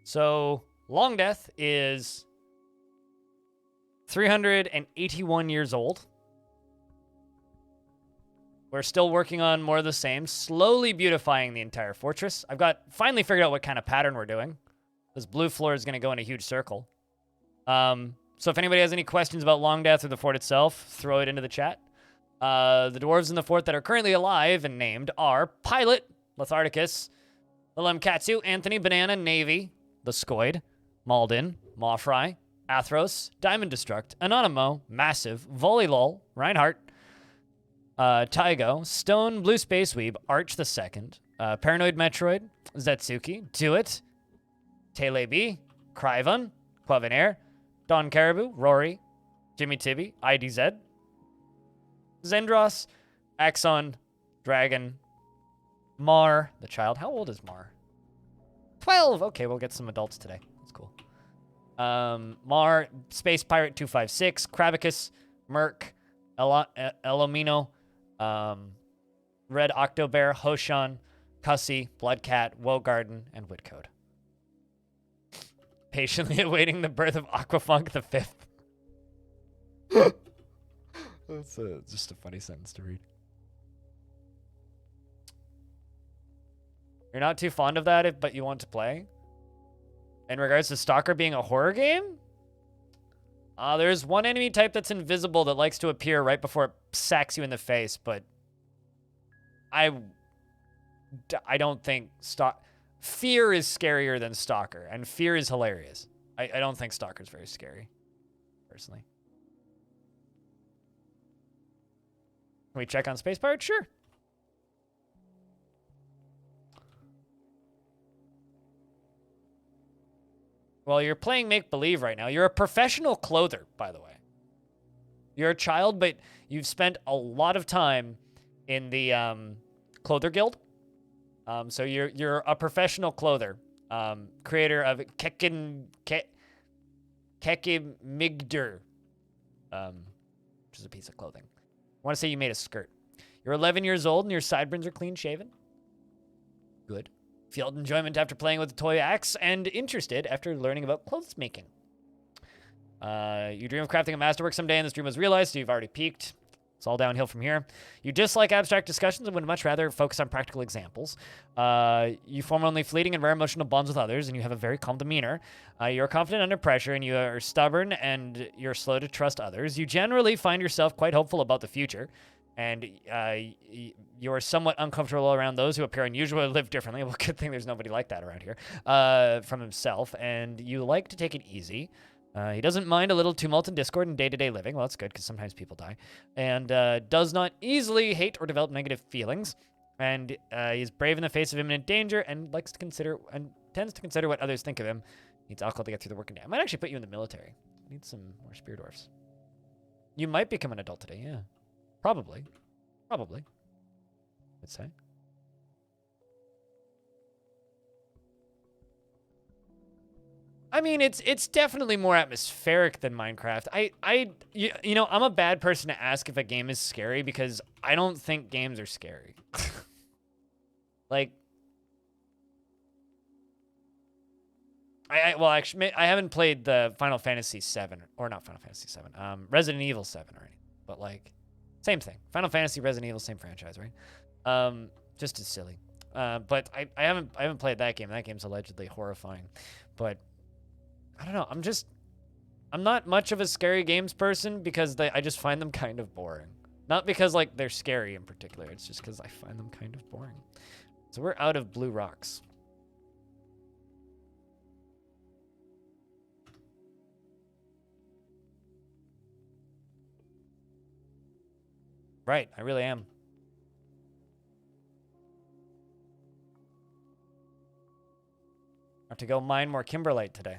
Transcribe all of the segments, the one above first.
So, Longdeath is 381 years old. We're still working on more of the same, slowly beautifying the entire fortress. I've finally figured out what kind of pattern we're doing. This blue floor is going to go in a huge circle. So if anybody has any questions about Longdeath or the fort itself, throw it into the chat. The dwarves in the fort that are currently alive and named are Pilot, Letharticus, Lemkatsu, Anthony, Banana, Navy, the Scoid, Malden, Mawfry, Athros, Diamond Destruct, Anonymo, Massive, Volleylol, Reinhardt, Tygo, Stone, Blue Space Weeb, Arch the Second, Paranoid Metroid, Zetsuki, Doit, Telebi, Kryvon, Quavanair, Don Caribou, Rory, Jimmy Tibby, IDZ, Zendros, Axon, Dragon, Mar, the child. How old is Mar? 12! Okay, we'll get some adults today. That's cool. Mar, Space Pirate 256, Kravicus, Merc, Elomino, Red Octobear, Hoshan, Cussy, Bloodcat, Wogarden, and Whitcode. Patiently awaiting the birth of Aquafunk the Fifth. That's just a funny sentence to read. You're not too fond of that, but you want to play? In regards to Stalker being a horror game? There's one enemy type that's invisible that likes to appear right before it sacks you in the face, but I don't think Fear is scarier than Stalker, and Fear is hilarious. I don't think Stalker's very scary, personally. Can we check on Space Pirate? Sure. Well, you're playing make-believe right now. You're a professional clother, by the way. You're a child, but you've spent a lot of time in the Clother Guild. So you're a professional clother. Creator of Kekimigder, which is a piece of clothing. I want to say you made a skirt. You're 11 years old and your sideburns are clean-shaven. Good. Feel enjoyment after playing with a toy axe, and interested after learning about clothes making. You dream of crafting a masterwork someday, and this dream was realized, so you've already peaked. It's all downhill from here. You dislike abstract discussions and would much rather focus on practical examples. You form only fleeting and rare emotional bonds with others, and you have a very calm demeanor. You're confident under pressure, and you are stubborn, and you're slow to trust others. You generally find yourself quite hopeful about the future. And you are somewhat uncomfortable around those who appear unusual or live differently. Well, good thing there's nobody like that around here. From himself. And you like to take it easy. He doesn't mind a little tumult and discord in day-to-day living. Well, that's good, because sometimes people die. And does not easily hate or develop negative feelings. And he's brave in the face of imminent danger and likes to consider and tends to consider what others think of him. Needs alcohol to get through the working day. I might actually put you in the military. Need some more spear dwarfs. You might become an adult today, yeah. Probably. I'd say. I mean, it's definitely more atmospheric than Minecraft. You know, I'm a bad person to ask if a game is scary because I don't think games are scary. Like, well, actually, I haven't played the Final Fantasy 7, or not Final Fantasy 7, Resident Evil 7 or anything, but like, same thing. Final Fantasy, Resident Evil, same franchise, right? Just as silly. But I haven't played that game. That game's allegedly horrifying. But I don't know. I'm not much of a scary games person because I just find them kind of boring. Not because like they're scary in particular. It's just because I find them kind of boring. So we're out of blue rocks. Right, I really am. I have to go mine more kimberlite today.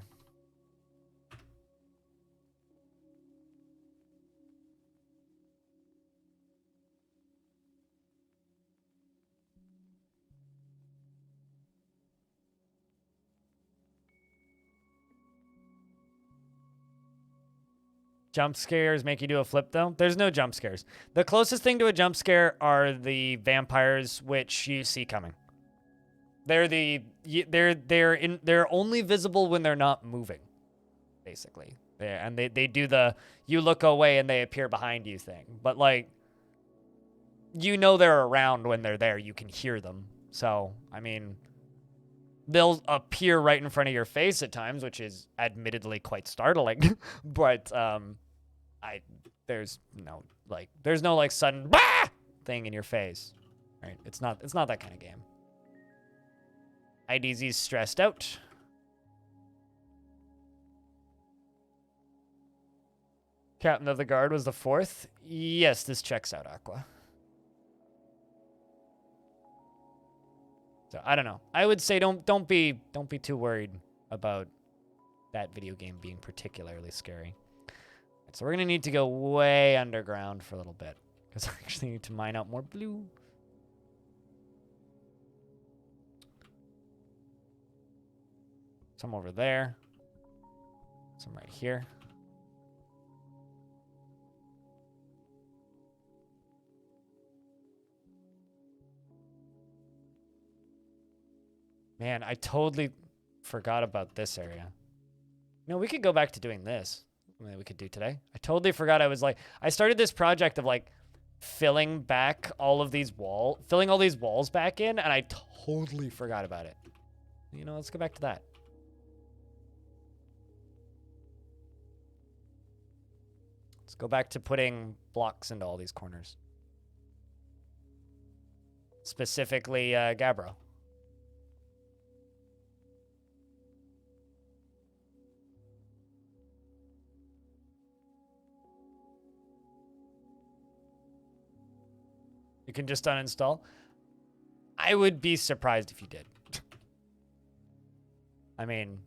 Jump scares make you do a flip, though? There's no jump scares. The closest thing to a jump scare are the vampires, which you see coming. They're only visible when they're not moving, basically. And they do the you look away and they appear behind you thing. But like, you know they're around when they're there. You can hear them. So I mean, they'll appear right in front of your face at times, which is admittedly quite startling. But there's no like sudden bah! thing in your face, right? It's not that kind of game. IDZ's stressed out. Captain of the Guard was the 4th. Yes, this checks out, Aqua. So I don't know. I would say don't be too worried about that video game being particularly scary. So we're gonna need to go way underground for a little bit because I actually need to mine out more blue. Some over there. Some right here. Man, I totally forgot about this area. No, we could go back to doing this. Something we could do today. I totally forgot I started this project of like filling all these walls back in, and I totally forgot about it. You know, let's go back to that. Let's go back to putting blocks into all these corners. Specifically, Gabbro. You can just uninstall. I would be surprised if you did. I mean,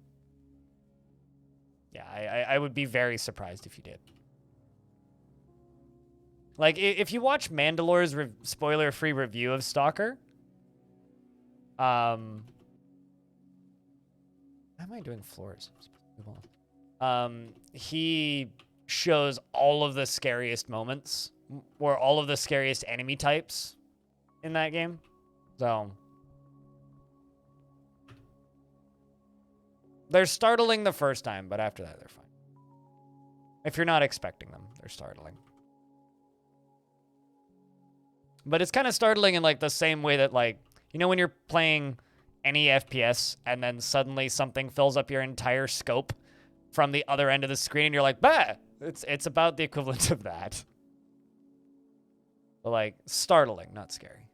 yeah, I would be very surprised if you did. Like, if you watch Mandalore's spoiler-free review of Stalker, how am I doing floors? He shows all of the scariest moments, or all of the scariest enemy types in that game. So they're startling the first time, but after that, they're fine. If you're not expecting them, they're startling. But it's kind of startling in like the same way that, like, you know, when you're playing any FPS and then suddenly something fills up your entire scope from the other end of the screen and you're like, bah! It's about the equivalent of that. But like, startling, not scary.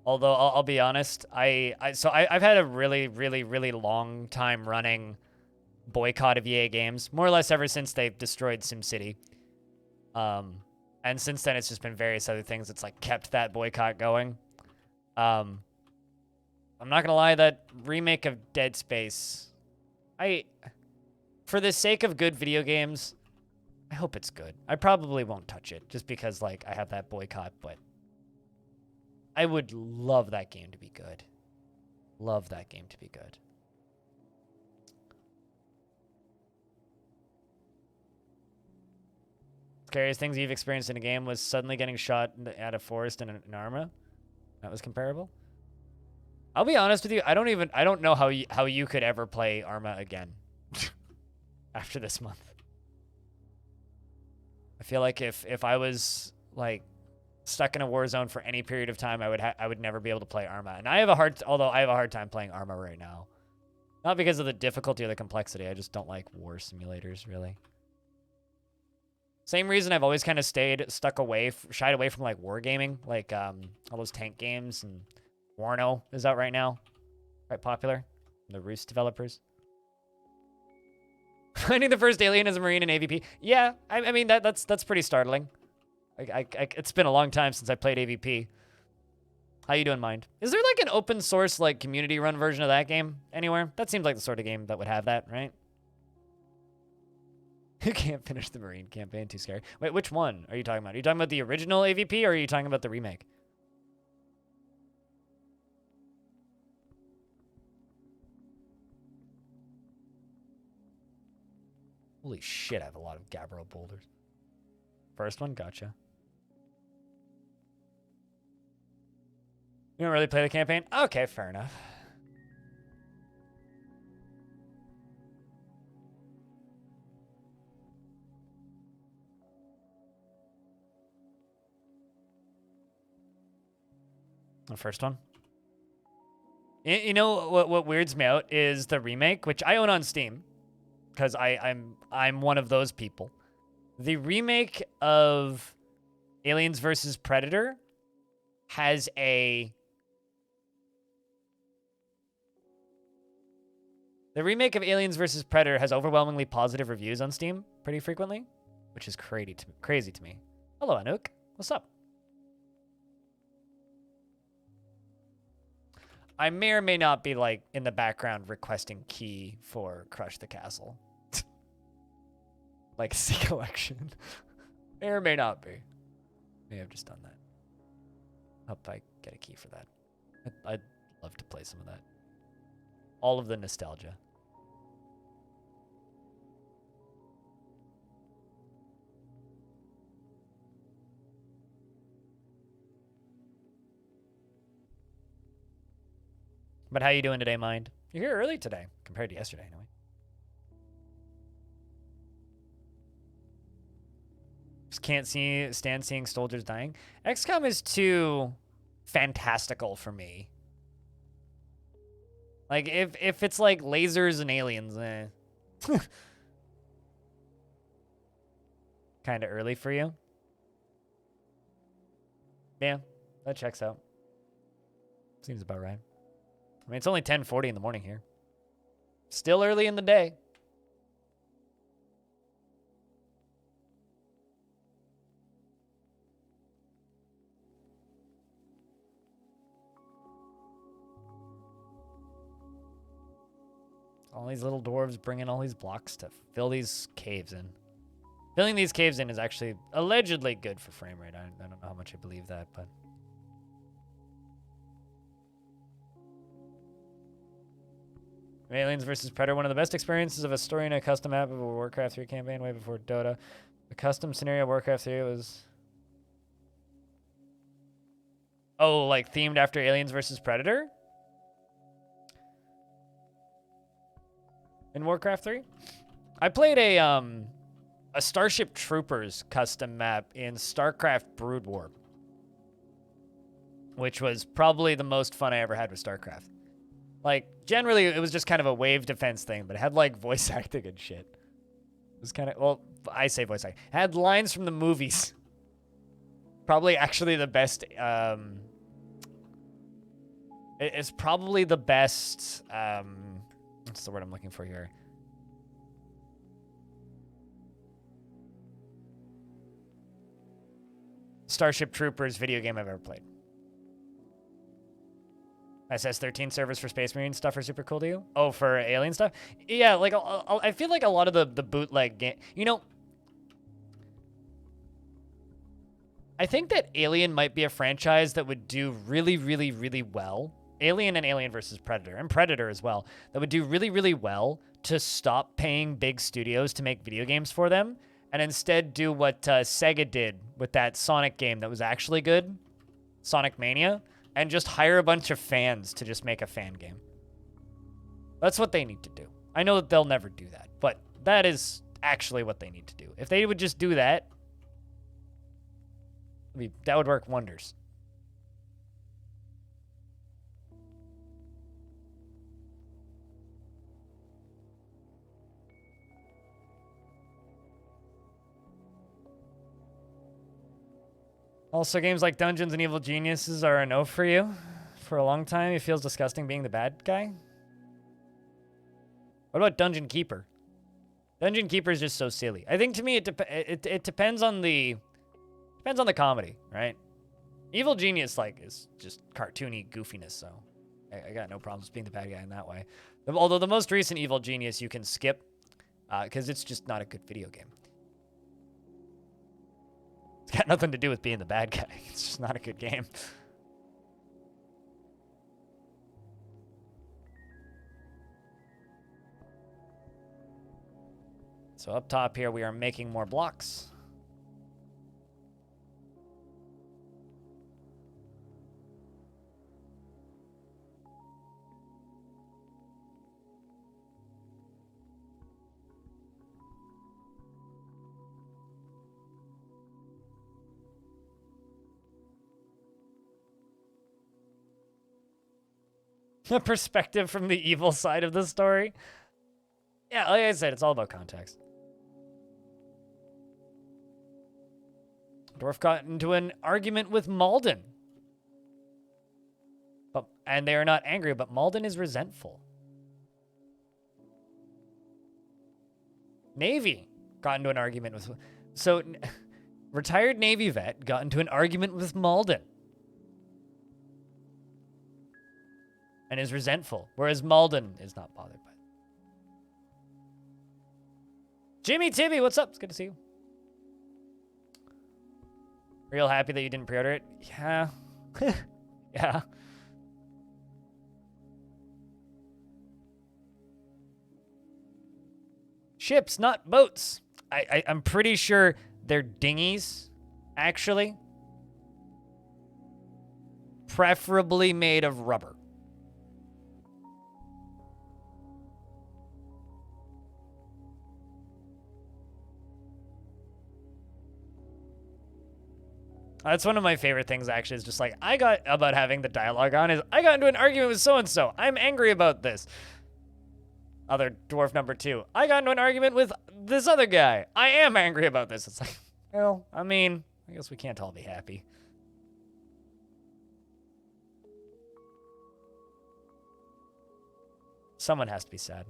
Although I'll be honest, I've had a really long time running boycott of EA games, more or less ever since they've destroyed SimCity. And since then it's just been various other things that's like kept that boycott going. I'm not gonna lie, that remake of Dead Space, for the sake of good video games, I hope it's good. I probably won't touch it just because like I have that boycott, but I would love that game to be good. Love that game to be good. Scariest things you've experienced in a game was suddenly getting shot at a forest in an Arma. That was comparable. I'll be honest with you. I don't know how you could ever play Arma again after this month. I feel like if I was like stuck in a war zone for any period of time, I would never be able to play Arma. And I have a hard time playing Arma right now. Not because of the difficulty or the complexity. I just don't like war simulators, really. Same reason I've always kind of shied away from like wargaming, like all those tank games, and Warno is out right now, quite popular. The Roost developers. Finding the first alien as a Marine in AVP. Yeah, I mean that's pretty startling. It's been a long time since I played AVP. How you doing, Mind? Is there like an open source like community run version of that game anywhere? That seems like the sort of game that would have that, right? You can't finish the Marine campaign, too scary. Wait, which one are you talking about? Are you talking about the original AVP or are you talking about the remake? Holy shit, I have a lot of Gabbro boulders. First one, gotcha. You don't really play the campaign? Okay, fair enough. The first one. You know what weirds me out is the remake, which I own on Steam, because I'm one of those people. The remake of Aliens vs. Predator has a... The remake of Aliens vs. Predator has overwhelmingly positive reviews on Steam pretty frequently, which is crazy to me. Hello, Anouk. What's up? I may or may not be, like, in the background requesting key for Crush the Castle. Like, C collection. May or may not be. May have just done that. Hope I get a key for that. I'd love to play some of that. All of the nostalgia. But how you doing today, Mind? You're here early today, compared to yesterday, anyway. Just can't stand seeing soldiers dying. XCOM is too fantastical for me. Like, if it's like lasers and aliens, kind of early for you. Yeah, that checks out. Seems about right. I mean, it's only 10:40 in the morning here. Still early in the day. All these little dwarves bringing all these blocks to fill these caves in. Filling these caves in is actually allegedly good for frame rate. I don't know how much I believe that, but... Aliens vs. Predator, one of the best experiences of a story in a custom map of a Warcraft 3 campaign way before Dota. The custom scenario of Warcraft 3 was... Oh, like themed after Aliens vs. Predator? In Warcraft 3? I played a Starship Troopers custom map in StarCraft Brood War, which was probably the most fun I ever had with StarCraft. Like, generally, it was just kind of a wave defense thing, but it had, like, voice acting and shit. It was kind of, well, I say voice acting. It had lines from the movies. Probably actually the best, it's probably the best, what's the word I'm looking for here? Starship Troopers video game I've ever played. SS-13 servers for Space Marine stuff are super cool to you? Oh, for alien stuff? Yeah, like, I feel like a lot of the bootleg game... You know... I think that Alien might be a franchise that would do really, really, really well. Alien and Alien versus Predator, and Predator as well. That would do really, really well to stop paying big studios to make video games for them, and instead do what Sega did with that Sonic game that was actually good, Sonic Mania, and just hire a bunch of fans to just make a fan game. That's what they need to do. I know that they'll never do that, but that is actually what they need to do. If they would just do that, that would work wonders. Also, games like Dungeons and Evil Geniuses are a no for you. For a long time, it feels disgusting being the bad guy. What about Dungeon Keeper? Dungeon Keeper is just so silly. I think to me, it depends on the comedy, right? Evil Genius is just cartoony goofiness, so I got no problems being the bad guy in that way. Although the most recent Evil Genius you can skip because it's just not a good video game. It's got nothing to do with being the bad guy. It's just not a good game. So up top here, we are making more blocks. A perspective from the evil side of the story. Yeah, like I said, it's all about context. Dwarf got into an argument with Malden. And they are not angry, but Malden is resentful. Navy got into an argument with... So, retired Navy vet got into an argument with Malden. And is resentful, whereas Malden is not bothered by it. Jimmy Tibby, what's up? It's good to see you. Real happy that you didn't pre-order it? Yeah. Yeah. Ships, not boats. I'm pretty sure they're dinghies, actually. Preferably made of rubber. That's one of my favorite things, actually, is just like, I got about having the dialogue on is, I got into an argument with so-and-so. I'm angry about this. Other dwarf number 2. I got into an argument with this other guy. I am angry about this. It's like, well, I mean, I guess we can't all be happy. Someone has to be sad.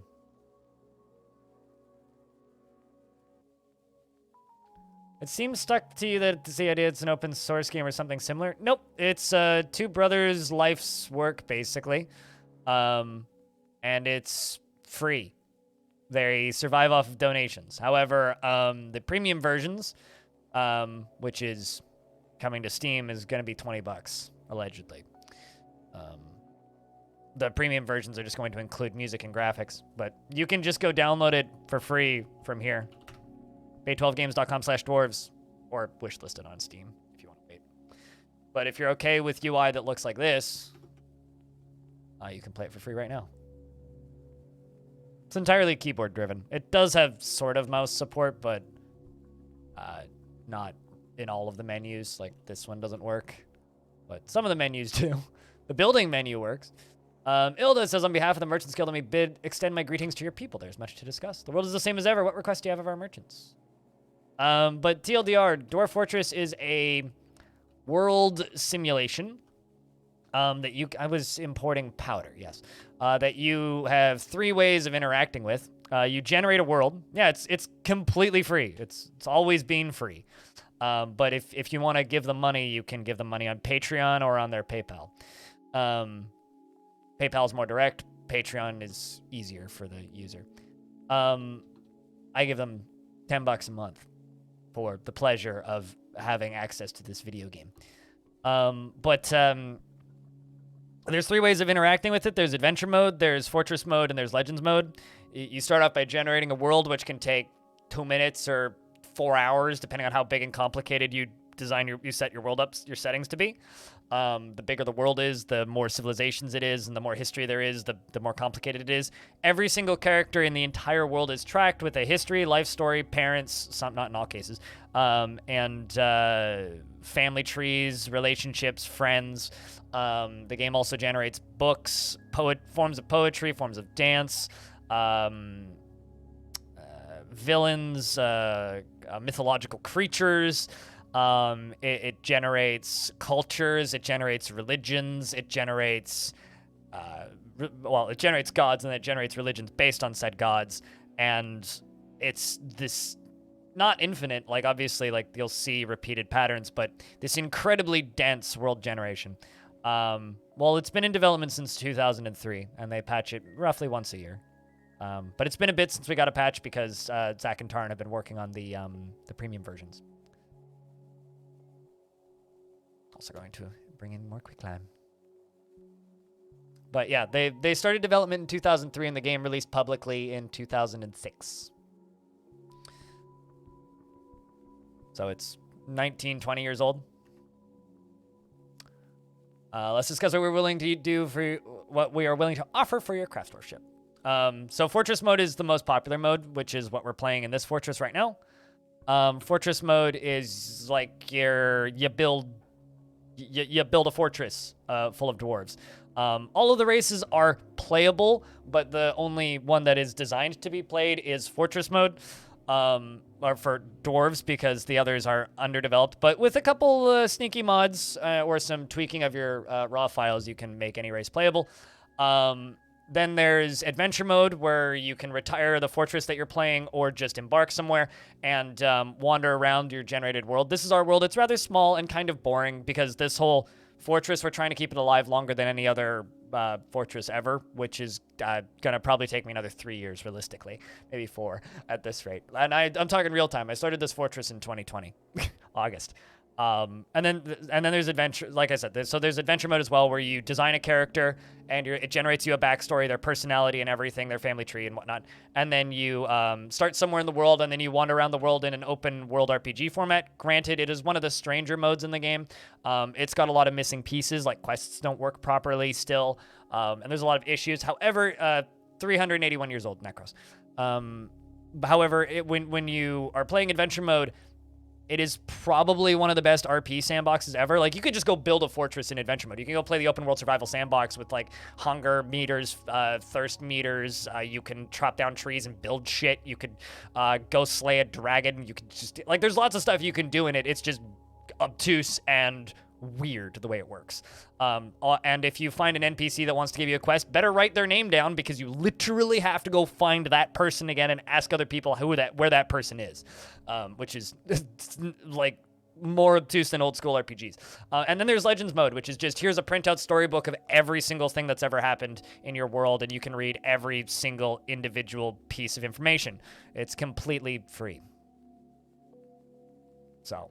It seems stuck to you that it's the idea it's an open source game or something similar. Nope, it's two brothers' life's work, basically. And it's free. They survive off of donations. However, the premium versions, which is coming to Steam, is going to be $20, allegedly. The premium versions are just going to include music and graphics, but you can just go download it for free from here. Bay12games.com/dwarves, or wishlisted on Steam if you want to wait. But if you're okay with UI that looks like this, you can play it for free right now. It's entirely keyboard driven. It does have sort of mouse support, but not in all of the menus. Like this one doesn't work, but some of the menus do. The building menu works. Ilda says, on behalf of the Merchants Guild, let me extend my greetings to your people. There's much to discuss. The world is the same as ever. What requests do you have of our merchants? But TLDR, Dwarf Fortress is a world simulation that I was importing powder, yes. That you have 3 ways of interacting with. You generate a world. Yeah, it's completely free. It's always been free. But if you want to give them money, you can give them money on Patreon or on their PayPal. PayPal is more direct. Patreon is easier for the user. I give them $10 a month for the pleasure of having access to this video game. There's 3 ways of interacting with it. There's adventure mode, there's fortress mode, and there's legends mode. You start off by generating a world, which can take 2 minutes or 4 hours, depending on how big and complicated you set your world up, your settings to be. The bigger the world is, the more civilizations it is, and the more history there is, the more complicated it is. Every single character in the entire world is tracked with a history, life story, parents, not in all cases, and family trees, relationships, friends. The game also generates books, forms of poetry, forms of dance, villains, mythological creatures. It generates cultures, it generates religions, it generates, it generates gods, and it generates religions based on said gods, and it's this, not infinite, like, obviously, like, you'll see repeated patterns, but this incredibly dense world generation. It's been in development since 2003, and they patch it roughly once a year. But it's been a bit since we got a patch because Zach and Tarn have been working on the premium versions. Also going to bring in more quicklime. But yeah, they started development in 2003 and the game released publicly in 2006. So it's 19, 20 years old. Let's discuss what we're willing to do for what we are willing to offer for your craft worship. So Fortress mode is the most popular mode, which is what we're playing in this Fortress right now. Fortress mode is like you build a fortress full of dwarves. All of the races are playable, but the only one that is designed to be played is Fortress mode, or for dwarves, because the others are underdeveloped. But with a couple sneaky mods or some tweaking of your raw files, you can make any race playable. Then there's adventure mode, where you can retire the fortress that you're playing or just embark somewhere and wander around your generated world. This is our world. It's rather small and kind of boring because this whole fortress, we're trying to keep it alive longer than any other fortress ever, which is going to probably take me another 3 years, realistically. Maybe 4 at this rate. And I'm talking real time. I started this fortress in 2020, August. And then there's adventure, like I said, there's adventure mode as well, where you design a character and it generates you a backstory, their personality and everything, their family tree and whatnot. And then you start somewhere in the world, and then you wander around the world in an open world RPG format. Granted, it is one of the stranger modes in the game. It's got a lot of missing pieces, like quests don't work properly still, and there's a lot of issues. However, 381 years old, Necros. However, when you are playing adventure mode, it is probably one of the best RP sandboxes ever. Like, you could just go build a fortress in adventure mode. You can go play the open world survival sandbox with, like, hunger meters, thirst meters. You can chop down trees and build shit. You could go slay a dragon. You could just, like, there's lots of stuff you can do in it. It's just obtuse and weird the way it works. And if you find an NPC that wants to give you a quest, better write their name down, because you literally have to go find that person again and ask other people where that person is, which is like more obtuse than old school RPGs. And then there's Legends mode, which is just, here's a printout storybook of every single thing that's ever happened in your world, and you can read every single individual piece of information. It's completely free. So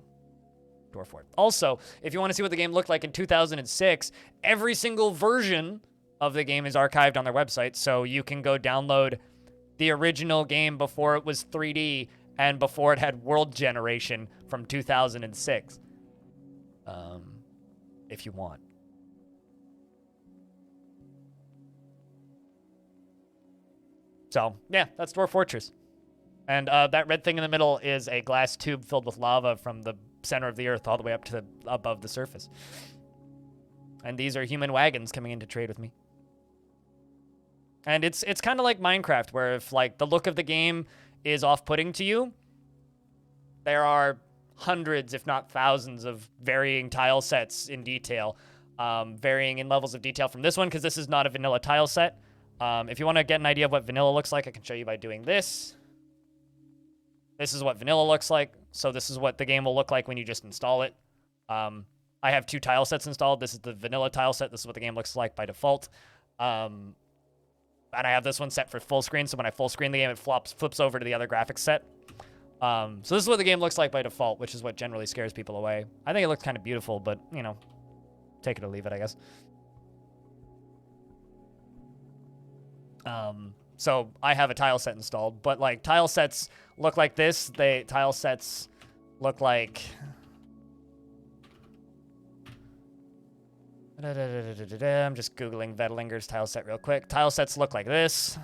Dwarf. Also, if you want to see what the game looked like in 2006, every single version of the game is archived on their website, so you can go download the original game before it was 3D and before it had world generation from 2006, if you want. So, yeah, that's Dwarf Fortress. And that red thing in the middle is a glass tube filled with lava from the center of the earth all the way up to above the surface. And these are human wagons coming in to trade with me. And it's kind of like Minecraft, where if, like, the look of the game is off-putting to you, there are hundreds, if not thousands, of varying tile sets in detail, varying in levels of detail from this one, because this is not a vanilla tile set. If you want to get an idea of what vanilla looks like, I can show you by doing this. This is what vanilla looks like, so this is what the game will look like when you just install it. I have 2 tile sets installed. This is the vanilla tile set. This is what the game looks like by default. And I have this one set for full screen, so when I full screen the game, it flips over to the other graphics set. So this is what the game looks like by default, which is what generally scares people away. I think it looks kind of beautiful, but, you know, take it or leave it, I guess. So I have a tile set installed, but, like, tile sets look like this. Tile sets look like... I'm just Googling Vettlinger's tile set real quick. Tile sets look like this.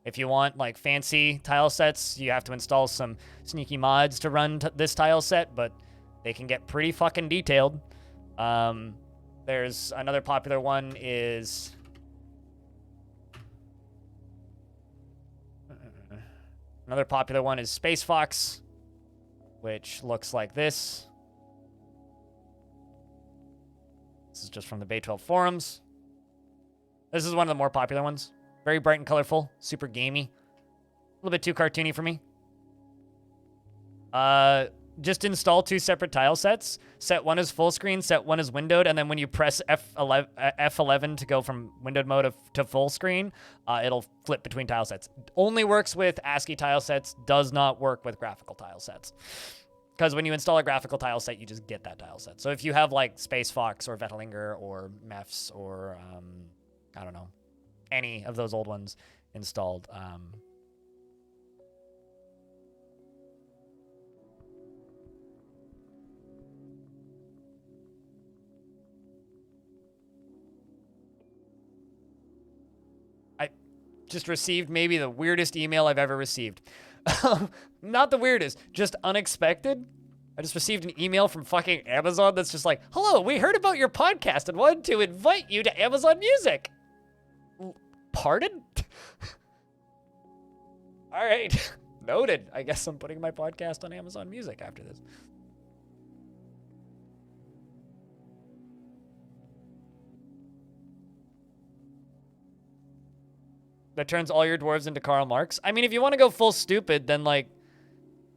If you want, like, fancy tile sets, you have to install some sneaky mods to run this tile set, but they can get pretty fucking detailed. There's another popular one is... Another popular one is Space Fox, which looks like this. This is just from the Bay 12 forums. This is one of the more popular ones. Very bright and colorful, super gamey. A little bit too cartoony for me. Just install 2 separate tile sets. Set 1 is full screen, set 1 is windowed, and then when you press F11 to go from windowed mode to full screen, it'll flip between tile sets. Only works with ASCII tile sets, does not work with graphical tile sets. Because when you install a graphical tile set, you just get that tile set. So if you have, like, Space Fox or Vettlinger or Mefs or, I don't know, any of those old ones installed, just received maybe the weirdest email I've ever received. Not the weirdest, just unexpected. I just received an email from fucking Amazon that's just like, hello, we heard about your podcast and wanted to invite you to Amazon Music. Pardon? All right, noted. I guess I'm putting my podcast on Amazon Music after this. That turns all your dwarves into Karl Marx. I mean, if you want to go full stupid, then like,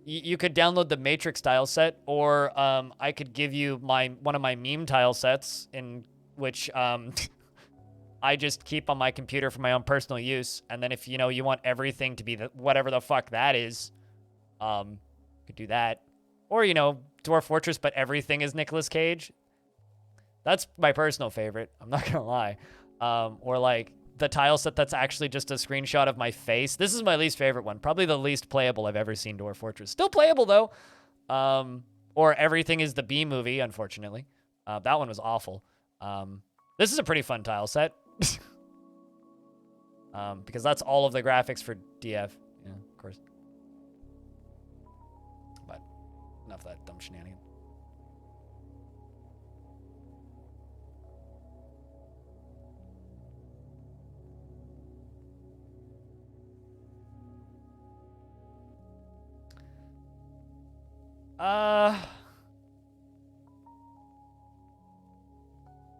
you could download the Matrix tile set, or I could give you one of my meme tile sets, in which I just keep on my computer for my own personal use. And then if you want everything to be whatever the fuck that is, you could do that. Or Dwarf Fortress, but everything is Nicolas Cage. That's my personal favorite. I'm not gonna lie. Or like the tile set that's actually just a screenshot of my face. This is my least favorite one. Probably the least playable I've ever seen Dwarf Fortress. Still playable, though. Or everything is the B movie, unfortunately. That one was awful. This is a pretty fun tile set. Because that's all of the graphics for DF. Yeah, of course. But enough of that dumb shenanigan.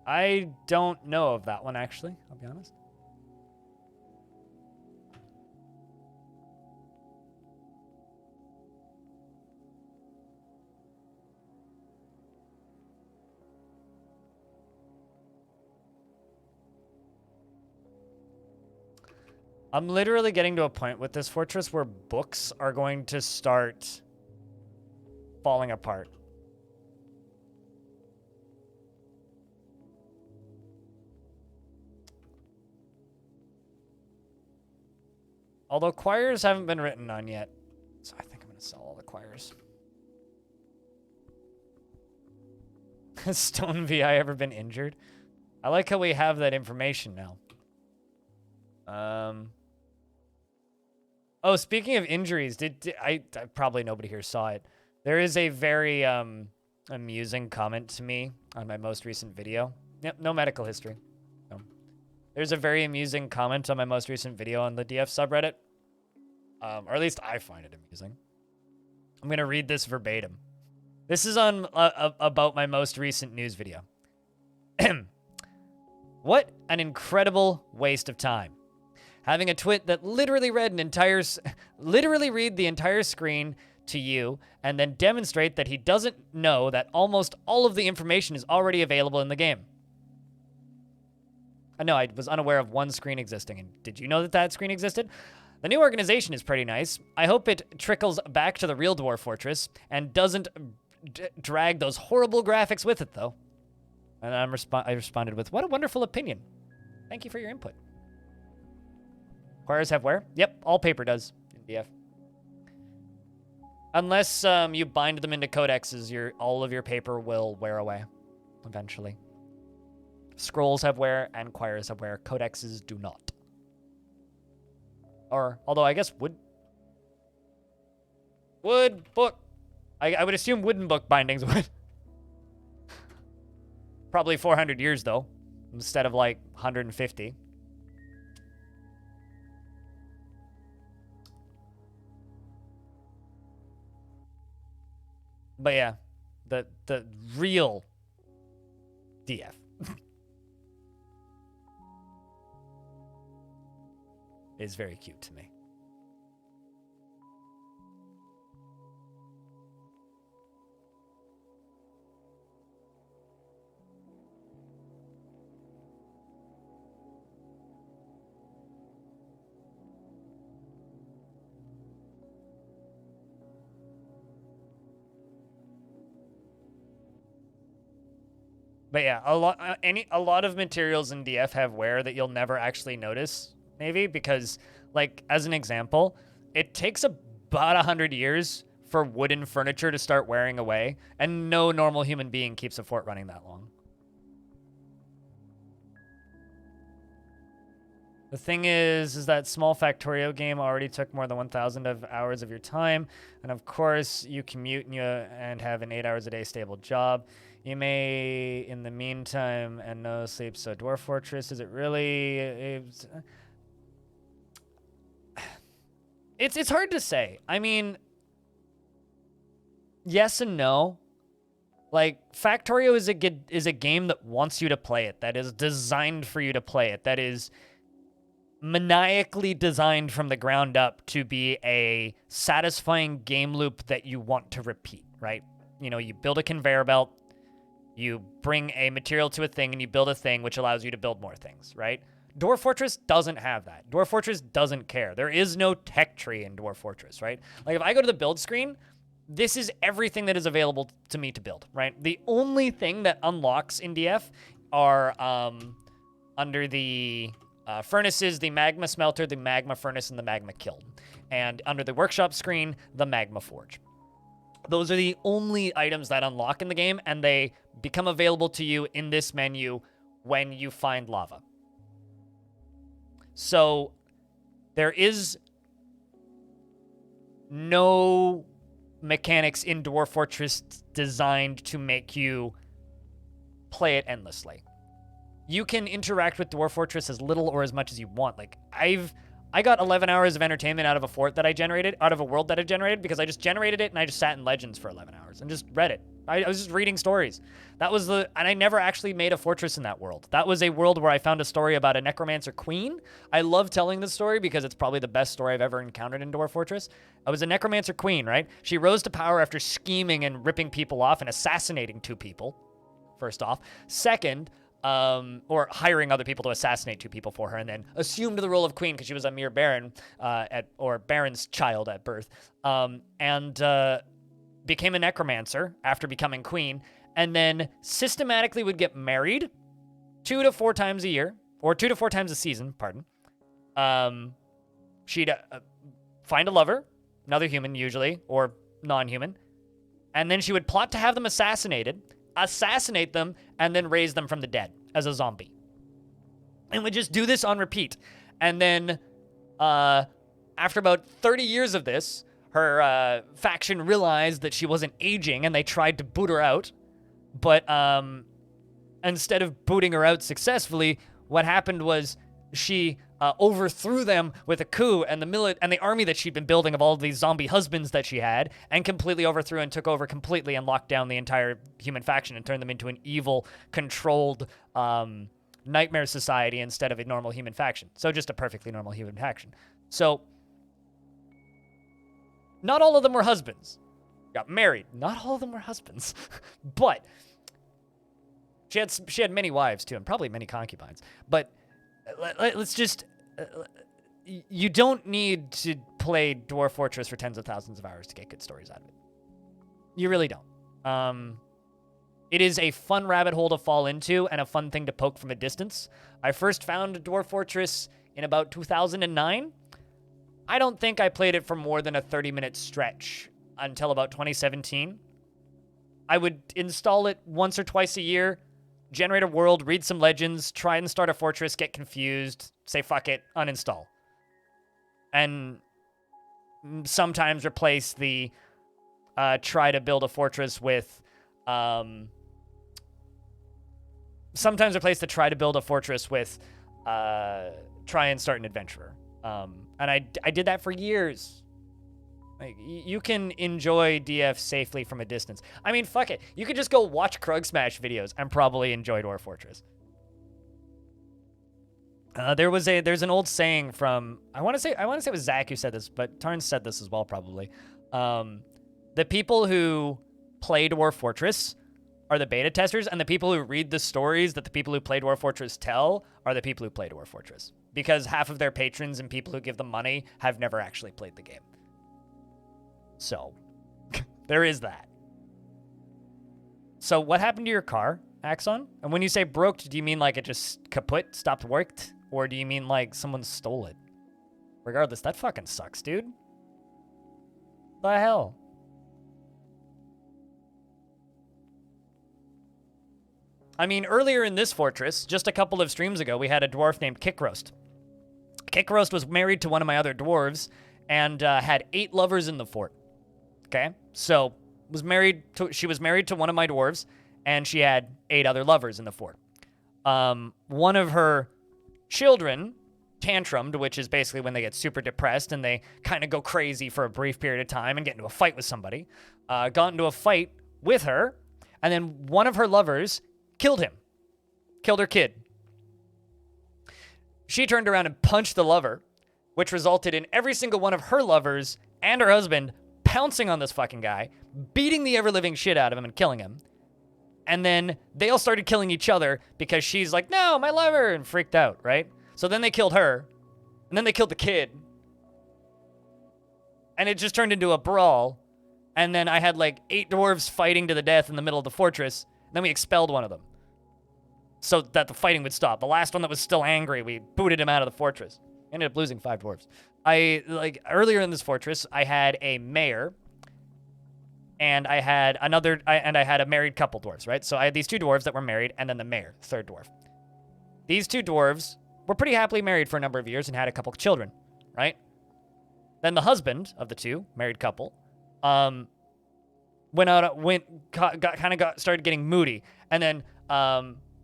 I don't know of that one, actually. I'll be honest. I'm literally getting to a point with this fortress where books are going to start falling apart. Although choirs haven't been written on yet. So I think I'm going to sell all the choirs. Has Stone VI ever been injured? I like how we have that information now. Oh, speaking of injuries, I probably nobody here saw it. There is a very amusing comment to me on my most recent video. Yep, no medical history. No. There's a very amusing comment on my most recent video on the DF subreddit. Or at least I find it amusing. I'm going to read this verbatim. This is on about my most recent news video. What an incredible waste of time. Having a twit that literally read the entire screen to you and then demonstrate that he doesn't know that almost all of the information is already available in the game. No, I was unaware of one screen existing. And did you know that screen existed? The new organization is pretty nice. I hope it trickles back to the real Dwarf Fortress and doesn't drag those horrible graphics with it, though. And I responded with, what a wonderful opinion. Thank you for your input. Choirs have wear? Yep, all paper does in DF. Unless you bind them into codexes, all of your paper will wear away eventually. Scrolls have wear and choirs have wear. Codexes do not. Or, although I guess wood book. I would assume wooden book bindings would. Probably 400 years, though, instead of like 150. But yeah, the real DF. is very cute to me. But yeah, a lot of materials in DF have wear that you'll never actually notice, maybe, because, like, as an example, it takes about 100 years for wooden furniture to start wearing away, and no normal human being keeps a fort running that long. The thing is that small Factorio game already took more than 1,000 hours of your time, and of course you commute and have an 8 hours a day stable job. You may, in the meantime, and no sleep. So Dwarf Fortress, is it really? It's hard to say. I mean, yes and no. Like, Factorio is a game that wants you to play it, that is designed for you to play it, that is maniacally designed from the ground up to be a satisfying game loop that you want to repeat, right? You know, you build a conveyor belt, you bring a material to a thing, and you build a thing which allows you to build more things, right? Dwarf Fortress doesn't have that. Dwarf Fortress doesn't care. There is no tech tree in Dwarf Fortress, right? Like, if I go to the build screen, this is everything that is available to me to build, right? The only thing that unlocks in DF are under the furnaces, the magma smelter, the magma furnace, and the magma kiln. And under the workshop screen, the magma forge. Those are the only items that unlock in the game, and they become available to you in this menu when you find lava. So there is no mechanics in Dwarf Fortress designed to make you play it endlessly. You can interact with Dwarf Fortress as little or as much as you want. Like, I got 11 hours of entertainment out of a fort that I generated, out of a world that I generated, because I just generated it and I just sat in Legends for 11 hours and just read it. I was just reading stories. And I never actually made a fortress in that world. That was a world where I found a story about a necromancer queen. I love telling this story because it's probably the best story I've ever encountered in Dwarf Fortress. I was a necromancer queen, right? She rose to power after scheming and ripping people off and assassinating 2 people, first off. Second, or hiring other people to assassinate 2 people for her, and then assumed the role of queen because she was a mere baron, or baron's child at birth, and became a necromancer after becoming queen, and then systematically would get married 2 to 4 times a year, or 2 to 4 times a season, pardon. She'd find a lover, another human usually, or non-human, and then she would plot to have them assassinated, assassinate them, and then raise them from the dead as a zombie. And would just do this on repeat. And then, after about 30 years of this, her faction realized that she wasn't aging, and they tried to boot her out. But instead of booting her out successfully, what happened was she overthrew them with a coup, and the army that she'd been building of all of these zombie husbands that she had, and completely overthrew and took over completely and locked down the entire human faction and turned them into an evil, controlled nightmare society instead of a normal human faction. So just a perfectly normal human faction. So not all of them were husbands. Got married. Not all of them were husbands. But she had many wives too, and probably many concubines. But let's just... you don't need to play Dwarf Fortress for tens of thousands of hours to get good stories out of it. You really don't. It is a fun rabbit hole to fall into and a fun thing to poke from a distance. I first found Dwarf Fortress in about 2009. I don't think I played it for more than a 30-minute stretch until about 2017. I would install it once or twice a year, generate a world, read some legends, try and start a fortress, get confused, say fuck it, uninstall. And sometimes replace the try to build a fortress with... sometimes replace the try to build a fortress with try and start an adventurer. And I did that for years. Like, you can enjoy DF safely from a distance. I mean, fuck it. You could just go watch Krug Smash videos and probably enjoy Dwarf Fortress. There's an old saying from, I want to say it was Zach who said this, but Tarn said this as well probably. The people who play Dwarf Fortress are the beta testers, and the people who read the stories that the people who play Dwarf Fortress tell are the people who play Dwarf Fortress. Because half of their patrons and people who give them money have never actually played the game. So, there is that. So, what happened to your car, Axon? And when you say broke, do you mean like it just kaput, stopped worked? Or do you mean like someone stole it? Regardless, that fucking sucks, dude. The hell? I mean, earlier in this fortress, just a couple of streams ago, we had a dwarf named Kickroast. Kikarost was married to one of my other dwarves and had 8 lovers in the fort. Okay? So, she was married to one of my dwarves, and she had 8 other lovers in the fort. One of her children tantrumed, which is basically when they get super depressed and they kind of go crazy for a brief period of time and get into a fight with somebody. Got into a fight with her, and then one of her lovers killed him. Killed her kid. She turned around and punched the lover, which resulted in every single one of her lovers and her husband pouncing on this fucking guy, beating the ever-living shit out of him and killing him. And then they all started killing each other because she's like, no, my lover, and freaked out, right? So then they killed her, and then they killed the kid. And it just turned into a brawl. And then I had like 8 dwarves fighting to the death in the middle of the fortress. And then we expelled one of them so that the fighting would stop. The last one that was still angry, we booted him out of the fortress. Ended up losing 5 dwarves. Earlier in this fortress, I had a mayor, and I had a married couple dwarves, right? So I had these 2 dwarves that were married, and then the mayor, third dwarf. These 2 dwarves were pretty happily married for a number of years and had a couple of children, right? Then the husband of the 2 married couple started getting moody, and then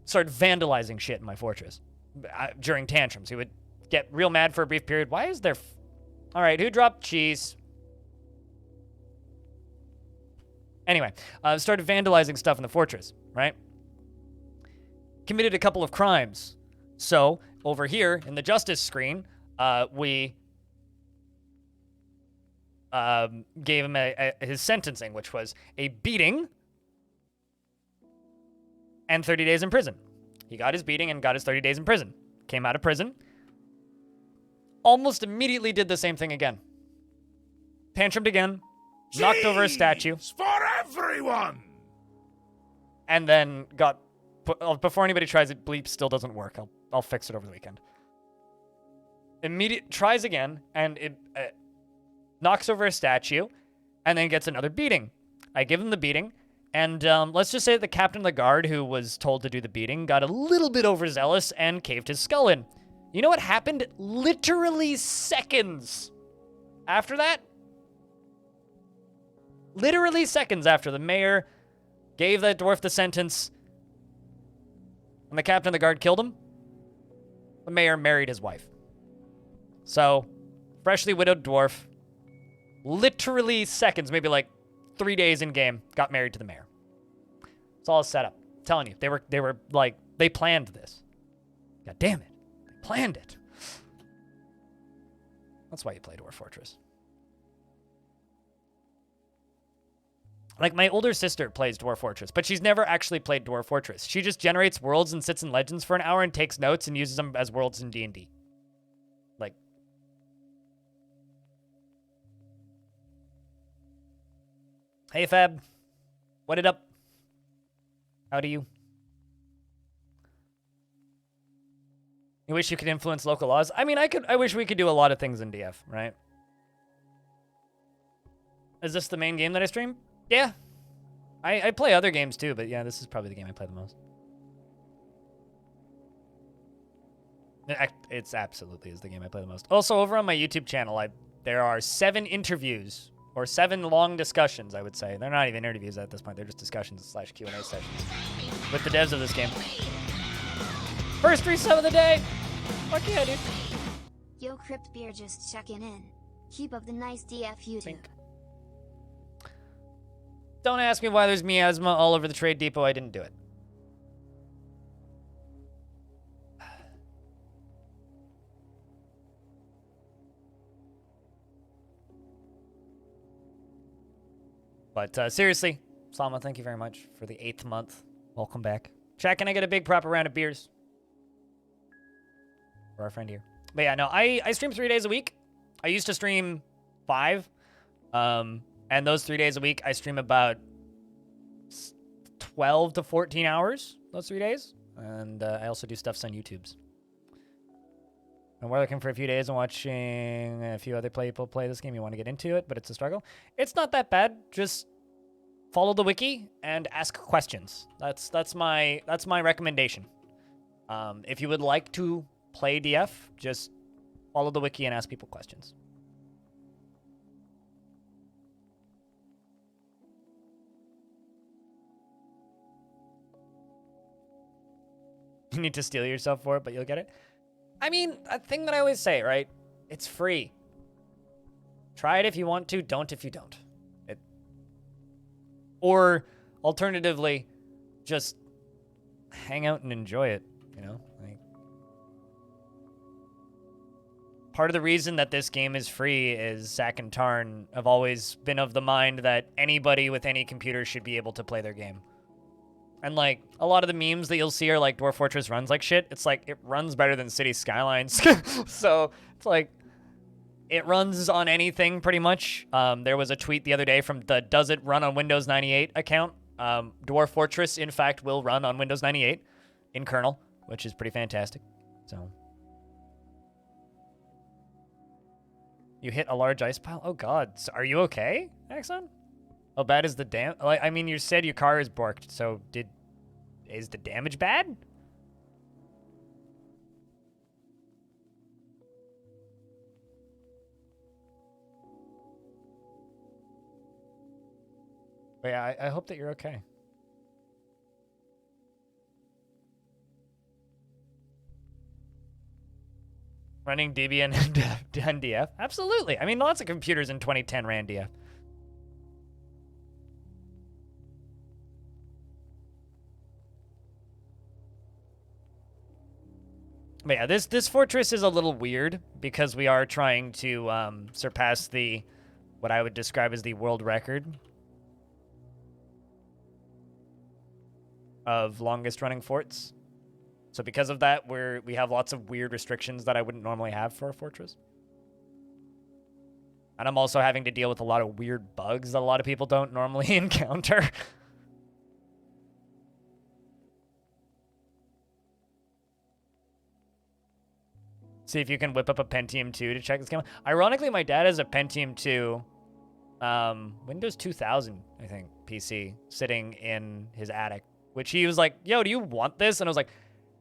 started vandalizing shit in my fortress during tantrums. He would get real mad for a brief period. Why is there... All right, who dropped cheese? Anyway, started vandalizing stuff in the fortress, right? Committed a couple of crimes. So, over here in the justice screen, we gave him his sentencing, which was a beating and 30 days in prison. He got his beating and got his 30 days in prison. Came out of prison. Almost immediately did the same thing again. Tantrumed again. Knocked over a statue. For everyone! And then got... Before anybody tries it, bleep still doesn't work. I'll fix it over the weekend. Tries again, and it knocks over a statue, and then gets another beating. I give him the beating, and let's just say that the captain of the guard, who was told to do the beating, got a little bit overzealous and caved his skull in. You know what happened? Literally seconds after that? Literally seconds after the mayor gave that dwarf the sentence and the captain of the guard killed him, the mayor married his wife. So, freshly widowed dwarf, literally seconds, maybe like 3 days in game, got married to the mayor. It's all set up. I'm telling you, they were like, they planned this. God damn it. They planned it. That's why you play Dwarf Fortress. Like, my older sister plays Dwarf Fortress, but she's never actually played Dwarf Fortress. She just generates worlds and sits in Legends for an hour and takes notes and uses them as worlds in D&D. Like... Hey, Fab. What it up? How do you? You wish you could influence local laws? I mean, I wish we could do a lot of things in DF, right? Is this the main game that I stream? Yeah. I play other games too, but yeah, this is probably the game I play the most. It's absolutely is the game I play the most. Also, over on my YouTube channel, there are 7 interviews, or 7 long discussions, I would say. They're not even interviews at this point. They're just discussions / Q&A sessions with the devs of this game. First resub of the day! Fuck yeah, dude. Yo, Crypt Beer just checking in. Keep up the nice DF YouTube. Think. Don't ask me why there's miasma all over the trade depot. I didn't do it. But seriously, Salma, thank you very much for the 8th month. Welcome back. Chat, can I get a big proper round of beers? For our friend here. But yeah, no, I stream 3 days a week. I used to stream 5. And those 3 days a week, I stream about 12 to 14 hours those 3 days. And I also do stuffs on YouTube's. And we're looking for a few days and watching a few other people play this game. You want to get into it, but it's a struggle. It's not that bad. Just follow the wiki and ask questions. That's my recommendation. If you would like to play DF, just follow the wiki and ask people questions. You need to steel yourself for it, but you'll get it. I mean, a thing that I always say, right? It's free. Try it if you want to, don't if you don't. Or alternatively, just hang out and enjoy it, you know? Like, part of the reason that this game is free is Zach and Tarn have always been of the mind that anybody with any computer should be able to play their game. And, like, a lot of the memes that you'll see are, like, Dwarf Fortress runs like shit. It's like, it runs better than City Skylines. So, it's like, it runs on anything, pretty much. There was a tweet the other day from the Does It Run on Windows 98 account. Dwarf Fortress, in fact, will run on Windows 98 in kernel, which is pretty fantastic. So, you hit a large ice pile? Oh, God. So are you okay, Axon? How bad is the dam? Like, I mean, you said your car is borked, so is the damage bad? But yeah, I hope that you're okay. Running Debian and DF? Absolutely. I mean, lots of computers in 2010 ran DF. But yeah, this fortress is a little weird because we are trying to surpass what I would describe as the world record of longest running forts. So because of that, we have lots of weird restrictions that I wouldn't normally have for a fortress. And I'm also having to deal with a lot of weird bugs that a lot of people don't normally encounter. See if you can whip up a Pentium 2 to check this game. Ironically, my dad has a Pentium 2, Windows 2000, I think, PC, sitting in his attic, which he was like, yo, do you want this? And I was like,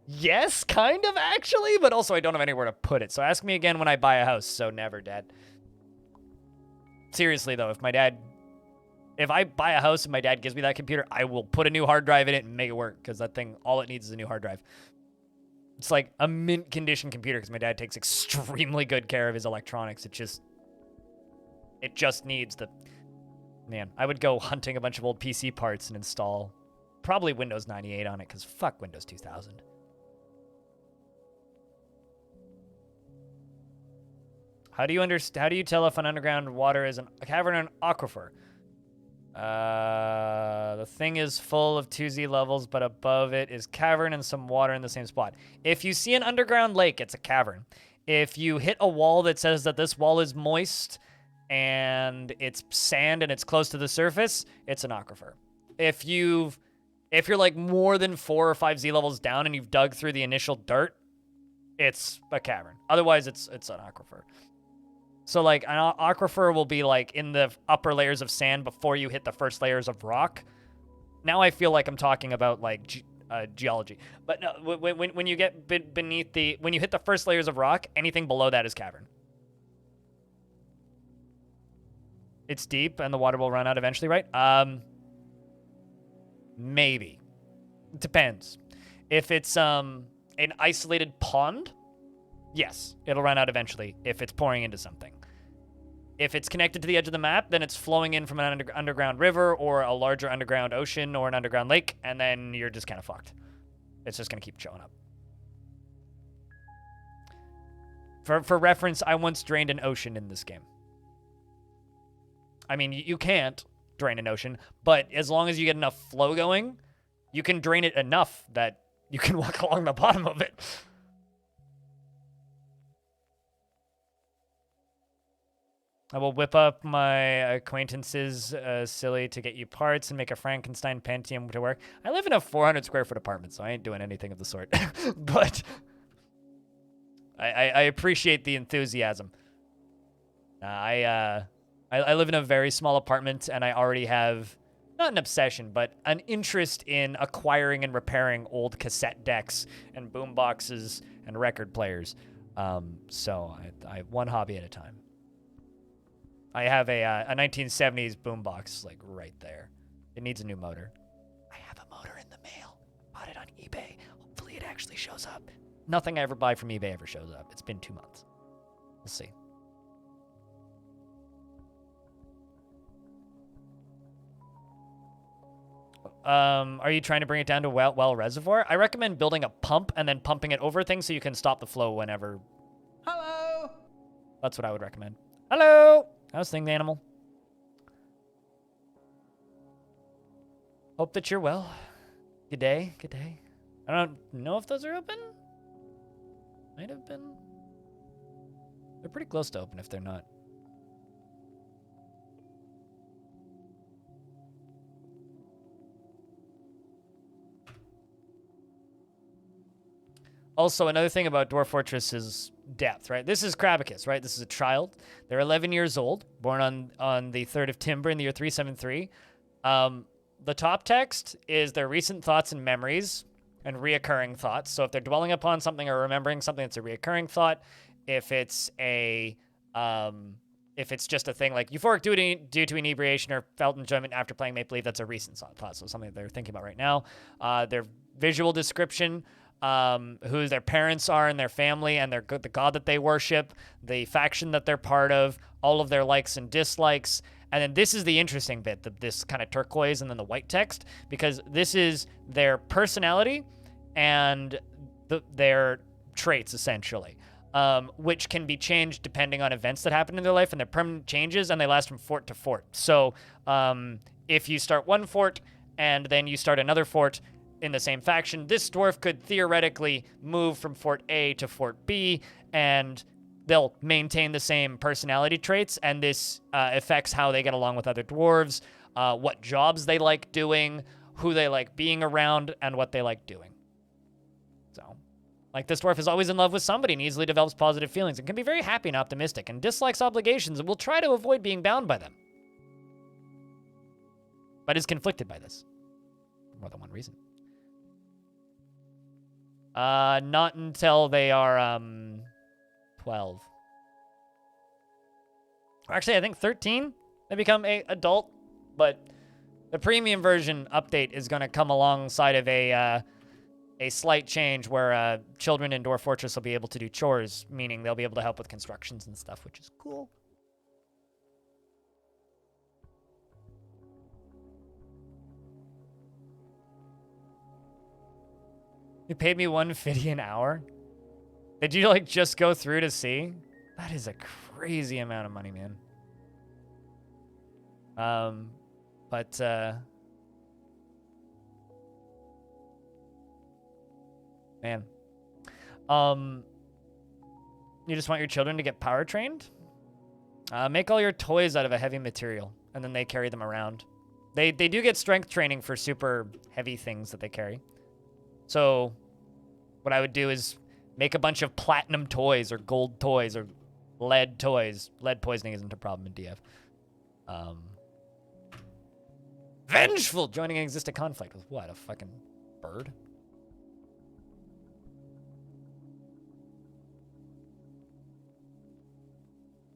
yes, kind of, actually, but also I don't have anywhere to put it. So ask me again when I buy a house. So never, Dad. Seriously, though, if I buy a house and my dad gives me that computer, I will put a new hard drive in it and make it work, because that thing, all it needs is a new hard drive. It's like a mint condition computer because my dad takes extremely good care of his electronics. It just needs the... Man, I would go hunting a bunch of old PC parts and install probably Windows 98 on it because fuck Windows 2000. How do you tell if an underground water is a cavern or an aquifer? The thing is full of 2Z levels, but above it is cavern and some water in the same spot. If you see an underground lake, it's a cavern. If you hit a wall that says that this wall is moist and it's sand and it's close to the surface, it's an aquifer. If you're like more than 4 or 5 Z levels down and you've dug through the initial dirt, it's a cavern. Otherwise, it's an aquifer. So, like, an aquifer will be, like, in the upper layers of sand before you hit the first layers of rock. Now I feel like I'm talking about, like, geology. But no, when you get beneath when you hit the first layers of rock, anything below that is cavern. It's deep and the water will run out eventually, right? Maybe. It depends. If it's an isolated pond, yes, it'll run out eventually if it's pouring into something. If it's connected to the edge of the map, then it's flowing in from an underground river or a larger underground ocean or an underground lake, and then you're just kind of fucked. It's just going to keep showing up. For reference, I once drained an ocean in this game. I mean, you can't drain an ocean, but as long as you get enough flow going, you can drain it enough that you can walk along the bottom of it. I will whip up my acquaintances silly to get you parts and make a Frankenstein Pentium to work. I live in a 400 square foot apartment, so I ain't doing anything of the sort. But I appreciate the enthusiasm. I live in a very small apartment, and I already have, not an obsession, but an interest in acquiring and repairing old cassette decks and boom boxes and record players. So I one hobby at a time. I have a 1970s boombox like right there. It needs a new motor. I have a motor in the mail. Bought it on eBay. Hopefully it actually shows up. Nothing I ever buy from eBay ever shows up. It's been 2 months. We'll see. Are you trying to bring it down to well reservoir? I recommend building a pump and then pumping it over things so you can stop the flow whenever. Hello. That's what I would recommend. Hello. How's thing, the animal? Hope that you're well. Good day. Good day. I don't know if those are open. Might have been. They're pretty close to open if they're not. Also, another thing about Dwarf Fortress is depth, right? This is Krabicus, right? This is a child. They're 11 years old, born on the 3rd of Timber in the year 373. The top text is their recent thoughts and memories and reoccurring thoughts. So if they're dwelling upon something or remembering something, it's a reoccurring thought. If it's just a thing like euphoric due to inebriation or felt enjoyment after playing Make Believe, that's a recent thought. So something that they're thinking about right now. Their visual description, who their parents are and their family and the god that they worship, the faction that they're part of, all of their likes and dislikes. And then this is the interesting bit, this kind of turquoise and then the white text, because this is their personality and their traits, essentially, which can be changed depending on events that happen in their life, and they're permanent changes, and they last from fort to fort. So if you start one fort and then you start another fort in the same faction, this dwarf could theoretically move from Fort A to Fort B, and they'll maintain the same personality traits, and this affects how they get along with other dwarves, what jobs they like doing, who they like being around, and what they like doing. So, like, this dwarf is always in love with somebody and easily develops positive feelings and can be very happy and optimistic and dislikes obligations and will try to avoid being bound by them, but is conflicted by this for more than one reason. Not until they are 12. Actually, I think 13. They become a adult, but the premium version update is going to come alongside of a slight change where children in Dwarf Fortress will be able to do chores, meaning they'll be able to help with constructions and stuff, which is cool. You paid me $150 an hour? Did you, like, just go through to see? That is a crazy amount of money, man. Man. You just want your children to get power trained? Make all your toys out of a heavy material, and then they carry them around. They do get strength training for super heavy things that they carry. So what I would do is make a bunch of platinum toys or gold toys or lead toys. Lead poisoning isn't a problem in DF. Vengeful! Joining an existing conflict with what? A fucking bird?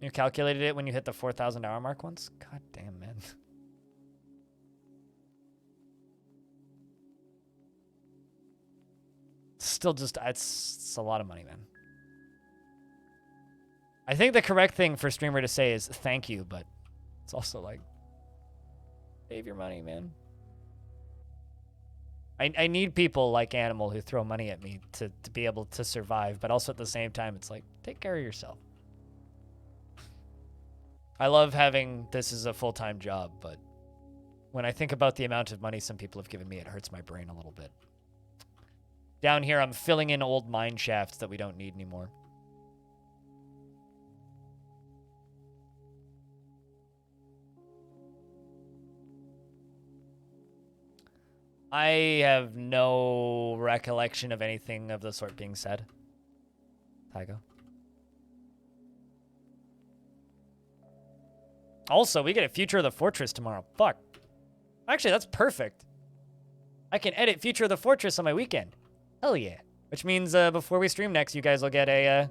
You calculated it when you hit the 4,000 hour mark once? God damn, man. Still just, it's a lot of money, man. I think the correct thing for streamer to say is thank you, but it's also like, save your money, man. I need people like Animal who throw money at me to be able to survive, but also at the same time, it's like, take care of yourself. I love having this as a full-time job, but when I think about the amount of money some people have given me, it hurts my brain a little bit. Down here, I'm filling in old mine shafts that we don't need anymore. I have no recollection of anything of the sort being said. Tygo. Also, we get a Future of the Fortress tomorrow. Fuck. Actually, that's perfect. I can edit Future of the Fortress on my weekend. Hell yeah. Which means before we stream next, you guys will get a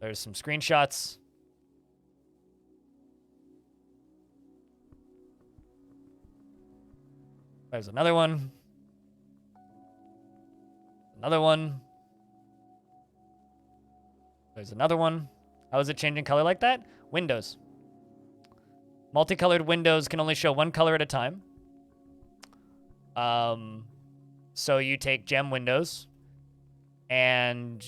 There's some screenshots. There's another one. Another one. There's another one. How is it changing color like that? Windows. Multicolored windows can only show one color at a time. So you take gem windows, and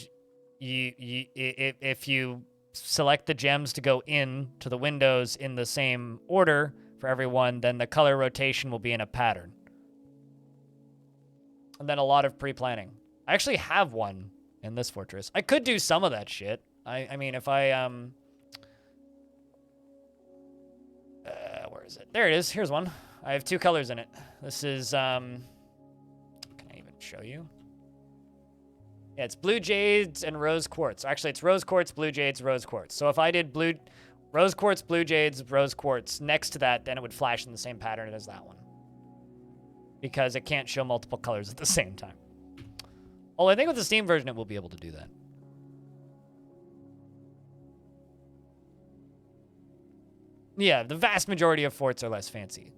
if you select the gems to go in to the windows in the same order for everyone, then the color rotation will be in a pattern. And then a lot of pre-planning. I actually have one in this fortress. I could do some of that shit. I mean, if I, where is it? There it is. Here's one. I have 2 colors in it. This is, can I even show you? Yeah, it's blue jades and rose quartz. Actually, it's rose quartz, blue jades, rose quartz. So if I did rose quartz, blue jades, rose quartz next to that, then it would flash in the same pattern as that one. Because it can't show multiple colors at the same time. Oh, I think with the Steam version, it will be able to do that. Yeah, the vast majority of forts are less fancy.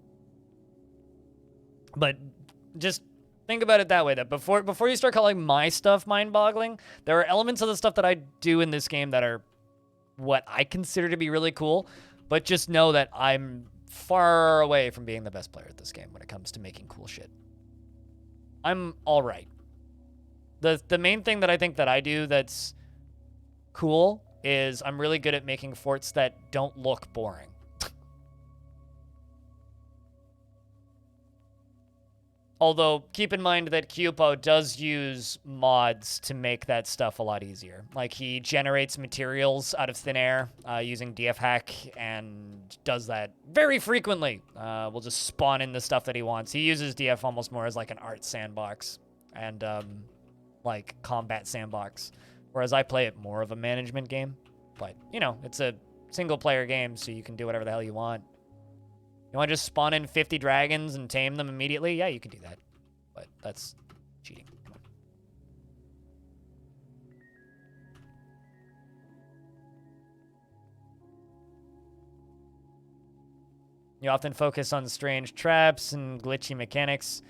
But just think about it that way, that before you start calling my stuff mind-boggling, there are elements of the stuff that I do in this game that are what I consider to be really cool, but just know that I'm far away from being the best player at this game when it comes to making cool shit. I'm all right. The main thing that I think that I do that's cool is I'm really good at making forts that don't look boring. Although, keep in mind that Cupo does use mods to make that stuff a lot easier. Like, he generates materials out of thin air using DF hack and does that very frequently. We'll just spawn in the stuff that he wants. He uses DF almost more as like an art sandbox and like combat sandbox. Whereas I play it more of a management game. But, you know, it's a single player game, so you can do whatever the hell you want. You want to just spawn in 50 dragons and tame them immediately? Yeah, you can do that. But that's cheating. Come on. You often focus on strange traps and glitchy mechanics.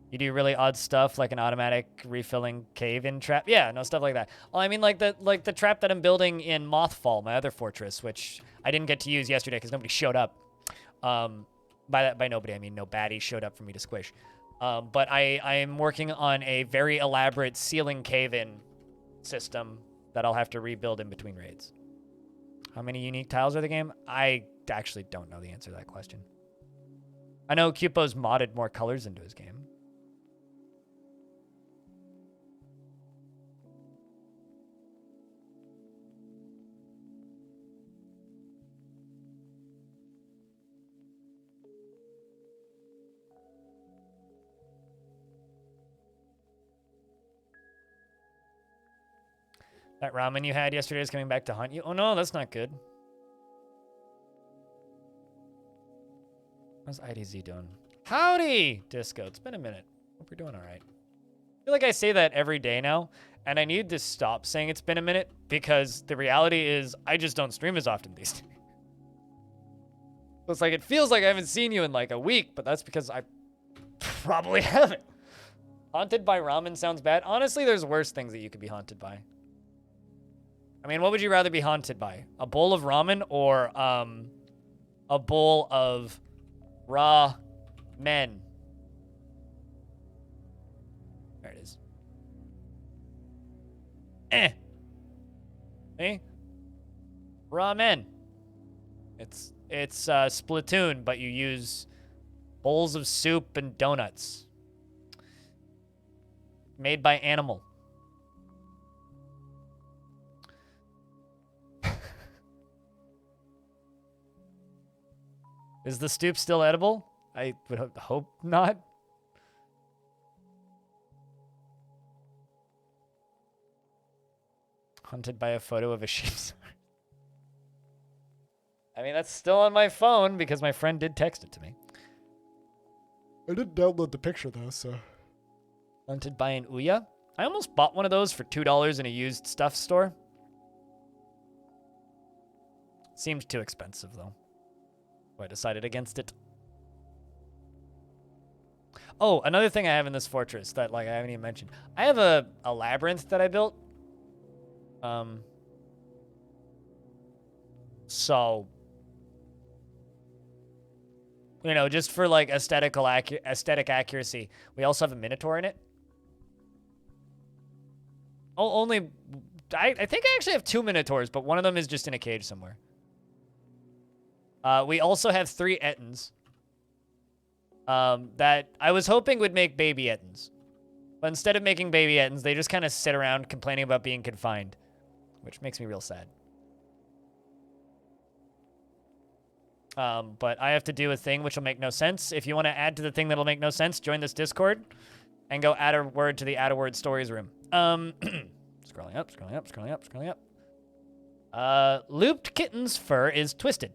You do really odd stuff like an automatic refilling cave-in trap. Yeah, no, stuff like that. Well, I mean, like the trap that I'm building in Mothfall, my other fortress, which I didn't get to use yesterday because nobody showed up. By nobody, I mean no baddies showed up for me to squish. But I am working on a very elaborate ceiling cave-in system that I'll have to rebuild in between raids. How many unique tiles are the game? I actually don't know the answer to that question. I know Cupo's modded more colors into his game. That ramen you had yesterday is coming back to haunt you? Oh no, that's not good. How's IDZ doing? Howdy, Disco. It's been a minute. Hope you're doing all right. I feel like I say that every day now, and I need to stop saying it's been a minute because the reality is I just don't stream as often these days. So it's like, it feels like I haven't seen you in like a week, but that's because I probably haven't. Haunted by ramen sounds bad. Honestly, there's worse things that you could be haunted by. I mean, what would you rather be haunted by? A bowl of ramen or a bowl of raw men? There it is. See? Raw men. It's Splatoon, but you use bowls of soup and donuts. Made by Animal. Is the stoop still edible? I would hope not. Haunted by a photo of a sheep. I mean, that's still on my phone because my friend did text it to me. I didn't download the picture though, so. Haunted by an Ouya? I almost bought one of those for $2 in a used stuff store. Seemed too expensive, though. So I decided against it. Oh, another thing I have in this fortress that, like, I haven't even mentioned. I have a labyrinth that I built. So, you know, just for, like, aesthetic accuracy, we also have a minotaur in it. Oh, only... I think I actually have 2 minotaurs, but one of them is just in a cage somewhere. We also have 3 ettins. That I was hoping would make baby ettins. But instead of making baby ettins, they just kind of sit around complaining about being confined. Which makes me real sad. But I have to do a thing which will make no sense. If you want to add to the thing that'll make no sense, join this Discord. And go add a word to the add a word stories room. Scrolling up, scrolling up, scrolling up, scrolling up. Looped kitten's fur is twisted.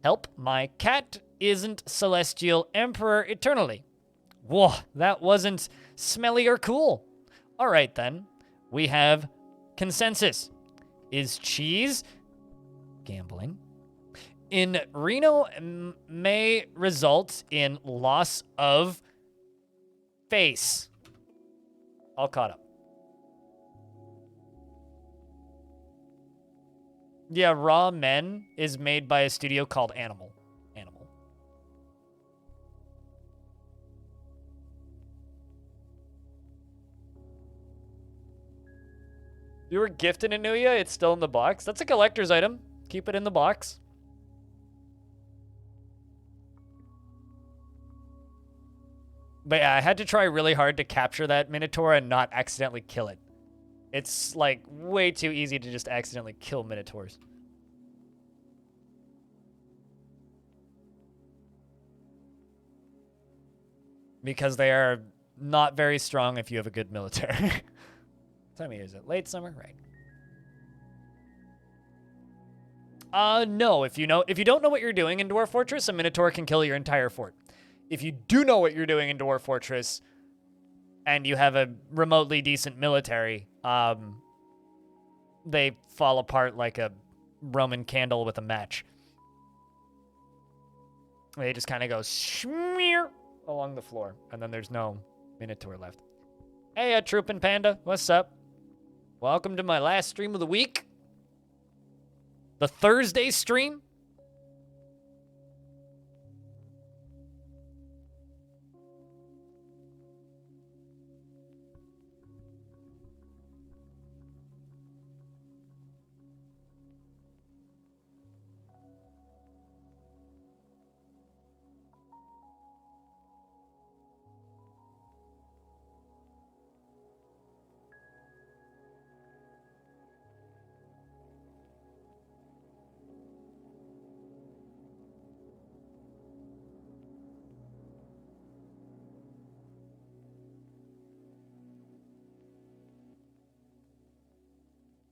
Help, my cat isn't Celestial Emperor eternally. Whoa, that wasn't smelly or cool. All right, then. We have consensus. Is cheese gambling? In Reno may result in loss of face. All caught up. Yeah, Raw Men is made by a studio called Animal. You were gifted a Nuya? It's still in the box? That's a collector's item. Keep it in the box. But yeah, I had to try really hard to capture that Minotaur and not accidentally kill it. It's, like, way too easy to just accidentally kill Minotaurs. Because they are not very strong if you have a good military. What time of year is it? Late summer? Right. No. If you don't know what you're doing in Dwarf Fortress, a Minotaur can kill your entire fort. If you do know what you're doing in Dwarf Fortress, and you have a remotely decent military, they fall apart like a Roman candle with a match. They just kind of go smear along the floor, and then there's no Minotaur left. Hey, a Troopin' Panda, what's up? Welcome to my last stream of the week. The Thursday stream.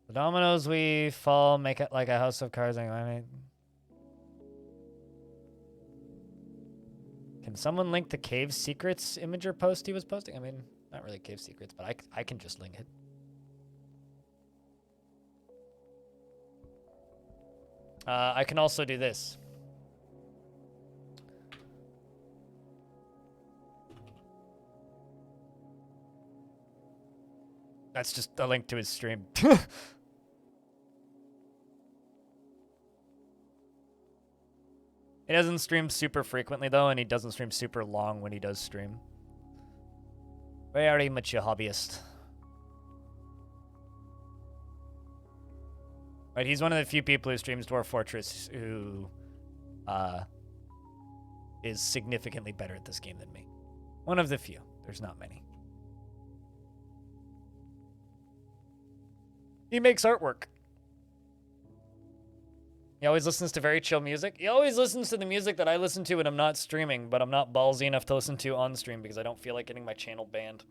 The dominoes we fall make it like a house of cards. I mean, can someone link the Cave Secrets imager post he was posting? I mean, not really Cave Secrets, but I can just link it. I can also do this. That's just a link to his stream. He doesn't stream super frequently, though, and he doesn't stream super long when he does stream. Very much a hobbyist. Right, he's one of the few people who streams Dwarf Fortress who is significantly better at this game than me. One of the few. There's not many. He makes artwork. He always listens to very chill music. He always listens to the music that I listen to when I'm not streaming, but I'm not ballsy enough to listen to on stream because I don't feel like getting my channel banned.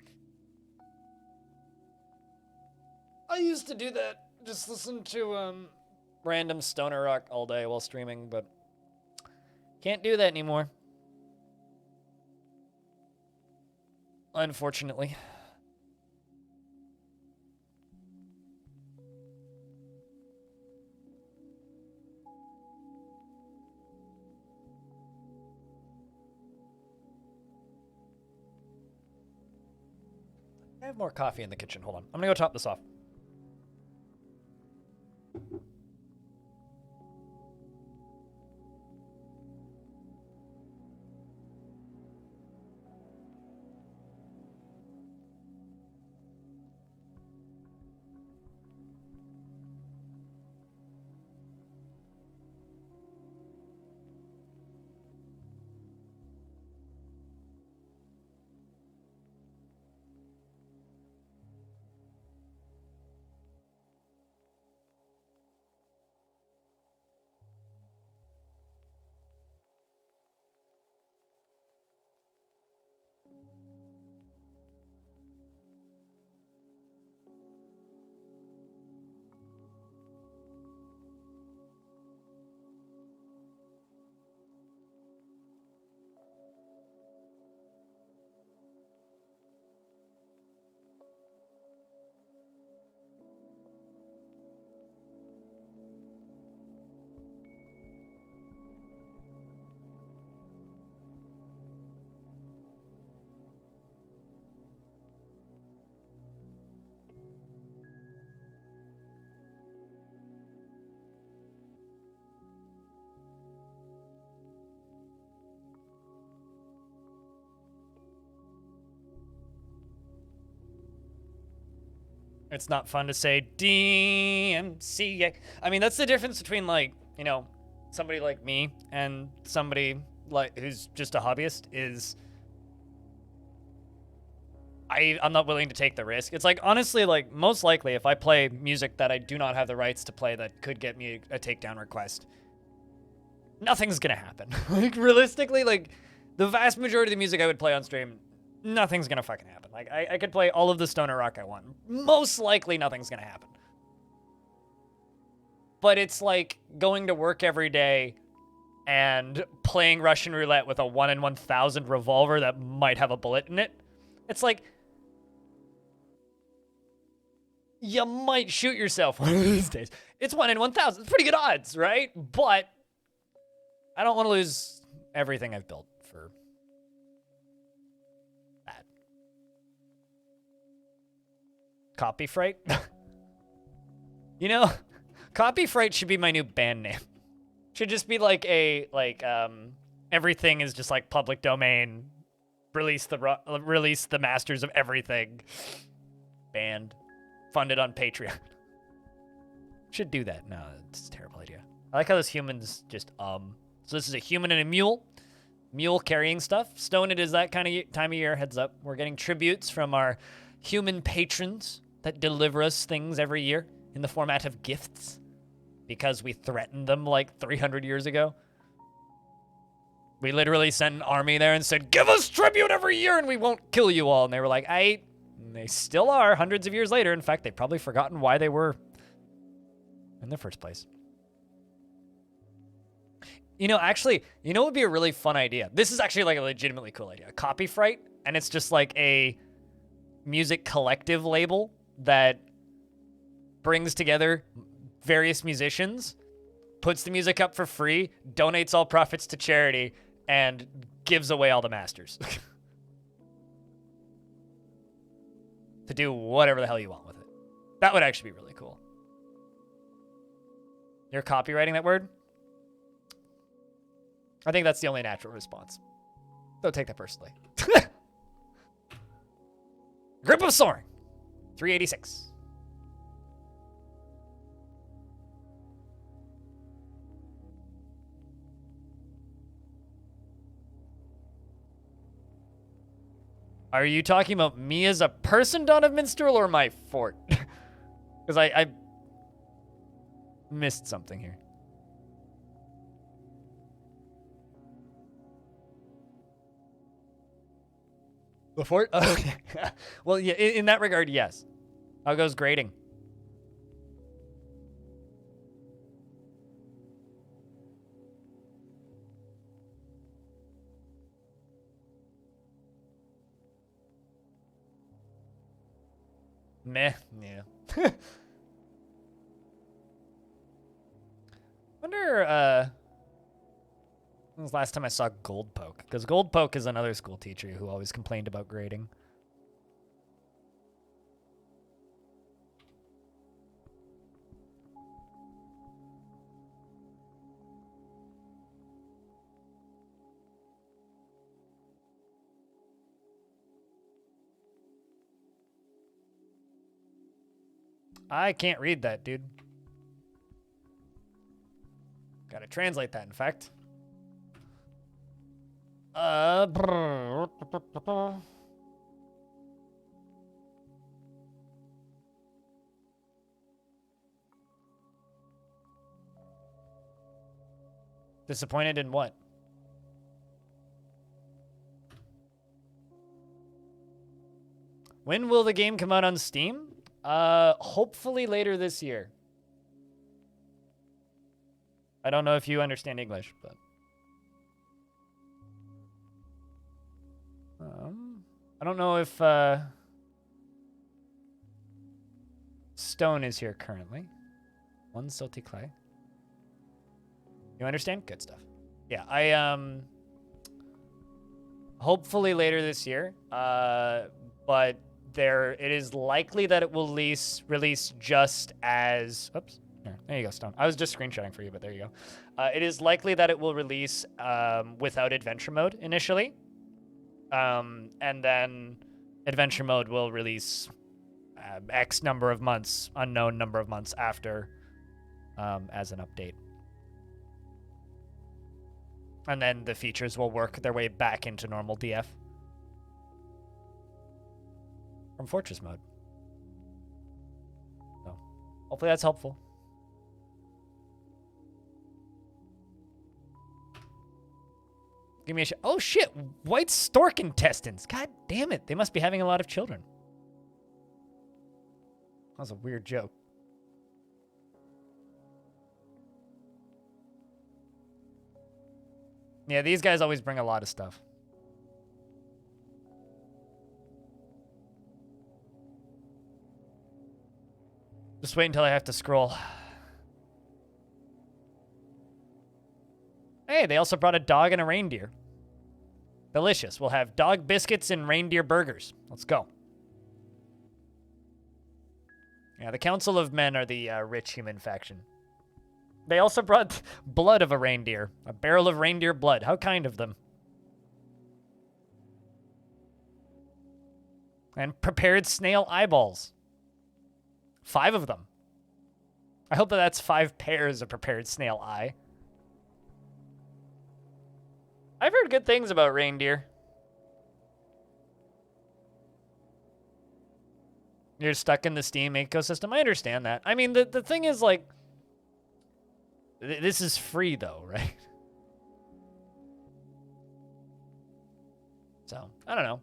I used to do that. Just listen to random stoner rock all day while streaming, but can't do that anymore. Unfortunately. have more coffee in the kitchen. Hold on. I'm gonna go top this off. It's not fun to say DMCA. I mean, that's the difference between, like, you know, somebody like me and somebody like who's just a hobbyist is I'm not willing to take the risk. It's like, honestly, like, most likely if I play music that I do not have the rights to play that could get me a takedown request, nothing's gonna happen. Like, realistically, like, the vast majority of the music I would play on stream, nothing's gonna fucking happen. Like, I could play all of the stoner rock I want. Most likely nothing's gonna happen. But it's like going to work every day and playing Russian roulette with a 1 in 1,000 revolver that might have a bullet in it. It's like, you might shoot yourself one of these days. It's 1 in 1,000. It's pretty good odds, right? But I don't want to lose everything I've built for that. Copy Fright? You know, Copy Fright should be my new band name. Should just be like everything is just like public domain. Release the masters of everything. Band. Funded on Patreon. Should do that. No, it's a terrible idea. I like how those humans just, So this is a human and a mule. Mule carrying stuff. Stone it is that kind of time of year, heads up. We're getting tributes from our human patrons that deliver us things every year in the format of gifts. Because we threatened them like 300 years ago. We literally sent an army there and said, give us tribute every year and we won't kill you all. And they were like, and they still are hundreds of years later. In fact, they've probably forgotten why they were in the first place. You know, actually, you know what would be a really fun idea? This is actually like a legitimately cool idea. Copy Fright, and it's just like a music collective label that brings together various musicians, puts the music up for free, donates all profits to charity, and gives away all the masters. To do whatever the hell you want with it. That would actually be really cool. You're copywriting that word? I think that's the only natural response. Don't take that personally. Grip of Soaring. 386. Are you talking about me as a person, Dawn of Minstrel, or my fort? Because I missed something here. The fort? Okay. Well, yeah, in that regard, yes. How goes grading? Meh, yeah. Wonder, when was the last time I saw Goldpoke? Because Goldpoke is another school teacher who always complained about grading. I can't read that, dude. Gotta translate that, in fact. Disappointed in what? When will the game come out on Steam? Hopefully later this year. I don't know if you understand English, but... I don't know if, Stone is here currently. One silty clay. You understand? Good stuff. Yeah, hopefully later this year, but it is likely that it will release just as, oops, there you go, Stone. I was just screenshotting for you, but there you go. It is likely that it will release without adventure mode initially, and then adventure mode will release X number of months, unknown number of months after, as an update. And then the features will work their way back into normal DF. From Fortress mode. So, hopefully that's helpful. Give me a oh shit! White stork intestines! God damn it! They must be having a lot of children. That was a weird joke. Yeah, these guys always bring a lot of stuff. Just wait until I have to scroll. Hey, they also brought a dog and a reindeer. Delicious. We'll have dog biscuits and reindeer burgers. Let's go. Yeah, the Council of Men are the rich human faction. They also brought blood of a reindeer. A barrel of reindeer blood. How kind of them. And prepared snail eyeballs. 5 of them. I hope that that's 5 pairs of prepared snail eye. I've heard good things about reindeer. You're stuck in the Steam ecosystem. I understand that. I mean, the thing is, like... This is free, though, right? So, I don't know.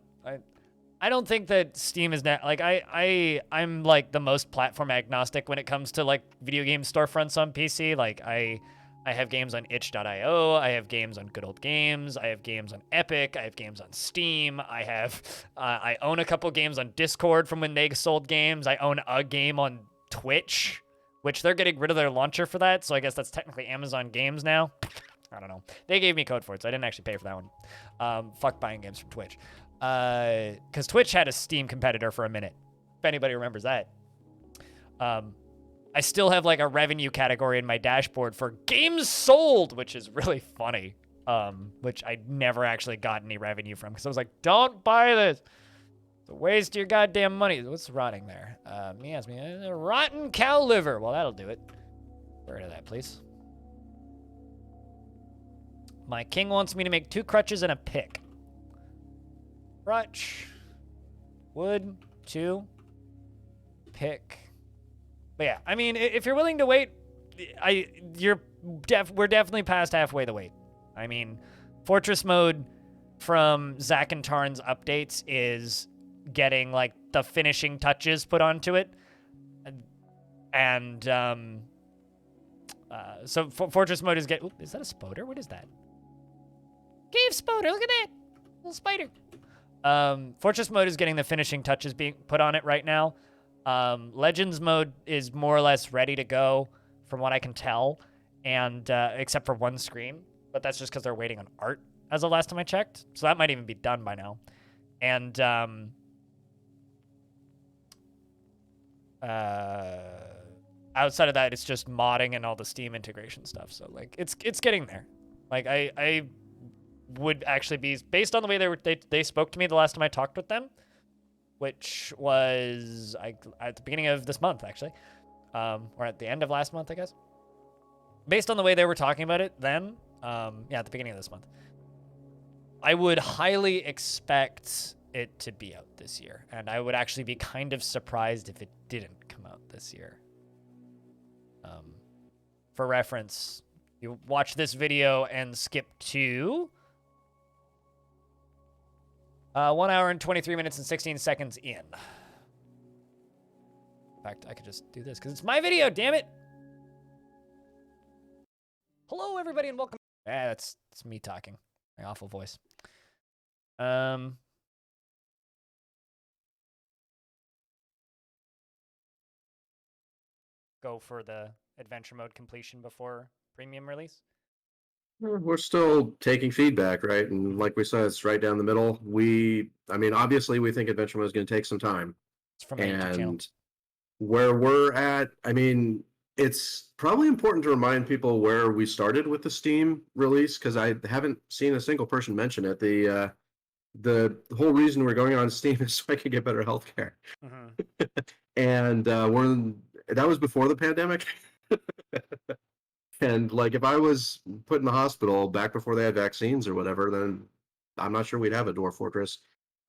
I don't think that Steam is... Like, I'm, like, the most platform agnostic when it comes to, like, video game storefronts on PC. Like, I have games on itch.io. I have games on Good Old Games. I have games on Epic. I have games on Steam. I own a couple games on Discord from when they sold games. I own a game on Twitch, which they're getting rid of their launcher for that, so I guess that's technically Amazon Games now. I don't know. They gave me code for it, so I didn't actually pay for that one. Fuck buying games from Twitch. Because Twitch had a Steam competitor for a minute, if anybody remembers that. I still have, like, a revenue category in my dashboard for games sold, which is really funny, which I never actually got any revenue from, because I was like, don't buy this. It's a waste of your goddamn money. What's rotting there? Yes, rotten cow liver. Well, that'll do it. Get rid of that, please. My king wants me to make 2 crutches and a pick. Crutch. Wood. 2. Pick. But yeah, I mean, if you're willing to wait, we're definitely past halfway the wait. I mean, Fortress mode from Zack and Tarn's updates is getting, like, the finishing touches put onto it. And, so Fortress mode is is that a spoder? What is that? Cave spoder, look at that! Little spider. Fortress mode is getting the finishing touches being put on it right now. Legends mode is more or less ready to go, from what I can tell, and except for one screen, but that's just because they're waiting on art as the last time I checked, so that might even be done by now. And outside of that, it's just modding and all the Steam integration stuff. So, like, it's getting there. Like, I would actually be, based on the way they spoke to me the last time I talked with them, which was at the beginning of this month, actually, or at the end of last month, I guess. Based on the way they were talking about it then, yeah, at the beginning of this month, I would highly expect it to be out this year, and I would actually be kind of surprised if it didn't come out this year. For reference, you watch this video and skip to 1 hour and 23 minutes and 16 seconds in. In fact, I could just do this because it's my video, damn it. Hello, everybody, and welcome. That's me talking. My awful voice. Go for the adventure mode completion before premium release. We're still taking feedback, right? And like we said, it's right down the middle. I mean, obviously, we think adventure mode is going to take some time. It's from my YouTube channel. And where we're at, I mean, it's probably important to remind people where we started with the Steam release, because I haven't seen a single person mention it. The whole reason we're going on Steam is so I could get better healthcare. Mm-hmm. And that was before the pandemic. And like, if I was put in the hospital back before they had vaccines or whatever, then I'm not sure we'd have a Dwarf Fortress.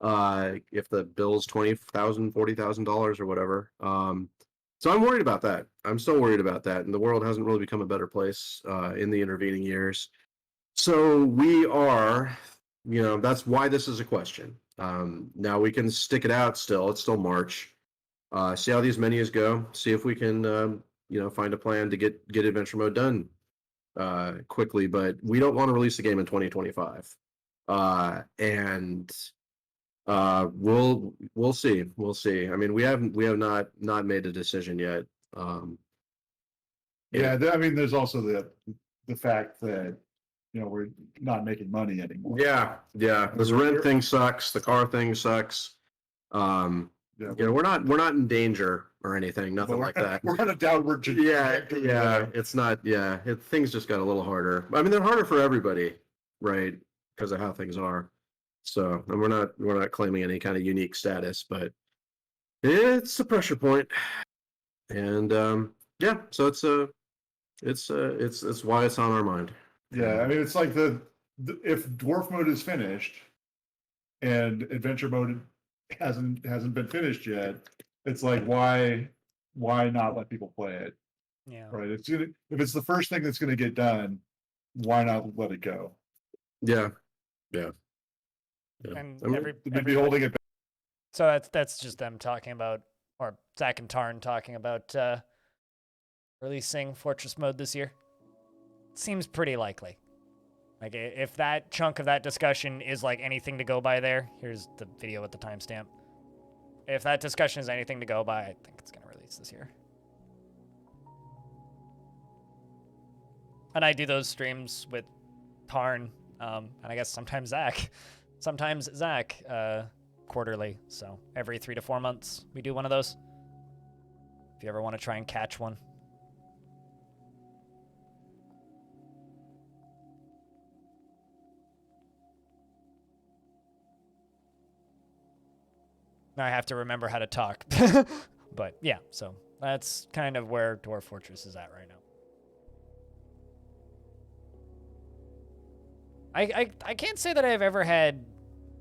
If the bill's $20,000, $40,000 or whatever. So I'm worried about that. I'm still worried about that. And the world hasn't really become a better place in the intervening years. So we are, that's why this is a question. Now we can stick it out still. It's still March. See how these menus go. See if we can, find a plan to get adventure mode done quickly. But we don't want to release the game in 2025. And we'll see. We'll see. I mean, we have not made a decision yet. Yeah, I mean, there's also the fact that we're not making money anymore. Yeah. The rent thing sucks. The car thing sucks. We're not in danger or anything. Nothing like that. We're on a downward trajectory. Yeah. It's not. Yeah, things just got a little harder. I mean, they're harder for everybody, right? Because of how things are. So, and we're not claiming any kind of unique status, but it's a pressure point. And so it's why it's on our mind. Yeah, I mean, it's like if Dwarf mode is finished and adventure mode hasn't been finished yet, it's like why not let people play it? Yeah. Right. If it's the first thing that's gonna get done, why not let it go? Yeah. And I mean, They'd be holding it back. So that's just them talking about, or Zach and Tarn talking about releasing Fortress mode this year. Seems pretty likely. Like, if that chunk of that discussion is like anything to go by there, here's the video with the timestamp. If that discussion is anything to go by, I think it's going to release this year. And I do those streams with Tarn, and I guess sometimes Zach. Quarterly. So every 3 to 4 months, we do one of those. If you ever want to try and catch one. Now I have to remember how to talk. But yeah, so that's kind of where Dwarf Fortress is at right now. I can't say that I've ever had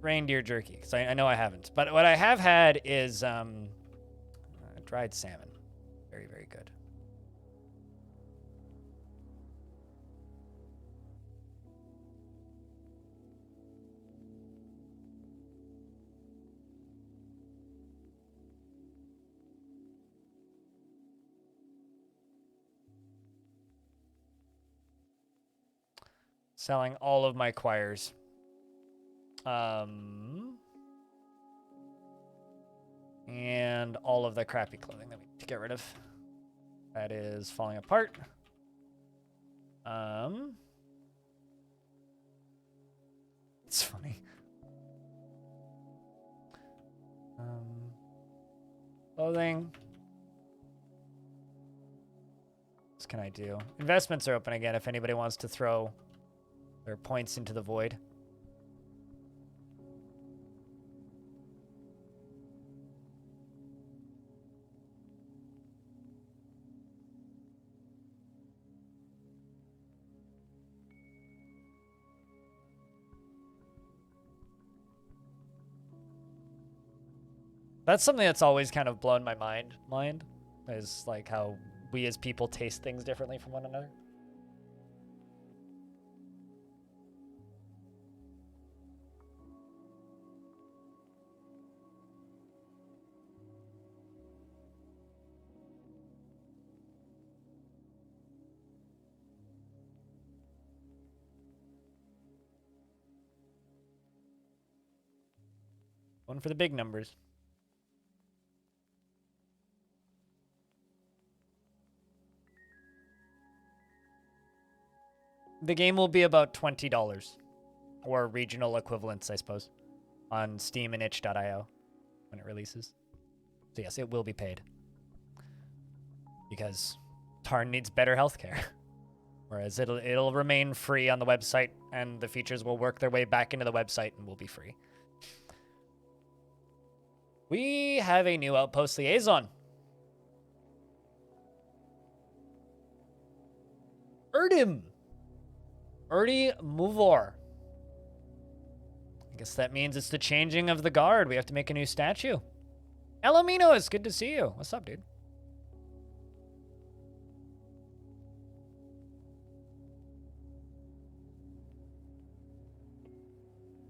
reindeer jerky, because I know I haven't. But what I have had is dried salmon. Very, very good. Selling all of my choirs. And all of the crappy clothing that we need to get rid of. That is falling apart. It's funny. Clothing. What can I do? Investments are open again if anybody wants to throw their points into the void. That's something that's always kind of blown my mind is like how we as people taste things differently from one another. One for the big numbers. The game will be about $20, or regional equivalents, I suppose, on Steam and itch.io when it releases. So yes, it will be paid. Because Tarn needs better healthcare. Whereas it'll remain free on the website, and the features will work their way back into the website and will be free. We have a new outpost liaison. Erdim. Erdi Muvor. I guess that means it's the changing of the guard. We have to make a new statue. Elomino, it's good to see you. What's up, dude?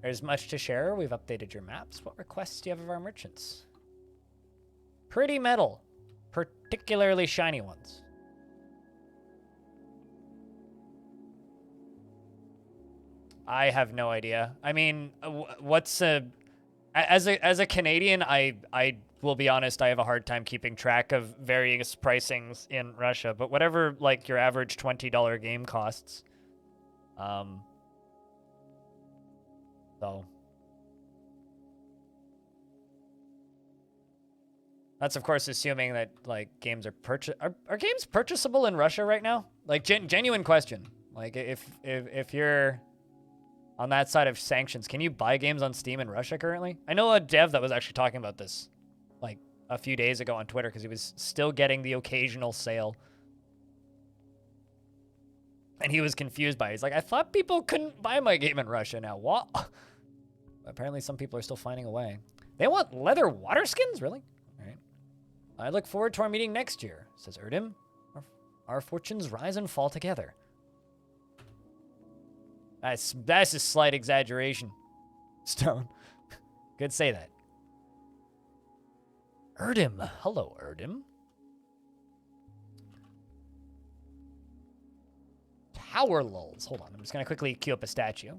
There's much to share. We've updated your maps. What requests do you have of our merchants? Pretty metal, particularly shiny ones. I have no idea. I mean, what's as a Canadian, I will be honest, I have a hard time keeping track of various pricings in Russia, but whatever like your average $20 game costs. So that's of course assuming that like games are are games purchasable in Russia right now? Like genuine question. Like if you're on that side of sanctions, can you buy games on Steam in Russia currently? I know a dev that was actually talking about this like a few days ago on Twitter because he was still getting the occasional sale. And he was confused by it. He's like, I thought people couldn't buy my game in Russia now. What? Apparently some people are still finding a way. They want leather water skins? Really? All right. I look forward to our meeting next year, says Erdim. Our fortunes rise and fall together. That's a slight exaggeration, Stone. Could say that. Erdim. Hello, Erdim. Tower lulls. Hold on. I'm just going to quickly queue up a statue.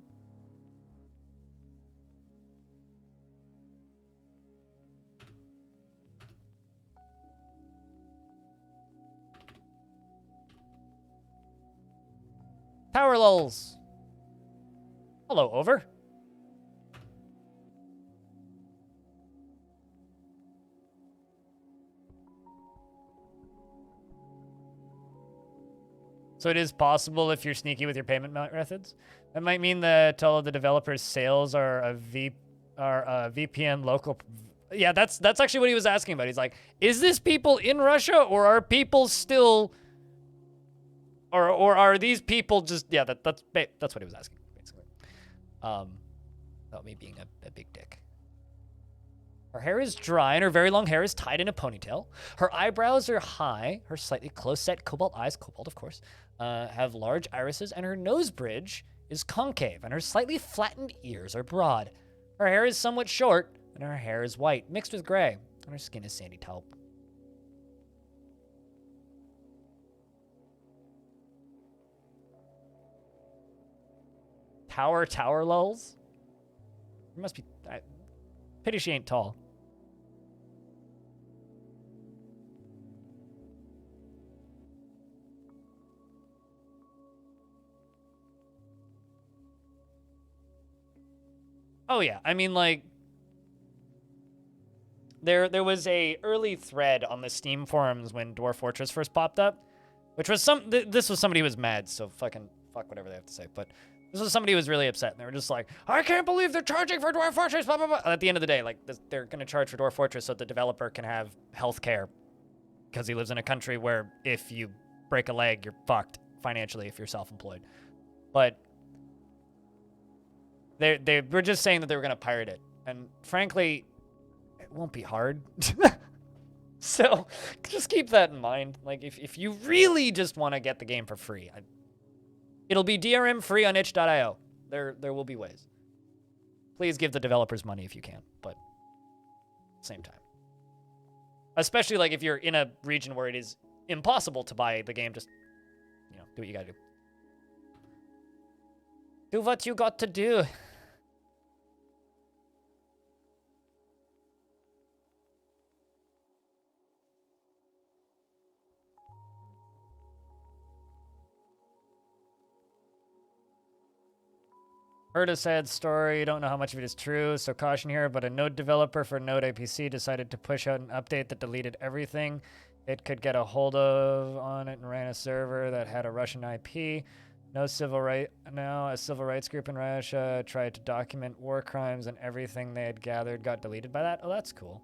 Tower lulls. Hello, over. So it is possible if you're sneaky with your payment methods. That might mean that all of the developers' sales are a VPN local. Yeah, that's actually what he was asking about. He's like, is this people in Russia or are people still, or are these people just? Yeah, that's what he was asking basically. About me being a big dick. Her hair is dry and her very long hair is tied in a ponytail. Her eyebrows are high. Her slightly close-set cobalt eyes, cobalt of course, have large irises, and her nose bridge is concave, and her slightly flattened ears are broad. Her hair is somewhat short, and her hair is white, mixed with gray, and her skin is sandy taupe. Tower lulls? It must be... pity she ain't tall. Oh yeah, I mean like there was a early thread on the Steam forums when Dwarf Fortress first popped up, which was this was somebody who was mad, so fuck whatever they have to say, but this was somebody who was really upset, and they were just like, I can't believe they're charging for Dwarf Fortress, blah, blah, blah. At the end of the day, like, they're going to charge for Dwarf Fortress so that the developer can have health care, because he lives in a country where if you break a leg, you're fucked financially if you're self-employed. But they were just saying that they were going to pirate it. And frankly, it won't be hard. So just keep that in mind. Like, if you really just want to get the game for free, it'll be DRM free on itch.io. There will be ways. Please give the developers money if you can, but same time. Especially like if you're in a region where it is impossible to buy the game, just, do what you gotta do. Do what you got to do. Heard a sad story, don't know how much of it is true, so caution here, but a Node developer for Node APC decided to push out an update that deleted everything it could get a hold of on it and ran a server that had a Russian IP. A civil rights group in Russia tried to document war crimes, and everything they had gathered got deleted by that. Oh, that's cool.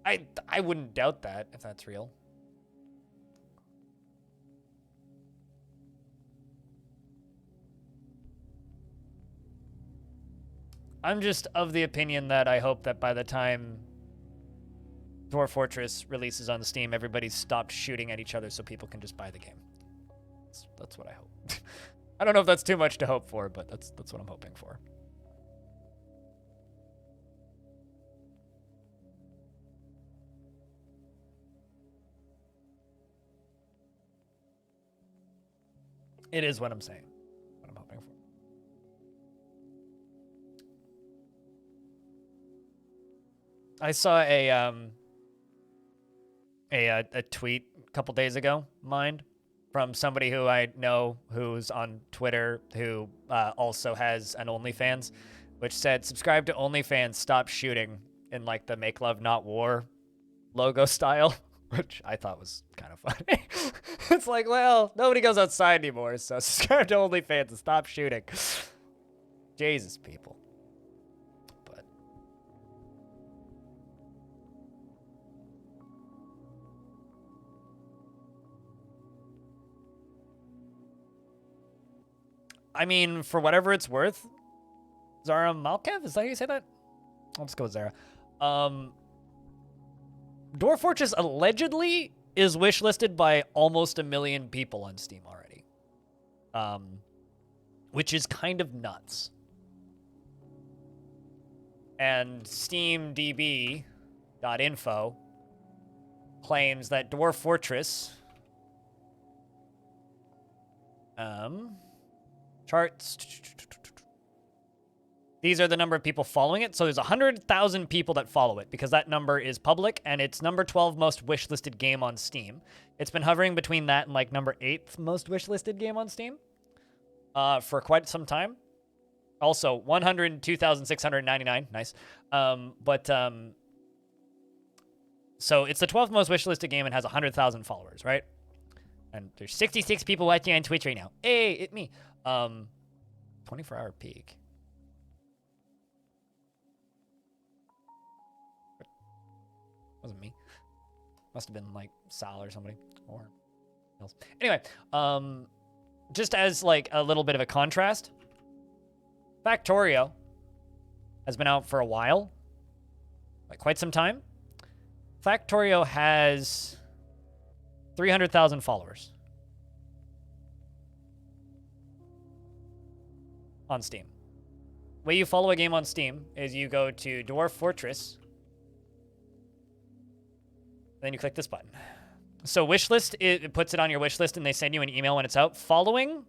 I wouldn't doubt that if that's real. I'm just of the opinion that I hope that by the time Dwarf Fortress releases on Steam, everybody's stopped shooting at each other so people can just buy the game. That's what I hope. I don't know if that's too much to hope for, but that's what I'm hoping for. It is what I'm saying. What I'm hoping for. I saw a tweet a couple days ago, from somebody who I know who's on Twitter who also has an OnlyFans, which said, "Subscribe to OnlyFans, stop shooting," in like the "Make Love Not War" logo style, which I thought was kind of funny. It's like, well, nobody goes outside anymore, so subscribe to OnlyFans and stop shooting. Jesus, people. I mean, for whatever it's worth, Zara Malkev, is that how you say that? I'll just go with Zara. Dwarf Fortress allegedly is wishlisted by almost 1 million people on Steam already. Which is kind of nuts. And SteamDB.info claims that Dwarf Fortress charts. These are the number of people following it. So there's 100,000 people that follow it because that number is public, and it's number 12 most wishlisted game on Steam. It's been hovering between that and like number 8th most wishlisted game on Steam for quite some time. Also, 102,699. Nice. So it's the 12th most wishlisted game and has 100,000 followers, right? And there's 66 people watching on Twitch right now. Hey, it's me. 24-hour peak. Wasn't me. Must have been like Sal or somebody or else. Anyway, just as like a little bit of a contrast, Factorio has been out for a while, like quite some time. Factorio has 300,000 followers on Steam. The way you follow a game on Steam is you go to Dwarf Fortress, then you click this button. So wishlist, it puts it on your wishlist and they send you an email when it's out. Following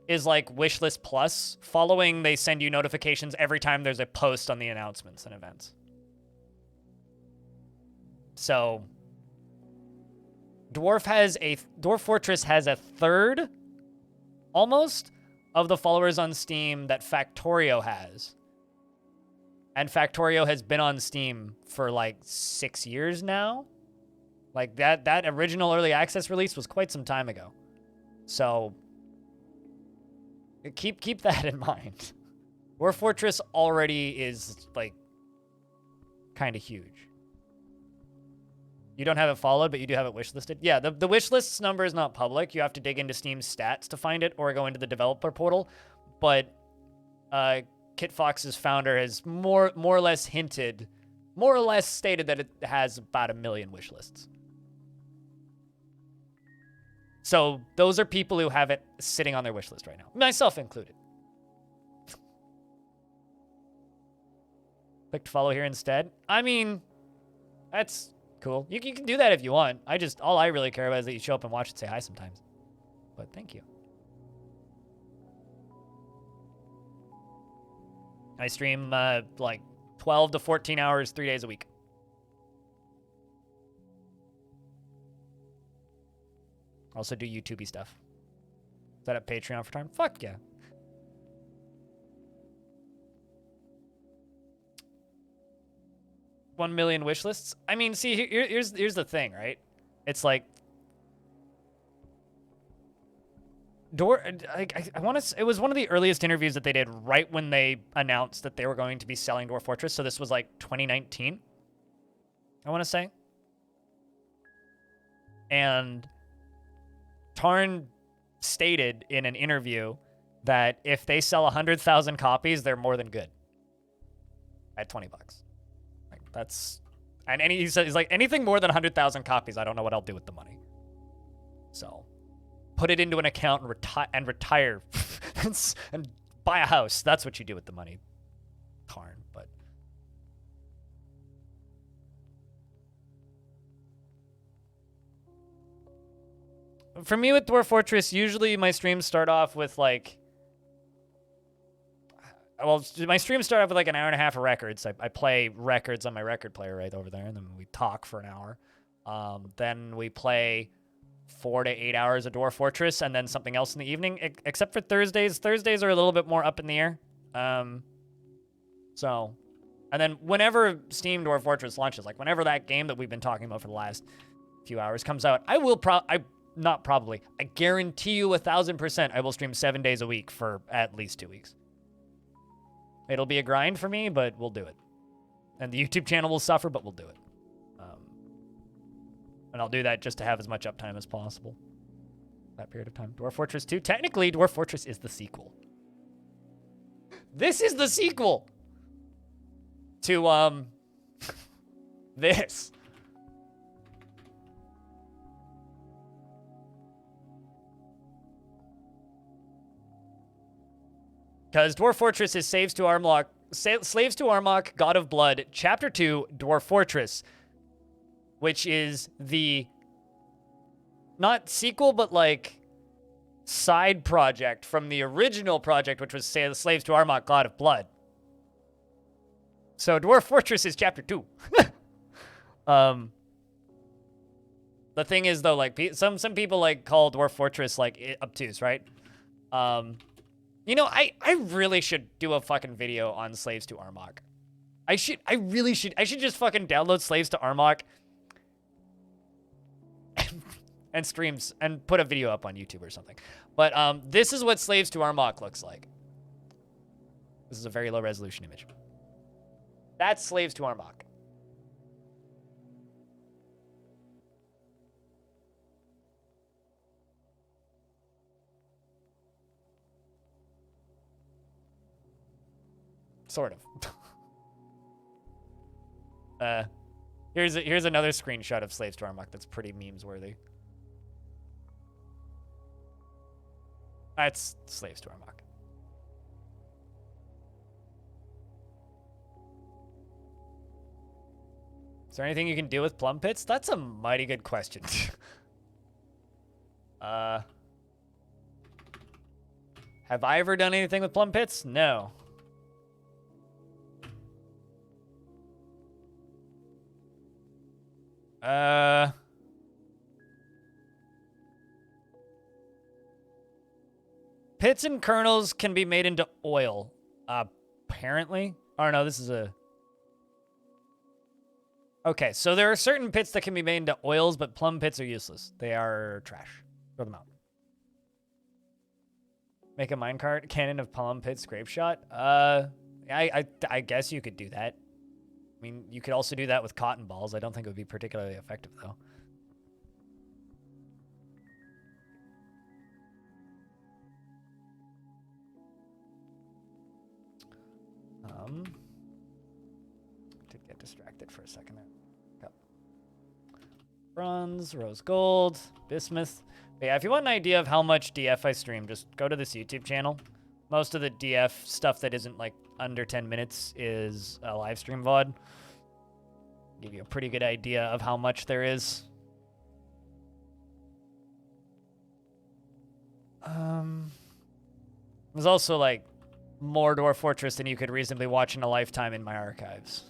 is like wishlist plus. Following, they send you notifications every time there's a post on the announcements and events. So Dwarf Fortress has a third, almost, of the followers on Steam that Factorio has. And Factorio has been on Steam for like 6 years now. Like that original early access release was quite some time ago. So keep that in mind. Dwarf Fortress already is like kind of huge. You don't have it followed, but you do have it wishlisted. Yeah, the wishlist's number is not public. You have to dig into Steam's stats to find it or go into the developer portal. But Kit Fox's founder has more or less hinted, more or less stated that it has about 1 million wish lists. So those are people who have it sitting on their wish list right now, myself included. Click to follow here instead. I mean, that's cool. You can do that if you want. All I really care about is that you show up and watch and say hi sometimes. But thank you. I stream like 12 to 14 hours, 3 days a week. Also do YouTube-y stuff. Set up Patreon for time? Fuck yeah. $1 million wish lists. I mean, see, here's the thing, right? It's like I want to. It was one of the earliest interviews that they did right when they announced that they were going to be selling Dwarf Fortress. So this was like 2019, I want to say. And Tarn stated in an interview that if they sell 100,000 copies, they're more than good at $20. Like that's, and he said he's like anything more than 100,000 copies, I don't know what I'll do with the money. So, put it into an account and retire and buy a house. That's what you do with the money, Tarn. But for me with Dwarf Fortress, usually my streams start off with like, well, my streams start off with like an hour and a half of records. I play records on my record player right over there, and then we talk for an hour. Then we play 4 to 8 hours of Dwarf Fortress, and then something else in the evening, except for Thursdays. Thursdays are a little bit more up in the air. So, and then whenever Steam Dwarf Fortress launches, like whenever that game that we've been talking about for the last few hours comes out, I will I guarantee you 1,000% I will stream 7 days a week for at least 2 weeks. It'll be a grind for me, but we'll do it. And the YouTube channel will suffer, but we'll do it. And I'll do that just to have as much uptime as possible. That period of time. Dwarf Fortress 2. Technically, Dwarf Fortress is the sequel. This is the sequel to, this. Because Dwarf Fortress is Slaves to Armok, God of Blood, Chapter 2, Dwarf Fortress, which is the, not sequel, but like side project from the original project, which was Slaves to Armok, God of Blood. So Dwarf Fortress is Chapter 2. The thing is, though, like, some people, like, call Dwarf Fortress, like, obtuse, right? You know, I really should do a fucking video on Slaves to Armok. I should just fucking download Slaves to Armok and streams and put a video up on YouTube or something. But this is what Slaves to Armok looks like. This is a very low resolution image. That's Slaves to Armok. Sort of. Here's another screenshot of Slaves to Armok that's pretty memes worthy. That's Slaves to Armok. Is there anything you can do with plum pits? That's a mighty good question. Have I ever done anything with plum pits? No. Pits and kernels can be made into oil. Apparently. I don't know, this is a... Okay, so there are certain pits that can be made into oils, but plum pits are useless. They are trash. Throw them out. Make a minecart cannon of plum pits grape shot? I guess you could do that. I mean, you could also do that with cotton balls. I don't think it would be particularly effective, though. Did get distracted for a second there. Yep. Bronze, rose gold, bismuth. But yeah, if you want an idea of how much DF I stream, just go to this YouTube channel. Most of the DF stuff that isn't like under 10 minutes is a live stream VOD. Give you a pretty good idea of how much there is. There's also like more Dwarf Fortress than you could reasonably watch in a lifetime in my archives.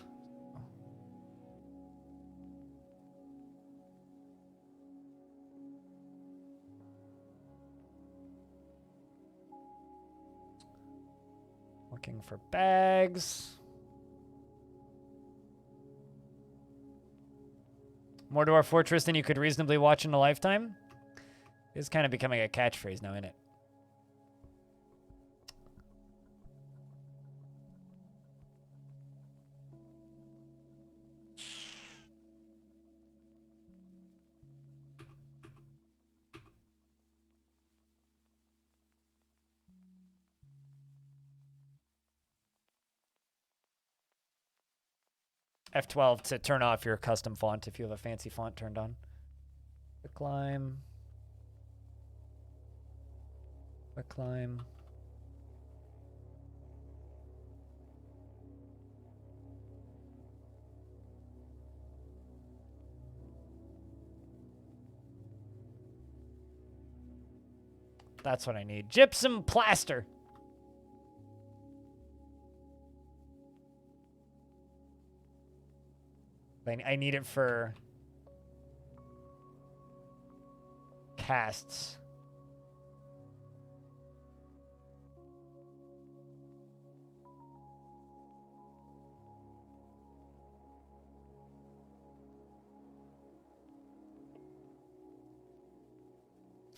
Looking for bags. More Dwarf Fortress than you could reasonably watch in a lifetime? It's kind of becoming a catchphrase now, isn't it? F12 to turn off your custom font if you have a fancy font turned on. Quick climb. Quick climb. That's what I need. Gypsum plaster. I need it for casts.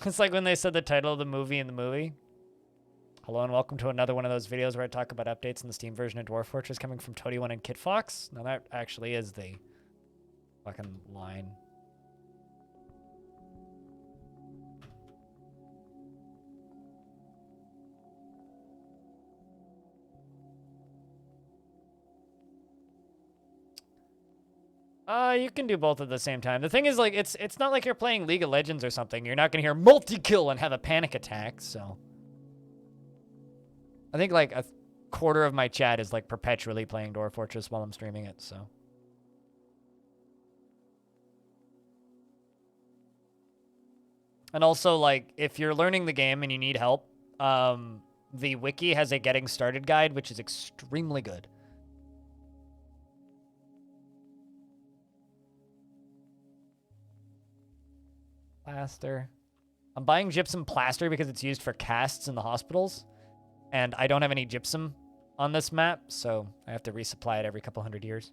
It's like when they said the title of the movie in the movie. Hello and welcome to another one of those videos where I talk about updates in the Steam version of Dwarf Fortress coming from Toady1 and KitFox. Now that actually is the fucking line. You can do both at the same time. The thing is, like, it's not like you're playing League of Legends or something. You're not gonna hear multi-kill and have a panic attack, so. I think, like, a quarter of my chat is, like, perpetually playing Dwarf Fortress while I'm streaming it, so. And also, like, if you're learning the game and you need help, the wiki has a getting started guide, which is extremely good. Plaster. I'm buying gypsum plaster because it's used for casts in the hospitals. And I don't have any gypsum on this map, so I have to resupply it every couple 100 years.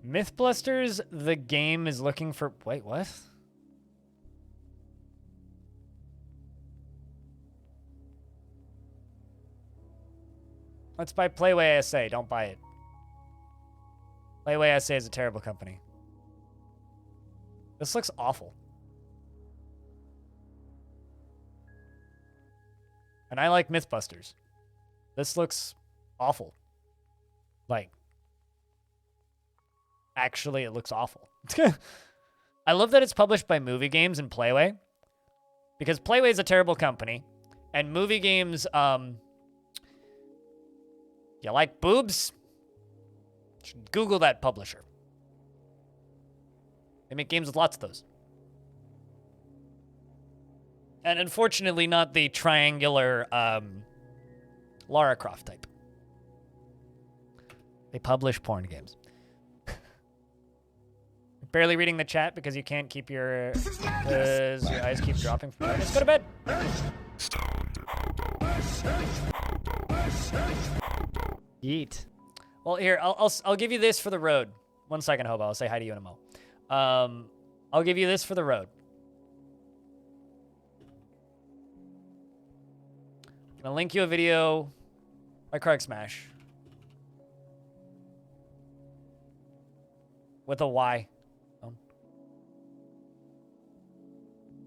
Mythbusters, the game is looking for... Wait, what? Let's buy Playway SA. Don't buy it. Playway SA is a terrible company. This looks awful. And I like Mythbusters. This looks awful. Like... Actually, it looks awful. I love that it's published by Movie Games and Playway. Because Playway is a terrible company. And Movie Games, you like boobs? Google that publisher. They make games with lots of those. And unfortunately, not the triangular Lara Croft type. They publish porn games. Barely reading the chat because you can't keep your... Because your eyes keep dropping from brightness. Go to bed! Yeet. Well, here, I'll give you this for the road. 1 second, Hobo. I'll say hi to you in a mo. I'll give you this for the road. I'm gonna link you a video by Krug Smash. With a Y.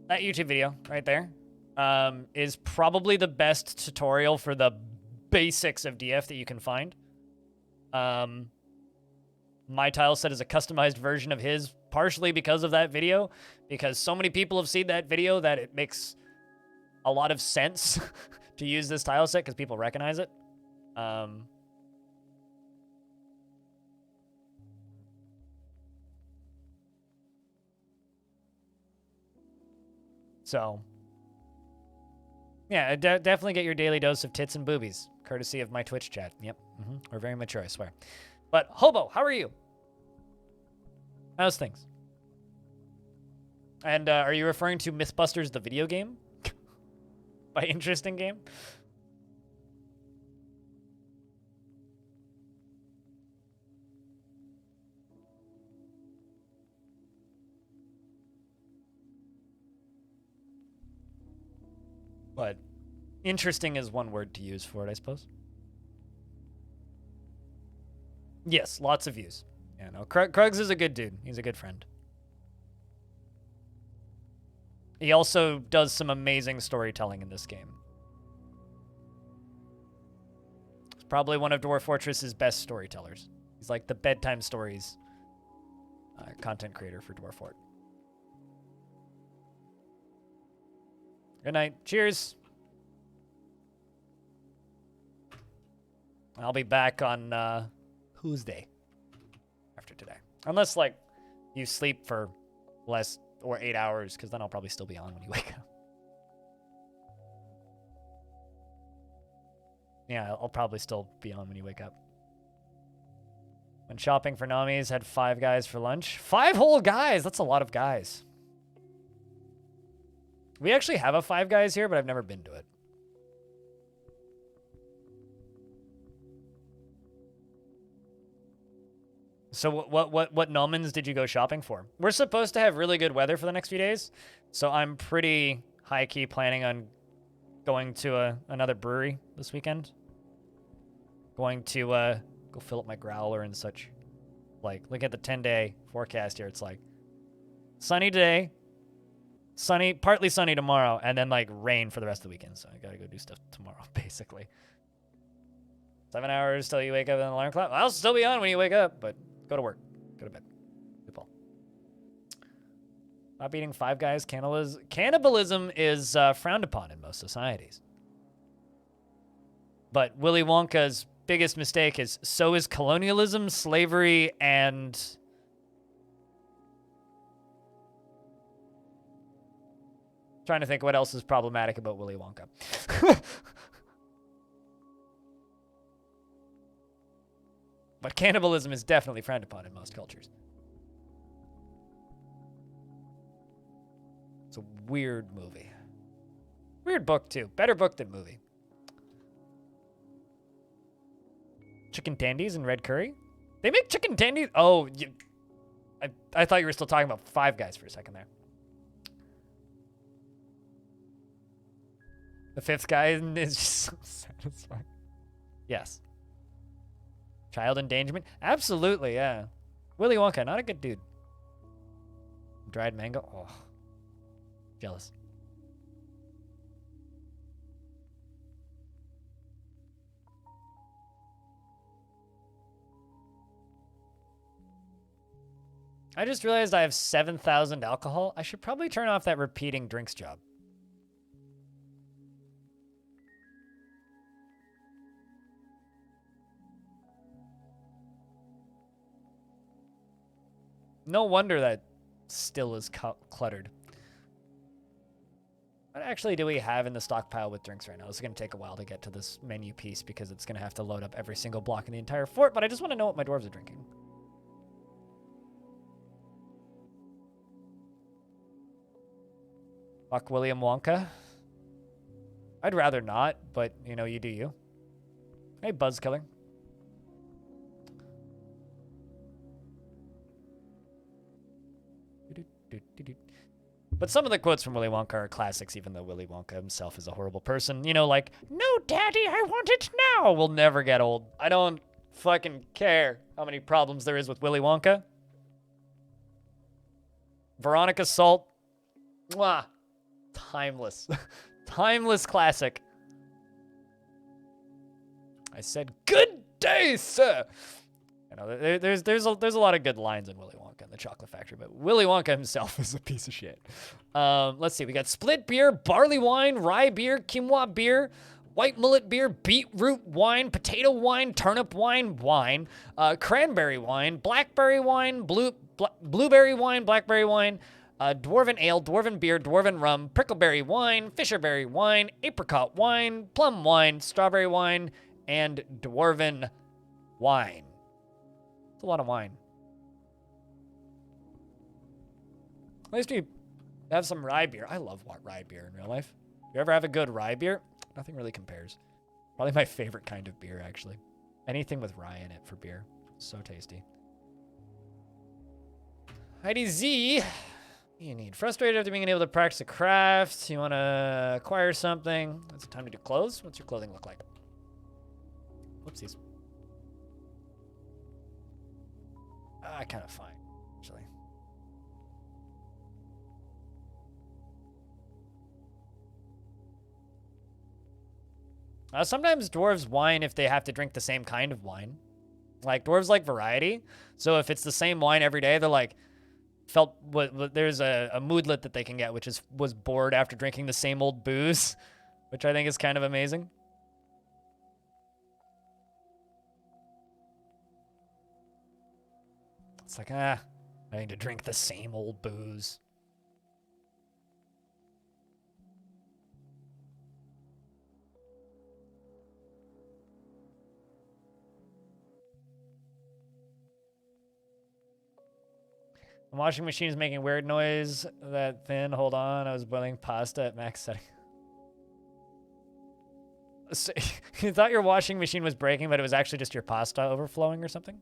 That YouTube video right there is probably the best tutorial for the basics of DF that you can find. My tile set is a customized version of his, partially because of that video, because so many people have seen that video that it makes a lot of sense to use this tile set because people recognize it. So, yeah, definitely get your daily dose of tits and boobies, courtesy of my Twitch chat. Yep, we're very mature, I swear. But, Hobo, how are you? How's things? And are you referring to Mythbusters, the video game? By interesting game? But interesting is one word to use for it, I suppose. Yes, lots of views. Yeah, no, Krugs is a good dude. He's a good friend. He also does some amazing storytelling in this game. He's probably one of Dwarf Fortress's best storytellers. He's like the bedtime stories content creator for Dwarf Fort. Good night. Cheers. I'll be back on Tuesday after today. Unless, like, you sleep for less or 8 hours, because then I'll probably still be on when you wake up. Yeah, I'll probably still be on when you wake up. When shopping for Nami's, had 5 guys for lunch. 5 whole guys! That's a lot of guys. We actually have a 5 guys here, but I've never been to it. So what Nomans did you go shopping for? We're supposed to have really good weather for the next few days, so I'm pretty high-key planning on going to another brewery this weekend. Going to go fill up my growler and such. Like, look at the 10-day forecast here. It's like sunny today, sunny, partly sunny tomorrow, and then like rain for the rest of the weekend. So I gotta go do stuff tomorrow, basically. 7 hours till you wake up in an alarm clock. I'll still be on when you wake up, but go to work. Go to bed. Good ball. Not eating 5 guys. Cannibalism is frowned upon in most societies. But Willy Wonka's biggest mistake is so is colonialism, slavery, and trying to think what else is problematic about Willy Wonka. But cannibalism is definitely frowned upon in most cultures. It's a weird movie. Weird book, too. Better book than movie. Chicken tendies and red curry? They make chicken tendies? Oh, I thought you were still talking about 5 guys for a second there. The 5th guy is just so satisfying. Yes. Child endangerment? Absolutely, yeah. Willy Wonka, not a good dude. Dried mango? Oh. Jealous. I just realized I have 7,000 alcohol. I should probably turn off that repeating drinks job. No wonder that still is cluttered. What actually do we have in the stockpile with drinks right now? It's going to take a while to get to this menu piece because it's going to have to load up every single block in the entire fort, but I just want to know what my dwarves are drinking. Fuck William Wonka. I'd rather not, but, you know, you do you. Hey, Buzzkiller. But some of the quotes from Willy Wonka are classics, even though Willy Wonka himself is a horrible person. You know, like, "No, Daddy, I want it now," will never get old. I don't fucking care how many problems there is with Willy Wonka. Veronica Salt. Mwah. Timeless. Timeless classic. I said, "Good day, sir." You know, there's a lot of good lines in Willy Wonka and the Chocolate Factory, but Willy Wonka himself is a piece of shit. Let's see. We got split beer, barley wine, rye beer, quinoa beer, white mullet beer, beetroot wine, potato wine, turnip wine, cranberry wine, blackberry wine, blueberry wine, blackberry wine, dwarven ale, dwarven beer, dwarven rum, prickleberry wine, fisherberry wine, apricot wine, plum wine, strawberry wine, and dwarven wine. It's a lot of wine. At least we have some rye beer. I love rye beer in real life. You ever have a good rye beer? Nothing really compares. Probably my favorite kind of beer, actually. Anything with rye in it for beer. So tasty. Heidi Z. You need frustrated after being able to practice a craft. You want to acquire something. It's time to do clothes. What's your clothing look like? Whoopsies. Kind of fine, actually. Sometimes dwarves whine if they have to drink the same kind of wine. Like, dwarves like variety. So if it's the same wine every day, they're like, there's a moodlet that they can get, which was bored after drinking the same old booze, which I think is kind of amazing. It's like, I need to drink the same old booze. The washing machine is making weird noise. That thin. Hold on. I was boiling pasta at max setting. So, you thought your washing machine was breaking, but it was actually just your pasta overflowing or something?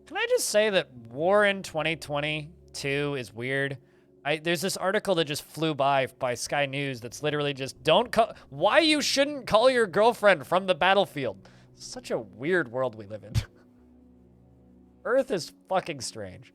Can I just say that war in 2022 is weird? There's this article that just flew by Sky News that's literally just, why you shouldn't call your girlfriend from the battlefield. Such a weird world we live in. Earth is fucking strange.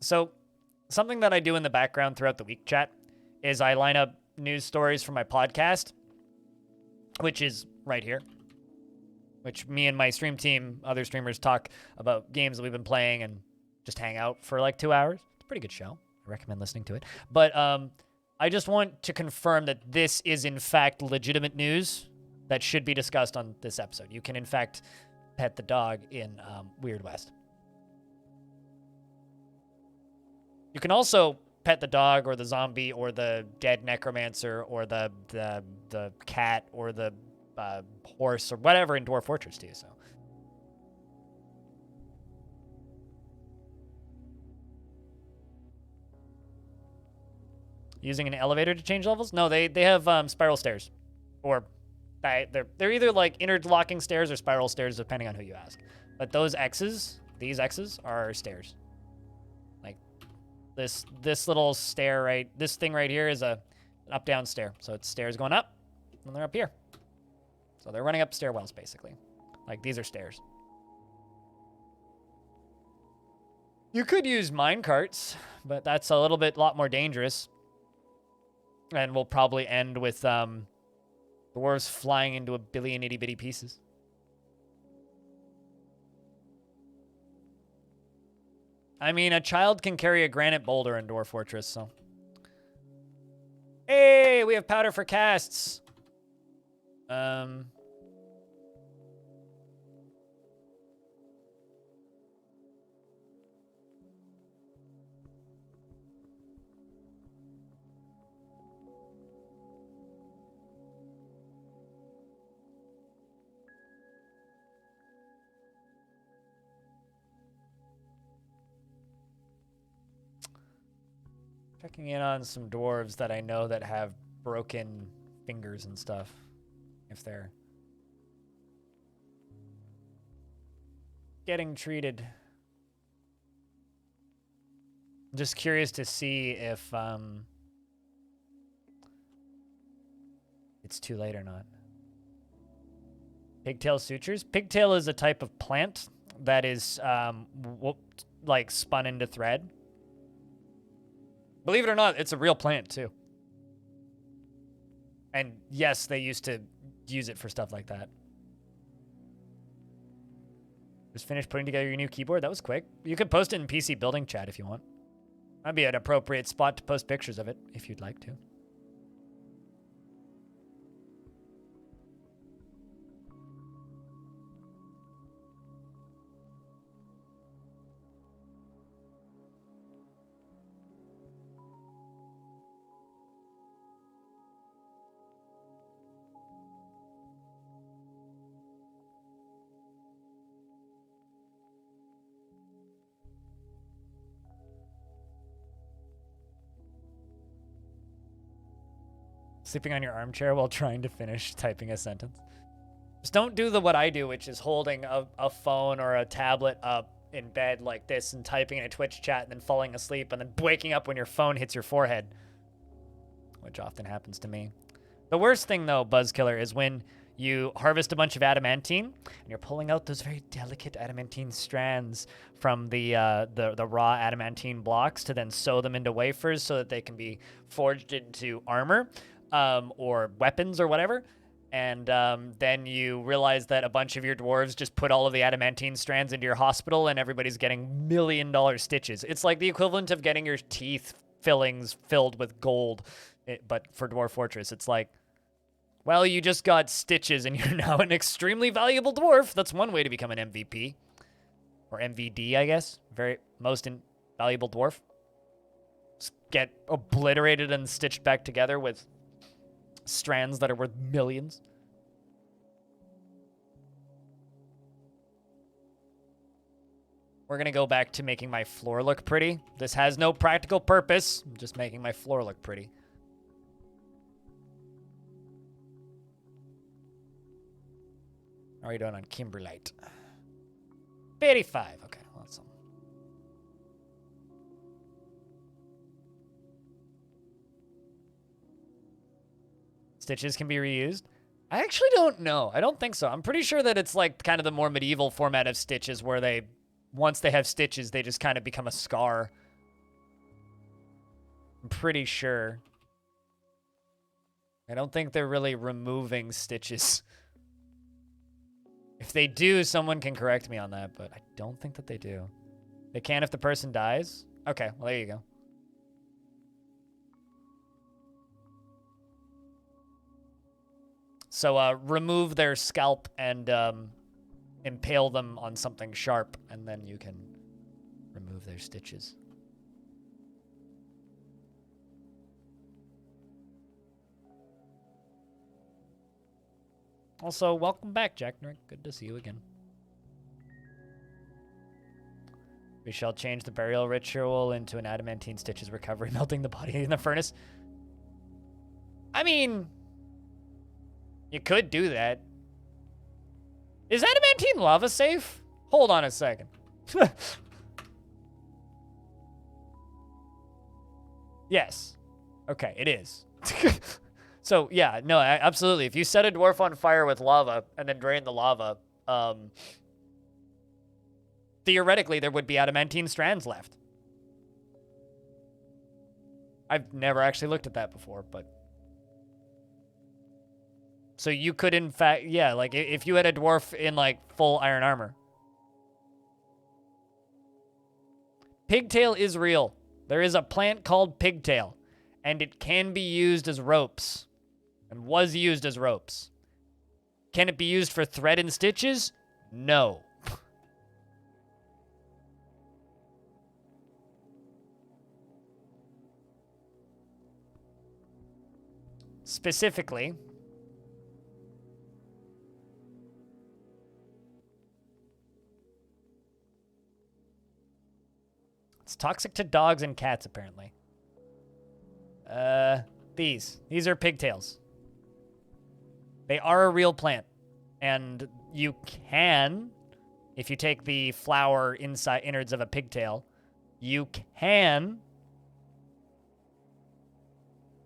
So, something that I do in the background throughout the week, chat, is I line up news stories for my podcast, which is right here, which me and my stream team, other streamers, talk about games that we've been playing and just hang out for like 2 hours. It's a pretty good show. I recommend listening to it. But I just want to confirm that this is, in fact, legitimate news that should be discussed on this episode. You can, in fact, pet the dog in Weird West. You can also pet the dog or the zombie or the dead necromancer or the cat or the horse or whatever in Dwarf Fortress too. So using an elevator to change levels? No, they have spiral stairs, or they're either like interlocking stairs or spiral stairs depending on who you ask. But those X's, these X's are stairs. This little stair this thing right here is an up-down stair. So it's stairs going up, and they're up here. So they're running up stairwells, basically. Like, these are stairs. You could use mine carts, but that's a lot more dangerous. And we'll probably end with dwarves flying into a billion itty-bitty pieces. I mean, a child can carry a granite boulder in Dwarf Fortress, so. Hey, we have powder for casts. Checking in on some dwarves that I know that have broken fingers and stuff. If they're getting treated. Just curious to see if it's too late or not. Pigtail sutures. Pigtail is a type of plant that is like spun into thread. Believe it or not, it's a real plant too. And yes, they used to use it for stuff like that. Just finished putting together your new keyboard. That was quick. You could post it in PC building chat if you want. That'd be an appropriate spot to post pictures of it if you'd like to. Sleeping on your armchair while trying to finish typing a sentence. Just don't do what I do, which is holding a phone or a tablet up in bed like this and typing in a Twitch chat and then falling asleep and then waking up when your phone hits your forehead, which often happens to me. The worst thing, though, Buzzkiller, is when you harvest a bunch of adamantine and you're pulling out those very delicate adamantine strands from the raw adamantine blocks to then sew them into wafers so that they can be forged into armor. Or weapons or whatever, and then you realize that a bunch of your dwarves just put all of the adamantine strands into your hospital and everybody's getting $1 million stitches. It's like the equivalent of getting your teeth fillings filled with gold, but for Dwarf Fortress. It's like, well, you just got stitches and you're now an extremely valuable dwarf. That's one way to become an MVP. Or MVD, I guess. Very most valuable dwarf. Just get obliterated and stitched back together with strands that are worth millions. We're gonna go back to making my floor look pretty. This has no practical purpose. I'm just making my floor look pretty. How are you doing on Kimberlite? 85. Okay, well, that's something. Stitches can be reused. I actually don't know. I don't think so. I'm pretty sure that it's like kind of the more medieval format of stitches where they, once they have stitches, they just kind of become a scar. I'm pretty sure. I don't think they're really removing stitches. If they do, someone can correct me on that, but I don't think that they do. They can if the person dies? Okay, well, there you go. So remove their scalp and impale them on something sharp, and then you can remove their stitches. Also, welcome back, Jack Nerd. Good to see you again. We shall change the burial ritual into an adamantine stitches recovery, melting the body in the furnace. I mean, you could do that. Is adamantine lava safe? Hold on a second. Yes. Okay, it is. So, yeah, no, absolutely. If you set a dwarf on fire with lava and then drain the lava, theoretically, there would be adamantine strands left. I've never actually looked at that before, but... So you could, in fact, yeah, like, if you had a dwarf in, like, full iron armor. Pigtail is real. There is a plant called pigtail, and it can be used as ropes, and was used as ropes. Can it be used for thread and stitches? No. Specifically, it's toxic to dogs and cats, apparently. These are pigtails. They are a real plant. And you can, if you take the flower innards of a pigtail, you can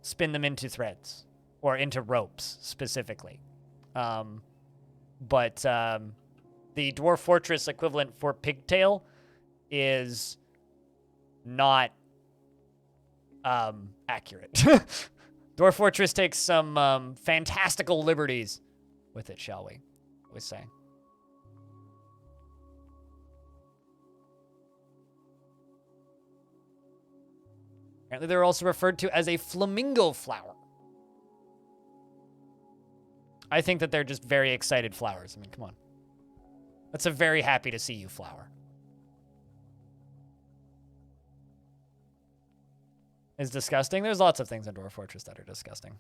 spin them into threads or into ropes specifically. But the Dwarf Fortress equivalent for pigtail is not accurate. Dwarf Fortress takes some fantastical liberties with it, shall we say. Apparently they're also referred to as a flamingo flower. I think that they're just very excited flowers. I mean, come on. That's a very happy to see you flower. Is disgusting? There's lots of things in Dwarf Fortress that are disgusting.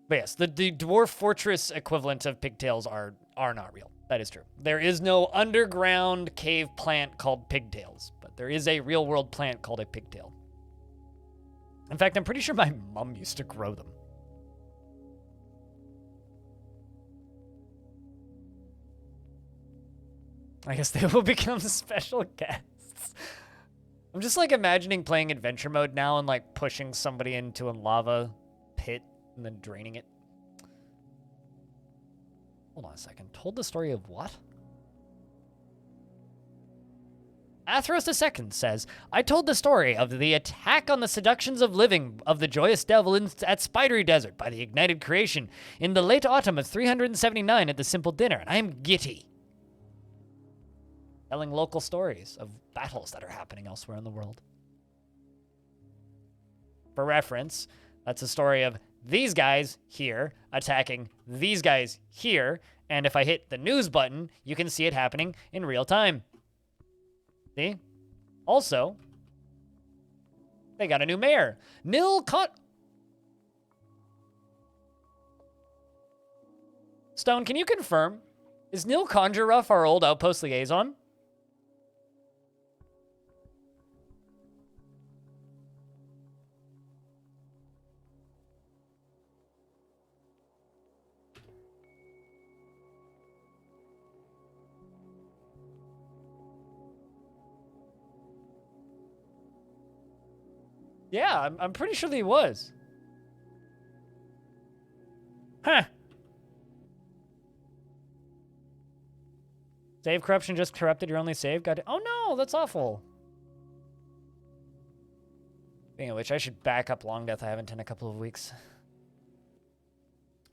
But yes, the Dwarf Fortress equivalent of pigtails are not real. That is true. There is no underground cave plant called pigtails, but there is a real-world plant called a pigtail. In fact, I'm pretty sure my mom used to grow them. I guess they will become special guests. I'm just like imagining playing adventure mode now and like pushing somebody into a lava pit and then draining it. Hold on a second. Told the story of what? Athros II says, I told the story of the attack on the seductions of living of the joyous devil at Spidery Desert by the ignited creation in the late autumn of 379 at the Simple Dinner, and I am giddy. Telling local stories of battles that are happening elsewhere in the world. For reference, that's a story of these guys here attacking these guys here, and if I hit the news button, you can see it happening in real time. See? Also, they got a new mayor. Stone, can you confirm? Is Nil Conjuruff our old outpost liaison? Yeah, I'm pretty sure that he was. Huh. Save corruption just corrupted your only save? Oh no, that's awful. Speaking of which, I should back up Longdeath. I haven't in a couple of weeks.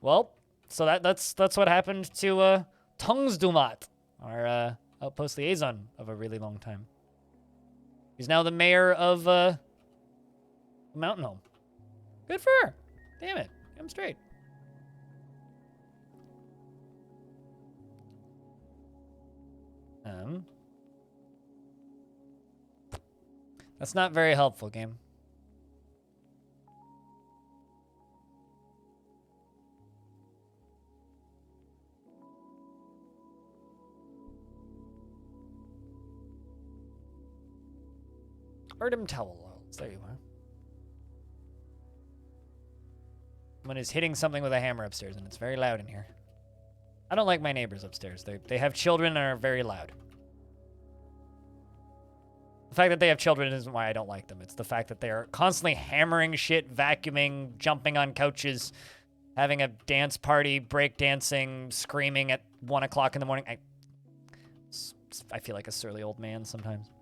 Well, so that's what happened to Tungsdumat, our outpost liaison of a really long time. He's now the mayor of Mountain Home. Good for her. Damn it. I'm straight. That's not very helpful, game. Erdem towel oils. There you are. Someone is hitting something with a hammer upstairs, and it's very loud in here. I don't like my neighbors upstairs. They have children and are very loud. The fact that they have children isn't why I don't like them. It's the fact that they are constantly hammering shit, vacuuming, jumping on couches, having a dance party, break dancing, screaming at 1 o'clock in the morning. I feel like a surly old man sometimes.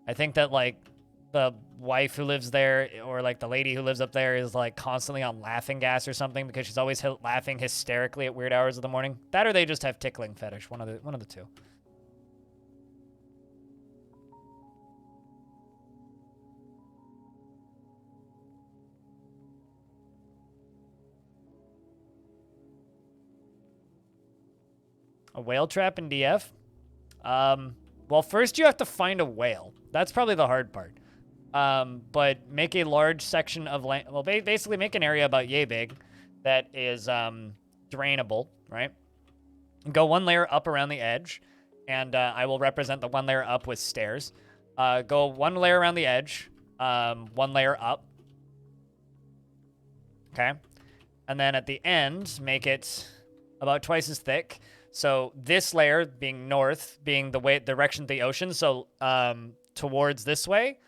I think that, like, the wife who lives there, or like the lady who lives up there, is like constantly on laughing gas or something because she's always laughing hysterically at weird hours of the morning. That or they just have tickling fetish. One of the two. A whale trap in DF? Well, first you have to find a whale. That's probably the hard part. But make a large section of land. Well, basically make an area about yay big that is drainable, right? Go one layer up around the edge, and I will represent the one layer up with stairs. Go one layer around the edge, one layer up. Okay. And then at the end, make it about twice as thick. So this layer being north, being the direction of the ocean. So towards this way,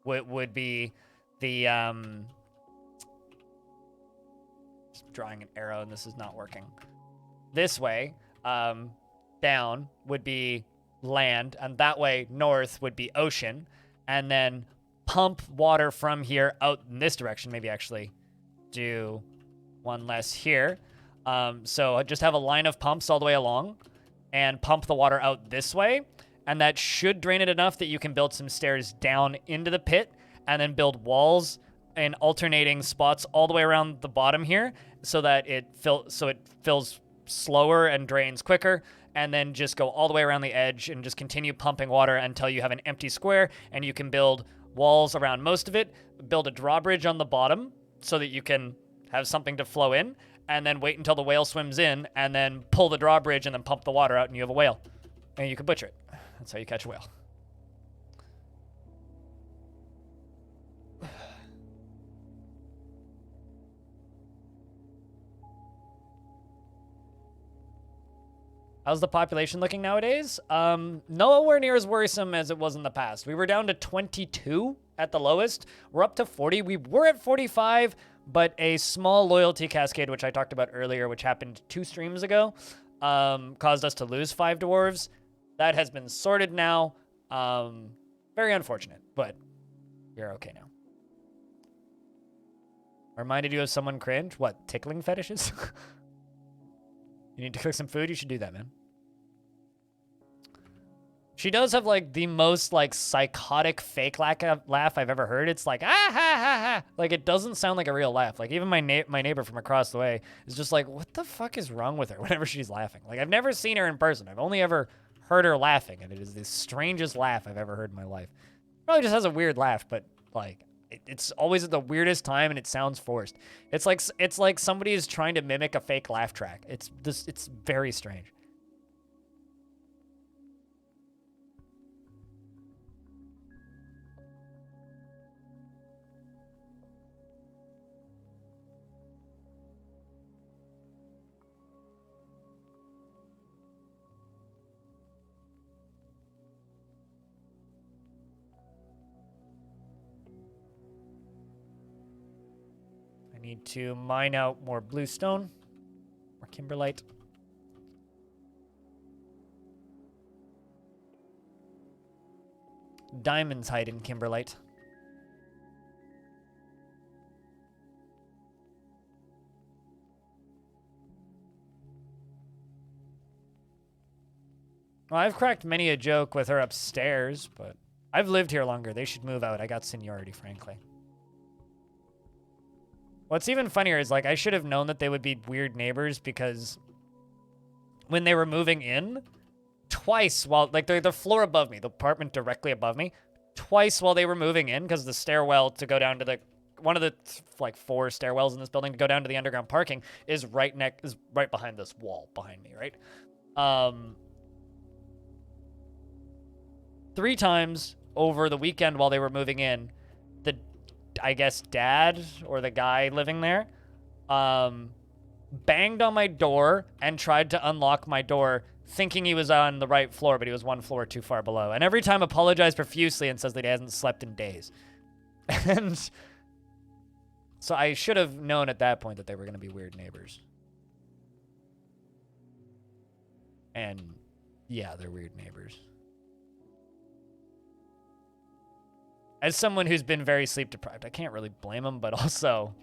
would be the just drawing an arrow, and this is not working. This way, down would be land, and that way north would be ocean, and then pump water from here out in this direction. Maybe actually do one less here. So just have a line of pumps all the way along and pump the water out this way. And that should drain it enough that you can build some stairs down into the pit and then build walls in alternating spots all the way around the bottom here so that it fills slower and drains quicker. And then just go all the way around the edge and just continue pumping water until you have an empty square, and you can build walls around most of it, build a drawbridge on the bottom so that you can have something to flow in, and then wait until the whale swims in, and then pull the drawbridge and then pump the water out, and you have a whale. And you can butcher it. That's how you catch a whale. How's the population looking nowadays? Nowhere near as worrisome as it was in the past. We were down to 22 at the lowest. We're up to 40. We were at 45, but a small loyalty cascade, which I talked about earlier, which happened 2 streams ago, caused us to lose 5 dwarves. That has been sorted now. Very unfortunate, but you're okay now. I reminded you of someone cringe? What, tickling fetishes? You need to cook some food? You should do that, man. She does have, like, the most, like, psychotic fake laugh I've ever heard. It's like, ah, ha, ha, ha. Like, it doesn't sound like a real laugh. Like, even my neighbor from across the way is just like, what the fuck is wrong with her whenever she's laughing? Like, I've never seen her in person. I've only ever heard her laughing, and it is the strangest laugh I've ever heard in my life. Probably just has a weird laugh, but, like, it's always at the weirdest time, and it sounds forced. It's like somebody is trying to mimic a fake laugh track. It's very strange. Need to mine out more bluestone, more kimberlite. Diamonds hide in kimberlite. Well, I've cracked many a joke with her upstairs, but I've lived here longer. They should move out. I got seniority, frankly. What's even funnier is, like, I should have known that they would be weird neighbors because when they were moving in, twice while, like, they're the floor above me, the apartment directly above me, twice while they were moving in, because the stairwell to go down to the, one of the, like, 4 stairwells in this building to go down to the underground parking is right behind this wall behind me, right? 3 times over the weekend while they were moving in, I guess dad or the guy living there banged on my door and tried to unlock my door thinking he was on the right floor, but he was 1 floor too far below. And every time apologized profusely and says that he hasn't slept in days. And so I should have known at that point that they were going to be weird neighbors. And yeah, they're weird neighbors. As someone who's been very sleep deprived, I can't really blame him, but also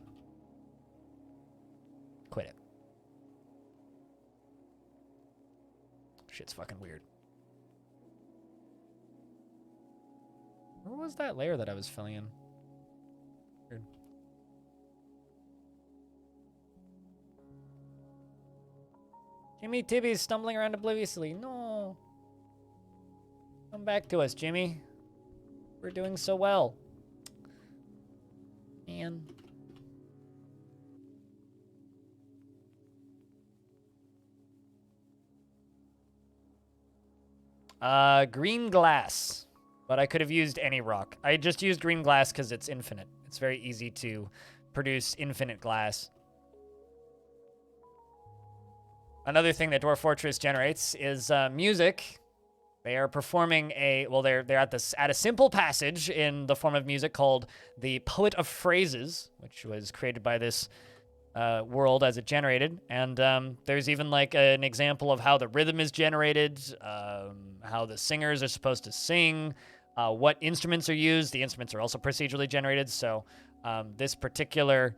quit it. Shit's fucking weird. Where was that layer that I was filling in? Weird. Jimmy Tibby's stumbling around obliviously. No. Come back to us, Jimmy. We're doing so well. Man. Green glass. But I could have used any rock. I just used green glass because it's infinite. It's very easy to produce infinite glass. Another thing that Dwarf Fortress generates is music. They are performing they're at a simple passage in the form of music called the Poet of Phrases, which was created by this world as it generated. And there's even like an example of how the rhythm is generated, how the singers are supposed to sing, what instruments are used. The instruments are also procedurally generated. So this particular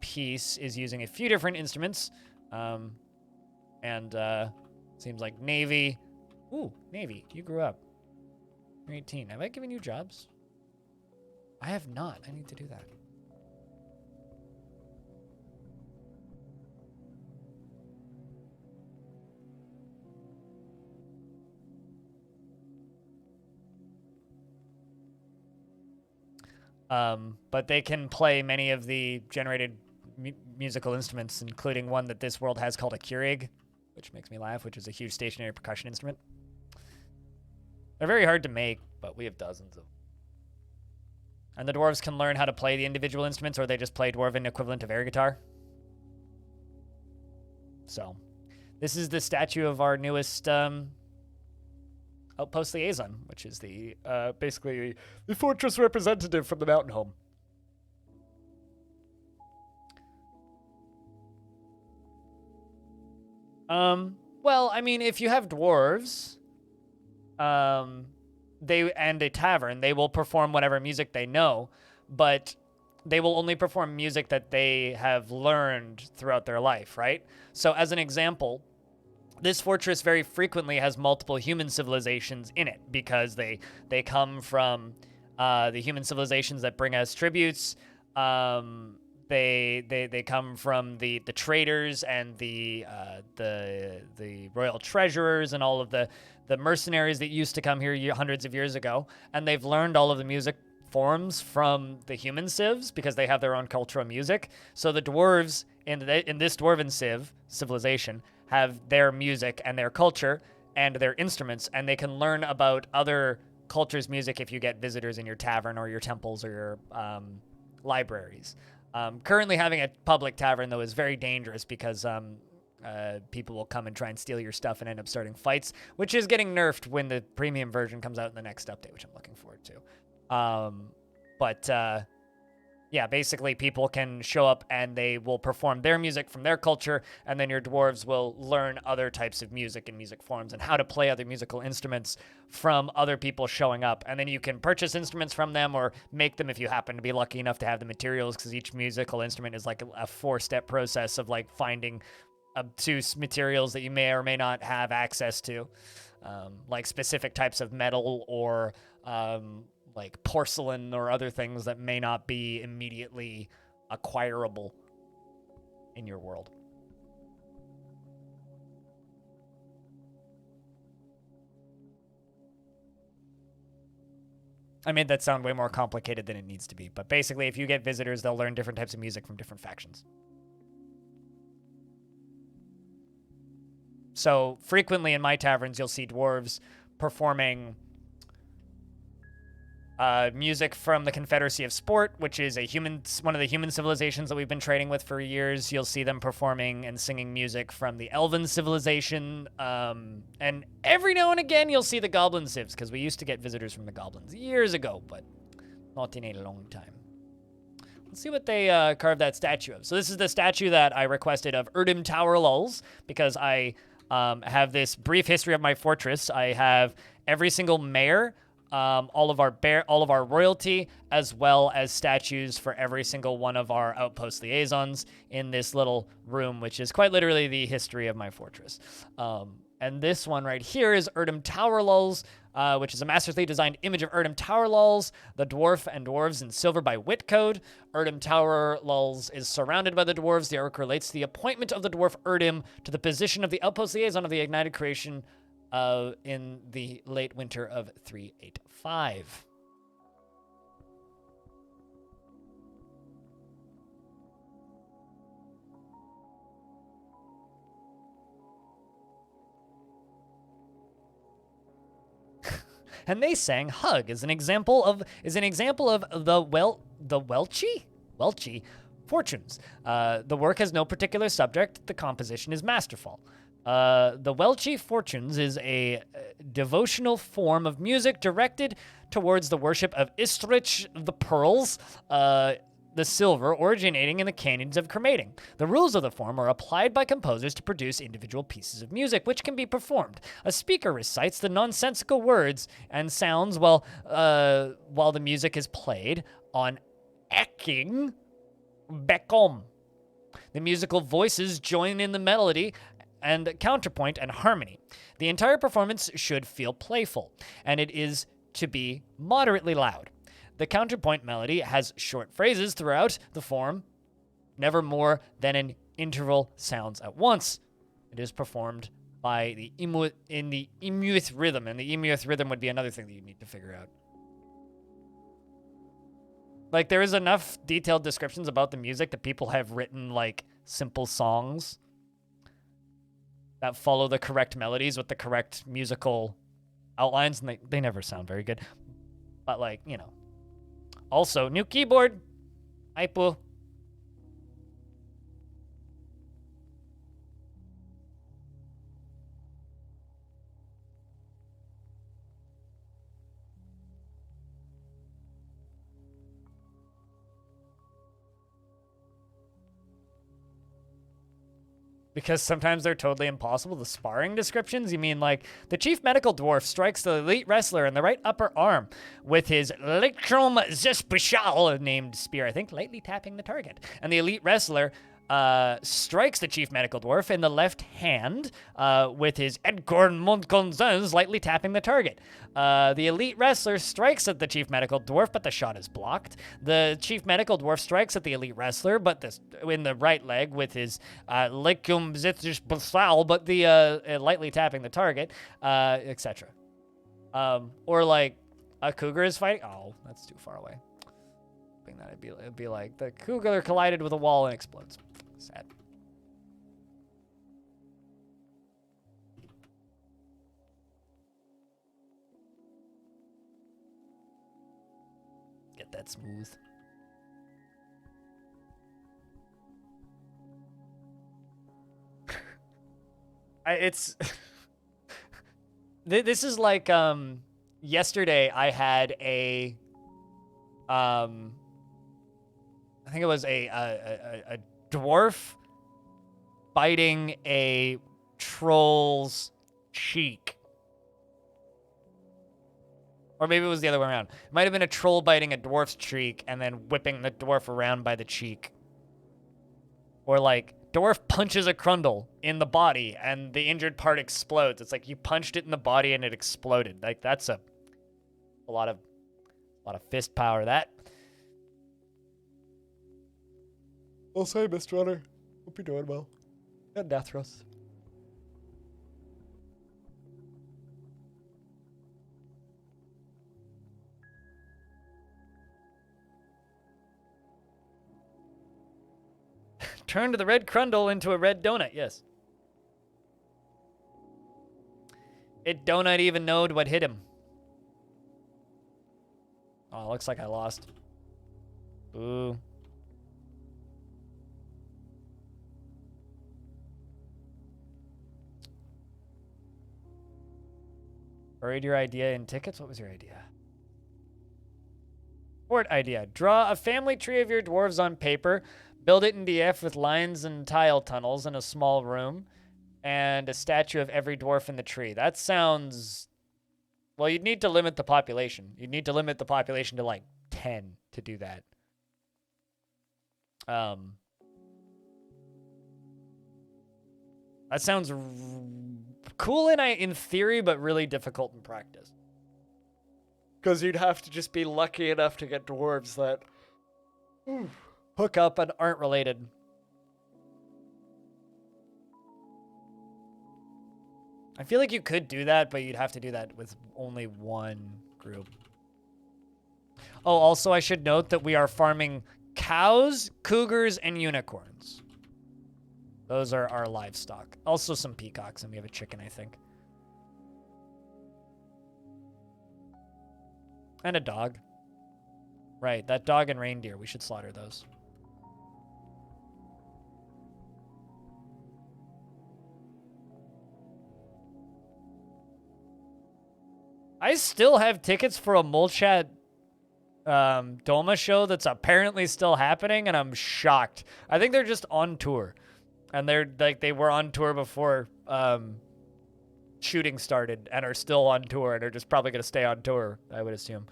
piece is using a few different instruments. Seems like Navy. Ooh, Navy, you grew up. You're 18. Have I given you jobs? I have not. I need to do that. But they can play many of the generated musical instruments, including one that this world has called a Keurig, which makes me laugh, which is a huge stationary percussion instrument. They're very hard to make, but we have dozens of them. And the dwarves can learn how to play the individual instruments, or they just play dwarven equivalent of air guitar. So, this is the statue of our newest outpost liaison, which is the basically the fortress representative from the mountain home. Well, I mean, if you have dwarves, they and a tavern, they will perform whatever music they know, but they will only perform music that they have learned throughout their life, right? So as an example, this fortress very frequently has multiple human civilizations in it because they come from the human civilizations that bring us tributes. They come from the traders and the royal treasurers and all of the mercenaries that used to come here hundreds of years ago, and they've learned all of the music forms from the human civs because they have their own cultural music. So the dwarves in this dwarven civilization have their music and their culture and their instruments, and they can learn about other cultures' music if you get visitors in your tavern or your temples or your libraries. Currently having a public tavern, though, is very dangerous because people will come and try and steal your stuff and end up starting fights, which is getting nerfed when the premium version comes out in the next update, which I'm looking forward to. Yeah, basically people can show up and they will perform their music from their culture, and then your dwarves will learn other types of music and music forms and how to play other musical instruments from other people showing up. And then you can purchase instruments from them or make them if you happen to be lucky enough to have the materials, because each musical instrument is like a 4-step process of like finding obtuse materials that you may or may not have access to, like specific types of metal or like porcelain or other things that may not be immediately acquirable in your world. I made that sound way more complicated than it needs to be, but basically if you get visitors, they'll learn different types of music from different factions. So frequently in my taverns, you'll see dwarves performing music from the Confederacy of Sport, which is one of the human civilizations that we've been trading with for years. You'll see them performing and singing music from the Elven civilization, and every now and again you'll see the Goblin civs, because we used to get visitors from the Goblins years ago, but not in a long time. Let's see what they carved that statue of. So this is the statue that I requested of Erdem Tower Lulls, because I have this brief history of my fortress. I have every single mayor, all of our royalty, as well as statues for every single one of our outpost liaisons in this little room, which is quite literally the history of my fortress. And this one right here is Erdem Tower Lulls, which is a masterfully designed image of Erdem Tower Lulls, the dwarf and dwarves in silver by Whitcode. Erdem Tower Lulls is surrounded by the dwarves. The artwork relates the appointment of the dwarf Erdem to the position of the outpost liaison of the Ignited Creation in the late winter of 385. and they sang "Hug" as an example of the Welchy fortunes. The work has no particular subject. The composition is masterful. The Welchy Fortunes is a devotional form of music directed towards the worship of Istrich the Pearls, the silver, originating in the canyons of Cremating. The rules of the form are applied by composers to produce individual pieces of music, which can be performed. A speaker recites the nonsensical words and sounds while the music is played on Eking Bekom. The musical voices join in the melody and counterpoint and harmony. The entire performance should feel playful, and it is to be moderately loud. The counterpoint melody has short phrases throughout the form, never more than an interval sounds at once. It is performed by the Imuith rhythm, and the Imuith rhythm would be another thing that you need to figure out. Like, there is enough detailed descriptions about the music that people have written, like, simple songs that follow the correct melodies with the correct musical outlines, and they never sound very good. But, like, you know. Also, new keyboard. Aipu. Because sometimes they're totally impossible. The sparring descriptions, you mean like the chief medical dwarf strikes the elite wrestler in the right upper arm with his Electrum Zespecial named spear, I think, lightly tapping the target. And the elite wrestler strikes the chief medical dwarf in the left hand with his Edcorn Montconzens, lightly tapping the target. The elite wrestler strikes at the chief medical dwarf, but the shot is blocked. The chief medical dwarf strikes at the elite wrestler, but in the right leg with his Lecum Zitrish Basal, but the lightly tapping the target, etc. Or like a cougar is fighting. Oh, that's too far away. Hoping that it'd be like the cougar collided with a wall and explodes. Sad. Get that smooth. It's this is like yesterday I had a I think it was a dwarf biting a troll's cheek. Or maybe it was the other way around. It might have been a troll biting a dwarf's cheek and then whipping the dwarf around by the cheek. Or like, dwarf punches a crundle in the body and the injured part explodes. It's like you punched it in the body and it exploded. Like, that's a lot of fist power, that. Well, say, Mr. Runner. Hope you're doing well. And Deathros. Turned the red crundle into a red donut, yes. It donut even knowed what hit him. Oh, looks like I lost. Boo. Buried your idea in tickets? What was your idea? Board idea. Draw a family tree of your dwarves on paper. Build it in DF with lines and tile tunnels in a small room. And a statue of every dwarf in the tree. That sounds... Well, you'd need to limit the population. You'd need to limit the population to like 10 to do that. That sounds cool in theory, but really difficult in practice. Because you'd have to just be lucky enough to get dwarves that hook up and aren't related. I feel like you could do that, but you'd have to do that with only one group. Oh, also I should note that we are farming cows, cougars, and unicorns. Those are our livestock. Also some peacocks, and we have a chicken, I think. And a dog. Right, that dog and reindeer. We should slaughter those. I still have tickets for a Molchat Doma show that's apparently still happening, and I'm shocked. I think they're just on tour. And they're like they were on tour before shooting started and are still on tour and are just probably going to stay on tour, I would assume.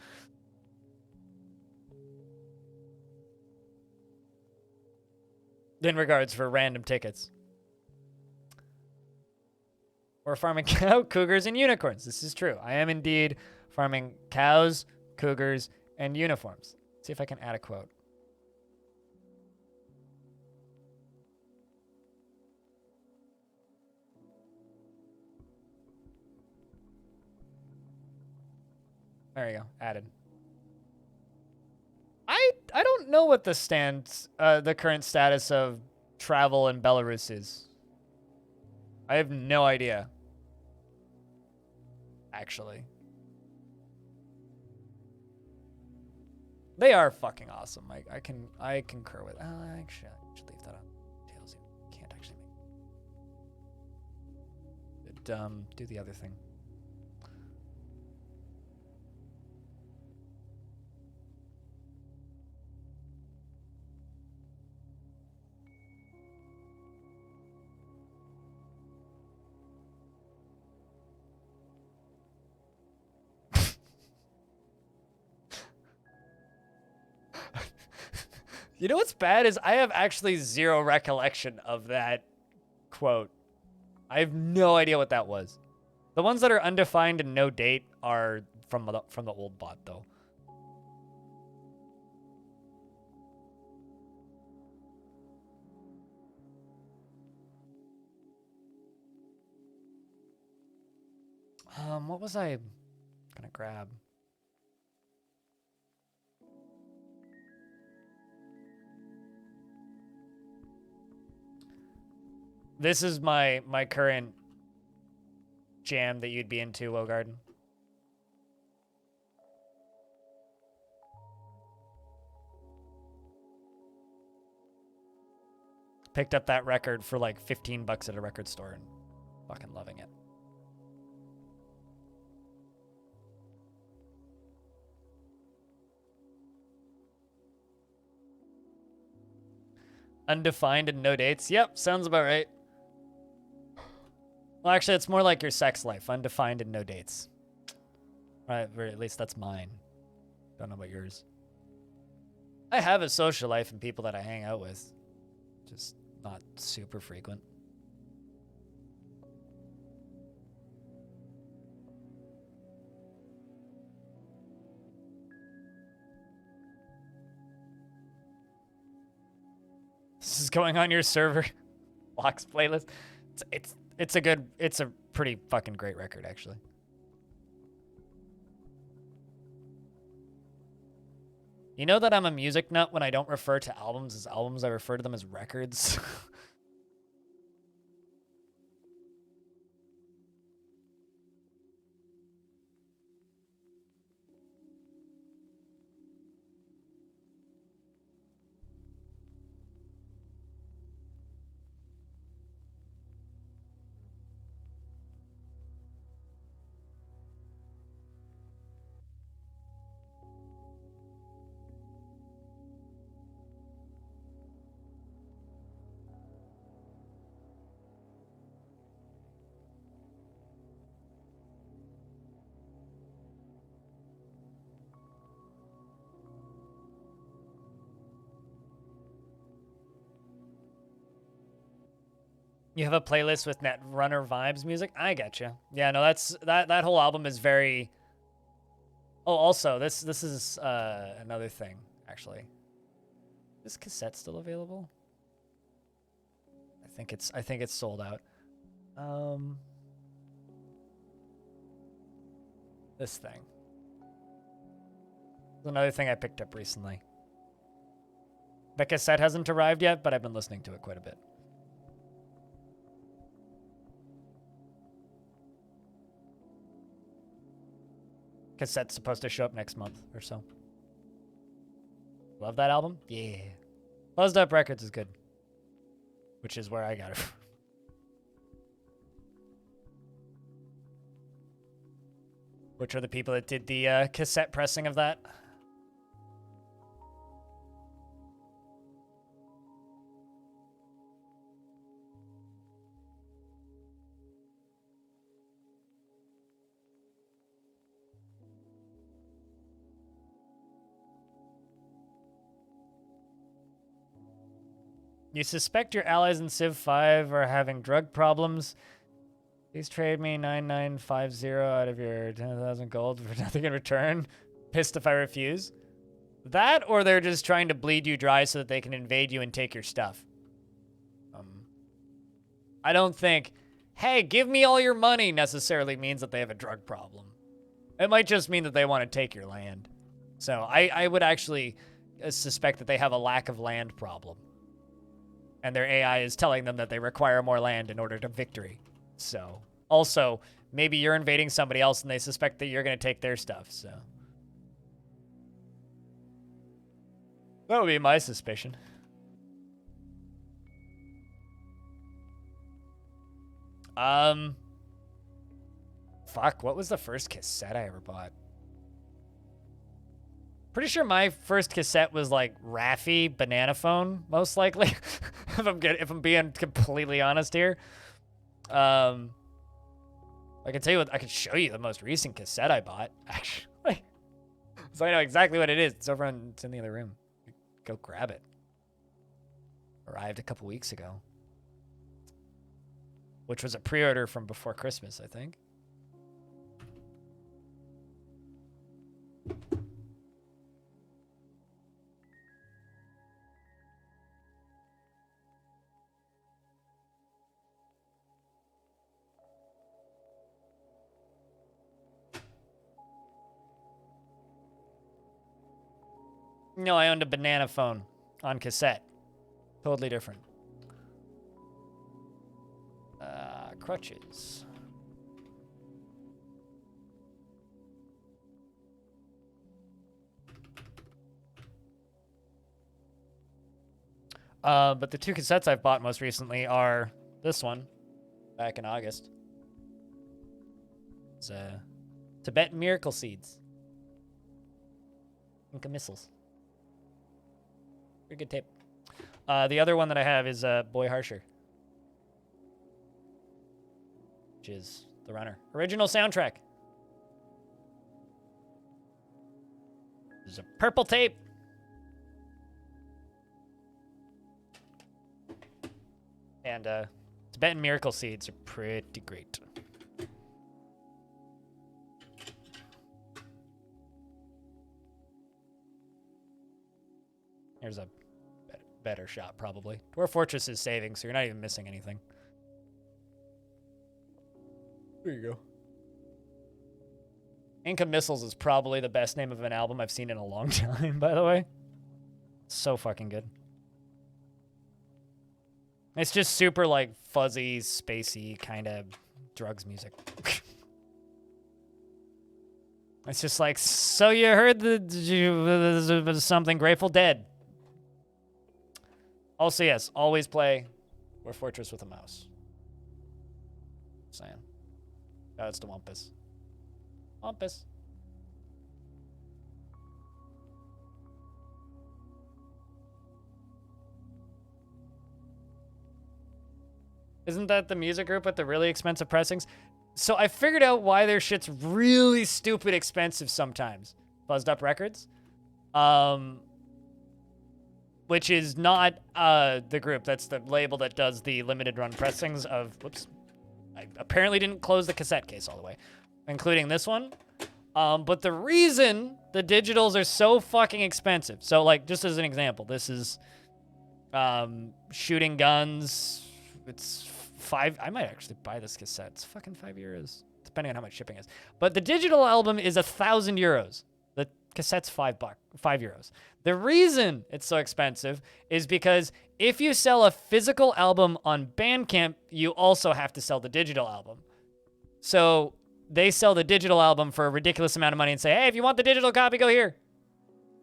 In regards for random tickets. We're farming cow, cougars, and unicorns. This is true. I am indeed farming cows, cougars, and uniforms. Let's see if I can add a quote. There you go. Added. I don't know what the current status of travel in Belarus is. I have no idea. Actually. They are fucking awesome. I concur with. Actually, I should leave that on. Tails, you can't actually make. But, do the other thing. You know what's bad is I have actually zero recollection of that quote. I have no idea what that was. The ones that are undefined and no date are from the old bot, though. What was I gonna grab? This is my current jam that you'd be into, Wogarden. Picked up that record for like 15 bucks at a record store and fucking loving it. Undefined and no dates. Yep, sounds about right. Well, actually, it's more like your sex life. Undefined and no dates. Right, or at least that's mine. Don't know about yours. I have a social life and people that I hang out with. Just not super frequent. This is going on your server. Locks playlist. It's a pretty fucking great record, actually. You know that I'm a music nut when I don't refer to albums as albums, I refer to them as records. You have a playlist with Netrunner vibes music? I get you. Yeah, no, that whole album is very. Oh, also, this is another thing, actually. Is cassette still available? I think it's sold out. This thing. It's another thing I picked up recently. The cassette hasn't arrived yet, but I've been listening to it quite a bit. cassette's supposed to show up next month or so. Love that album? Yeah. Buzzed Up Records is good. Which is where I got it from. Which are the people that did the cassette pressing of that? You suspect your allies in Civ 5 are having drug problems. Please trade me 9950 out of your 10,000 gold for nothing in return. Pissed if I refuse. That, or they're just trying to bleed you dry so that they can invade you and take your stuff. I don't think, hey, give me all your money necessarily means that they have a drug problem. It might just mean that they want to take your land. So I would actually suspect that they have a lack of land problem. And their AI is telling them that they require more land in order to victory. So, also, maybe you're invading somebody else and they suspect that you're going to take their stuff, so. That would be my suspicion. Fuck, what was the first cassette I ever bought? Pretty sure my first cassette was like Raffi Banana Phone, most likely. if I'm being completely honest here. I can tell you what, I can show you the most recent cassette I bought, actually. So I know exactly what it is. It's over in, it's in the other room. Go grab it. Arrived a couple weeks ago. Which was a pre-order from before Christmas, I think. No, I owned a Banana Phone on cassette. Totally different. Crutches. But the two cassettes I've bought most recently are this one, back in August. It's Tibetan Miracle Seeds. Inca Missiles. Pretty good tape. The other one that I have is Boy Harsher. Which is The Runner. Original soundtrack. There's a purple tape. And Tibetan Miracle Seeds are pretty great. Here's a better shot, probably. Dwarf Fortress is saving, so you're not even missing anything. There you go. Inca Missiles is probably the best name of an album I've seen in a long time, by the way. So fucking good. It's just super, like, fuzzy, spacey kind of drugs music. It's just like, so you heard something Grateful Dead. Also, yes, always play Dwarf Fortress with a mouse. Saying. Oh, it's the Wampus. Wampus. Isn't that the music group with the really expensive pressings? So I figured out why their shit's really stupid expensive sometimes. Buzzed Up Records. Which is not the group. That's the label that does the limited run pressings of... Whoops. I apparently didn't close the cassette case all the way. Including this one. But the reason the digitals are so fucking expensive... So, like, just as an example, this is Shooting Guns. It's $5... I might actually buy this cassette. It's fucking €5, depending on how much shipping is. But the digital album is €1,000. The cassette's €5. The reason it's so expensive is because if you sell a physical album on Bandcamp, you also have to sell the digital album. So they sell the digital album for a ridiculous amount of money and say, hey, if you want the digital copy, go here.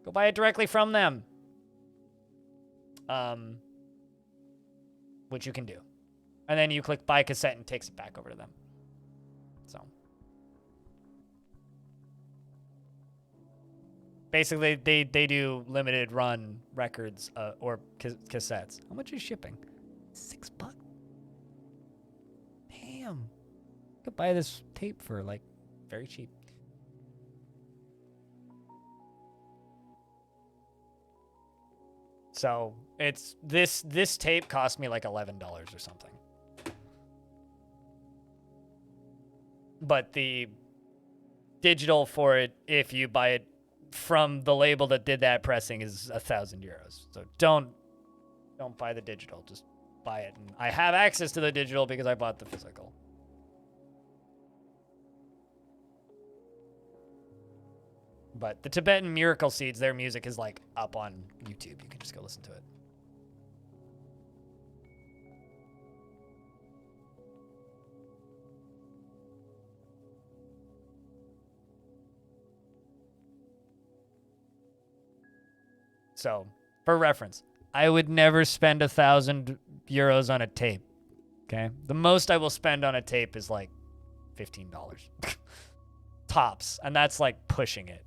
Go buy it directly from them. Which you can do. And then you click buy cassette and it takes it back over to them. So. Basically, they do limited run records or cassettes. How much is shipping? $6. Damn. I could buy this tape for like very cheap. So it's this tape cost me like $11 or something. But the digital for it, if you buy it from the label that did that pressing, is 1,000 euros. So don't buy the digital. Just buy it. And I have access to the digital because I bought the physical. But the Tibetan Miracle Seeds, their music is like up on YouTube. You can just go listen to it. So, for reference, I would never spend 1,000 euros on a tape. Okay? The most I will spend on a tape is like $15. Tops. And that's like pushing it.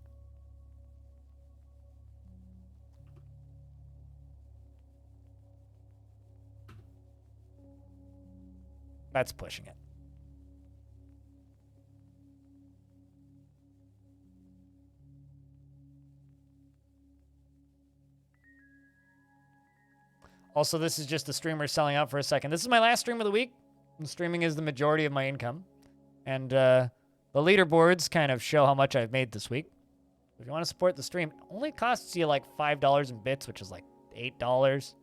That's pushing it. Also, this is just the streamer selling out for a second. This is my last stream of the week. And streaming is the majority of my income. And the leaderboards kind of show how much I've made this week. If you want to support the stream, it only costs you like $5 in bits, which is like $8-ish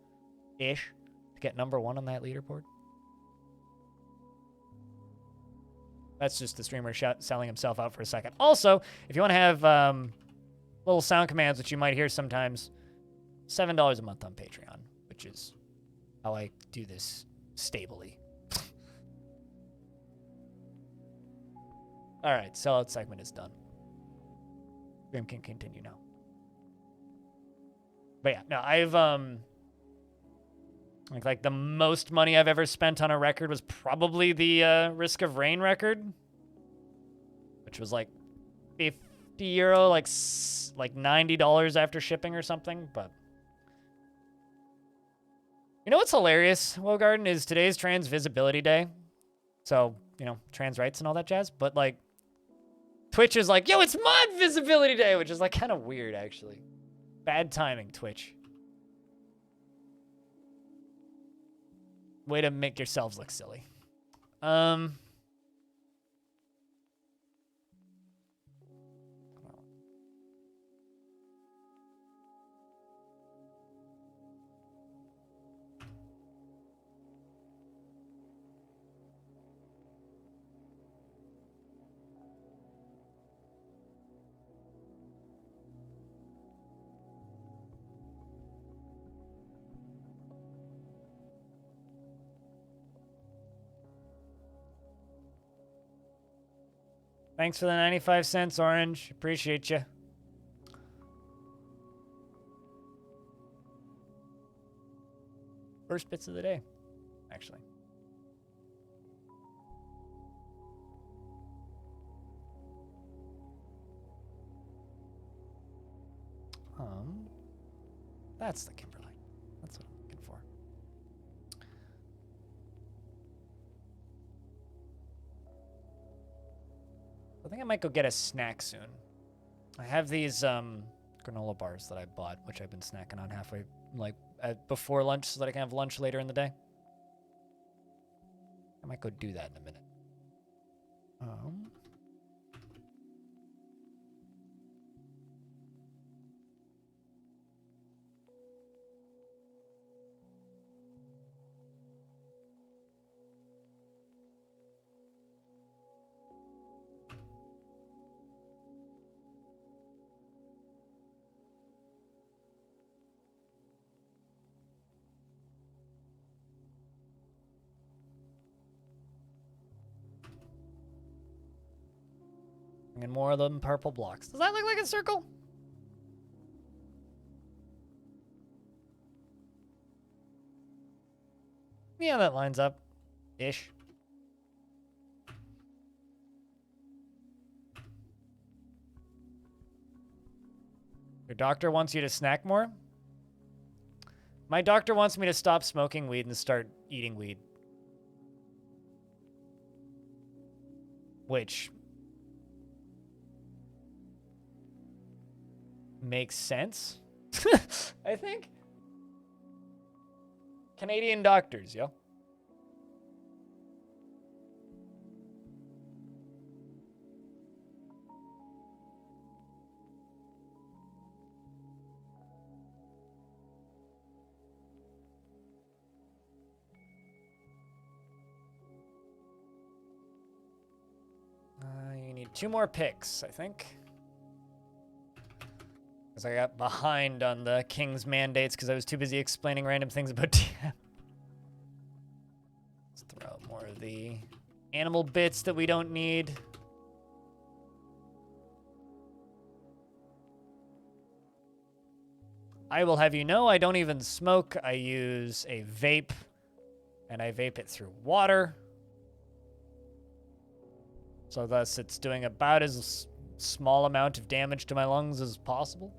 to get number one on that leaderboard. That's just the streamer selling himself out for a second. Also, if you want to have little sound commands, which you might hear sometimes, $7 a month on Patreon, which is how I do this stably. All right, sellout segment is done. Stream can continue now. But yeah, no, I've like the most money I've ever spent on a record was probably the Risk of Rain record, which was like €50, like $90 after shipping or something. But you know what's hilarious, Wogarden, is today's Trans Visibility Day. So, you know, trans rights and all that jazz. But like Twitch is like, yo, it's Mod Visibility Day, which is like kind of weird, actually. Bad timing, Twitch. Way to make yourselves look silly. Thanks for the 95 cents, Orange. Appreciate you. First bits of the day, actually. That's the Kimberlite. That's what I'm looking for. I think I might go get a snack soon. I have these granola bars that I bought, which I've been snacking on halfway, like before lunch, so that I can have lunch later in the day. I might go do that in a minute. Bring in more of them purple blocks. Does that look like a circle? Yeah, that lines up. Ish. Your doctor wants you to snack more? My doctor wants me to stop smoking weed and start eating weed. Which makes sense, I think. Canadian doctors, yo. You need 2 more picks, I think. Because I got behind on the king's mandates because I was too busy explaining random things about TM. Let's throw out more of the animal bits that we don't need. I will have you know I don't even smoke. I use a vape, and I vape it through water. So thus it's doing about as small amount of damage to my lungs as possible.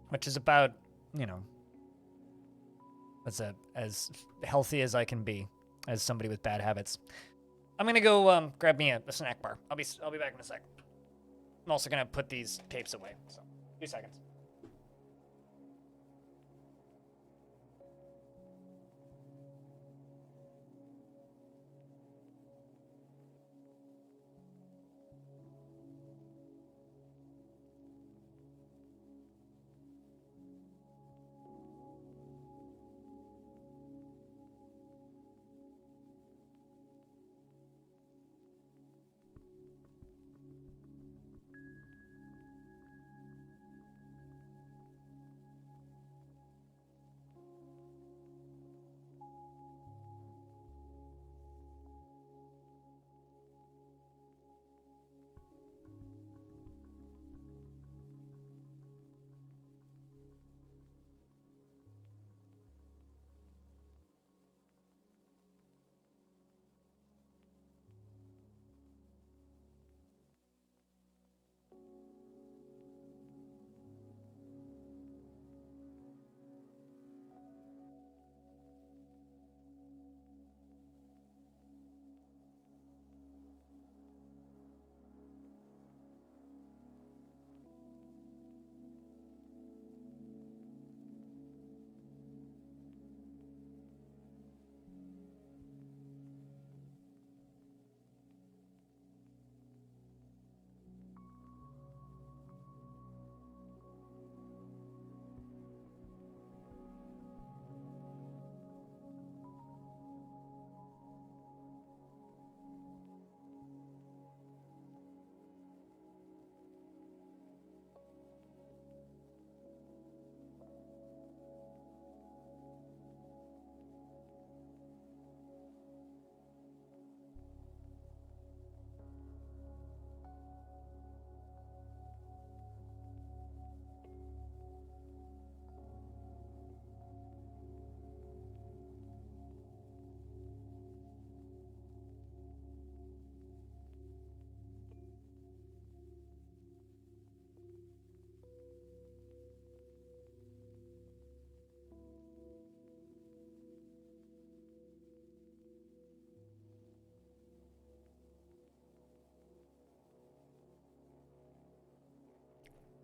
Which is about, you know, as healthy as I can be as somebody with bad habits. I'm gonna go grab me a snack bar. I'll be back in a sec. I'm also gonna put these tapes away. So 2 seconds.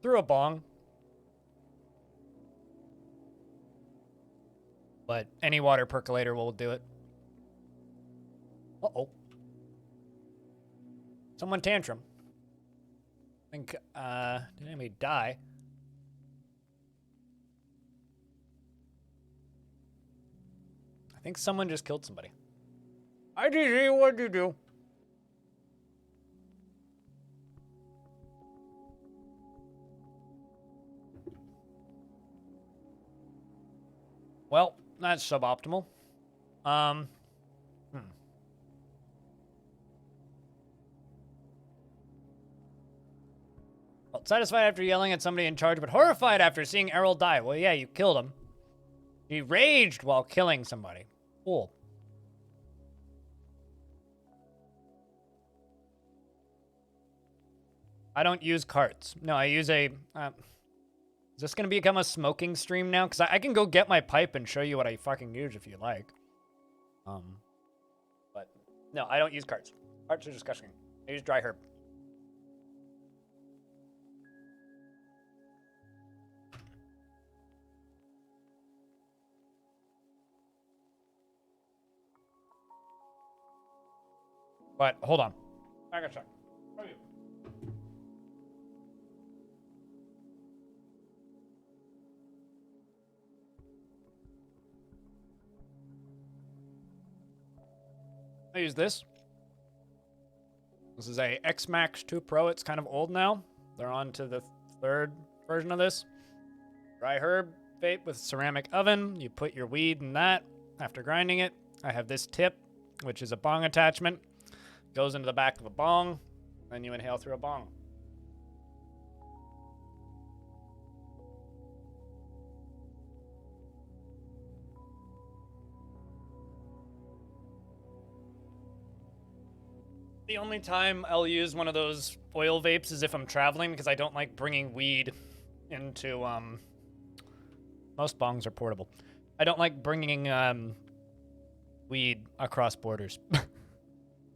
Through a bong. But any water percolator will do it. Uh-oh. Someone tantrum. I think, did anybody die? I think someone just killed somebody. IGG, what'd you do? Well, that's suboptimal. Well, satisfied after yelling at somebody in charge, but horrified after seeing Errol die. Well, yeah, you killed him. He raged while killing somebody. Cool. I don't use carts. No, I use a... is this going to become a smoking stream now? Because I can go get my pipe and show you what I fucking use if you like. But no, I don't use carts. Carts are disgusting. I use dry herb. But hold on. I gotta check. Where are you? I use this. This is a X-Max 2 Pro. It's kind of old now. They're on to the third version of this. Dry herb vape with ceramic oven. You put your weed in that after grinding it. I have this tip, which is a bong attachment. Goes into the back of a bong, then you inhale through a bong. The only time I'll use one of those oil vapes is if I'm traveling, because I don't like bringing weed into, most bongs are portable. I don't like bringing, weed across borders.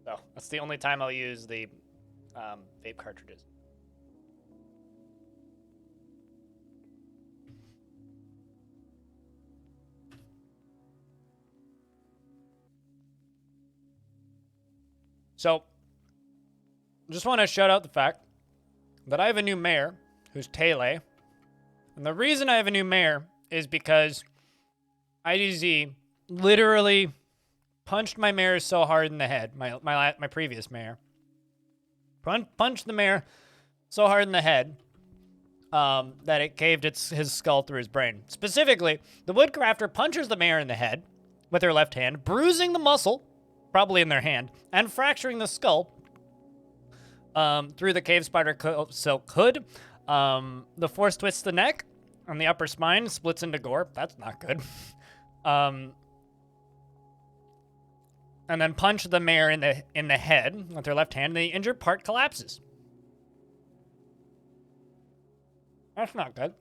So that's the only time I'll use the vape cartridges. So, just want to shout out the fact that I have a new mayor, who's Tele. And the reason I have a new mayor is because IDZ literally punched my mayor so hard in the head, my previous mayor. Punched the mayor so hard in the head that it caved his skull through his brain. Specifically, the woodcrafter punches the mayor in the head with their left hand, bruising the muscle, probably in their hand, and fracturing the skull through the cave spider silk hood. The force twists the neck, and the upper spine splits into gore. That's not good. And then punch the mayor in the head with their left hand, and the injured part collapses. That's not good.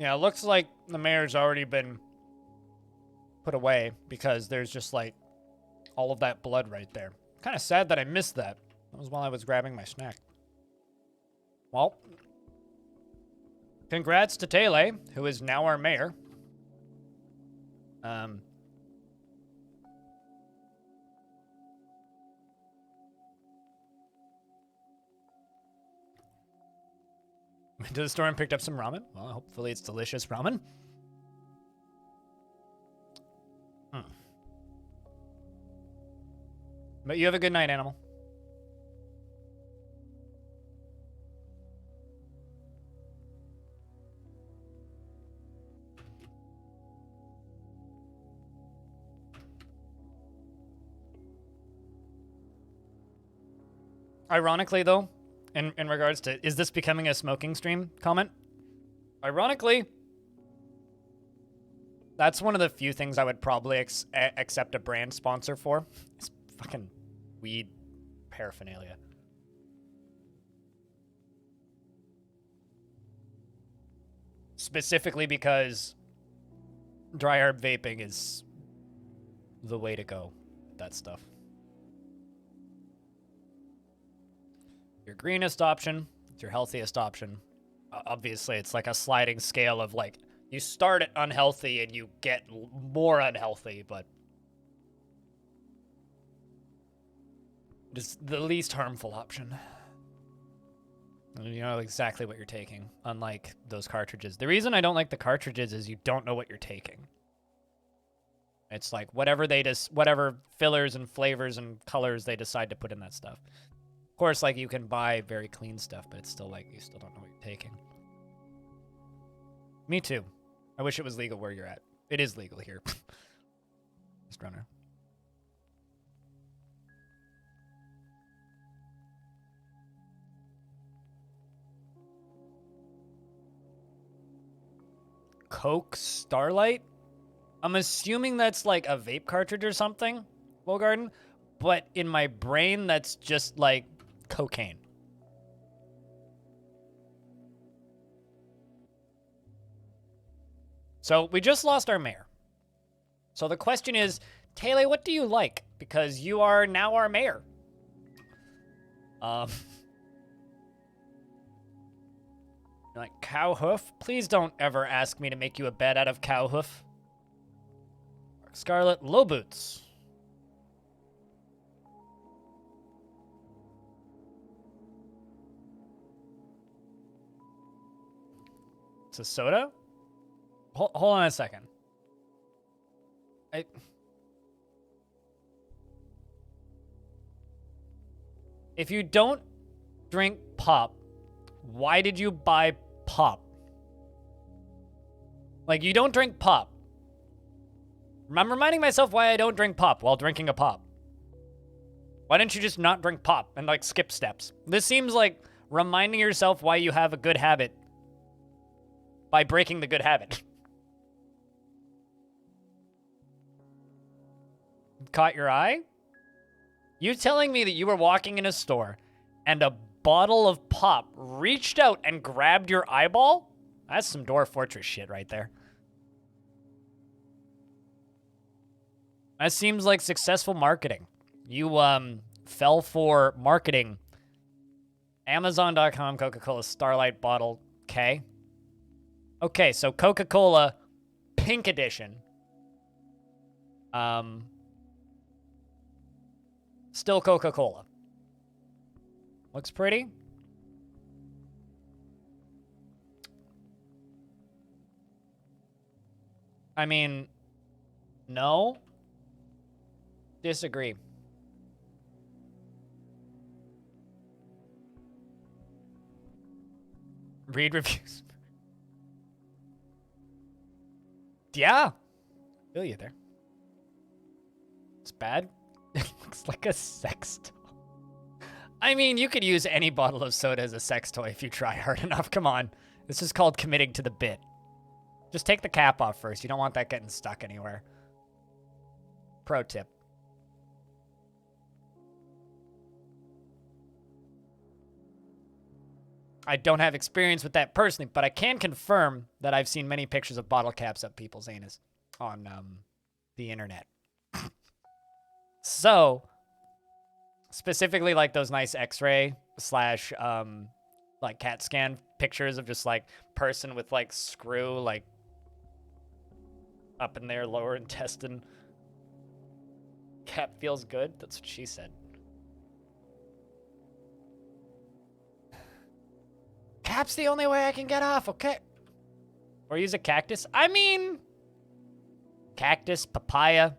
Yeah, it looks like the mayor's already been put away because there's just like all of that blood right there. Kind of sad that I missed that. That was while I was grabbing my snack. Well, congrats to Tele, who is now our mayor. Went to the store and picked up some ramen. Well, hopefully it's delicious ramen. But you have a good night, animal. Ironically, though, in regards to, is this becoming a smoking stream comment? Ironically, that's one of the few things I would probably accept a brand sponsor for. It's fucking weed paraphernalia. Specifically because dry herb vaping is the way to go with that stuff. Your greenest option, it's your healthiest option. Obviously, it's like a sliding scale of like, you start at unhealthy and you get more unhealthy, but Just the least harmful option. You know exactly what you're taking, unlike those cartridges. The reason I don't like the cartridges is you don't know what you're taking. It's like whatever whatever fillers and flavors and colors they decide to put in that stuff. Of course, like you can buy very clean stuff, but it's still like you still don't know what you're taking. Me too. I wish it was legal where you're at. It is legal here. Just runner. Coke Starlight? I'm assuming that's like a vape cartridge or something, Garden, but in my brain, that's just like cocaine. So we just lost our mayor. So the question is, Taylor, what do you like? Because you are now our mayor. Like cow hoof? Please don't ever ask me to make you a bed out of cow hoof. Scarlet, low boots. It's a soda? Hold on a second. If you don't drink pop, why did you buy pop? Like, you don't drink pop. I'm reminding myself why I don't drink pop while drinking a pop. Why didn't you just not drink pop and, like, skip steps? This seems like reminding yourself why you have a good habit by breaking the good habit. Caught your eye? You telling me that you were walking in a store and a bottle of pop reached out and grabbed your eyeball? That's some Dwarf Fortress shit right there. That seems like successful marketing. You fell for marketing. Amazon.com Coca-Cola Starlight bottle K. Okay, so Coca-Cola Pink Edition. Still Coca-Cola. Looks pretty. I mean, no. Disagree. Read reviews. Yeah. Feel you there. It's bad. It looks like a sex toy. I mean, you could use any bottle of soda as a sex toy if you try hard enough. Come on. This is called committing to the bit. Just take the cap off first. You don't want that getting stuck anywhere. Pro tip. I don't have experience with that personally, but I can confirm that I've seen many pictures of bottle caps up people's anus on the internet. So, specifically like those nice x-ray slash like CAT scan pictures of just like person with like screw like up in their lower intestine. Cap feels good. That's what she said. Cap's the only way I can get off, okay? Or use a cactus. I mean, cactus, papaya,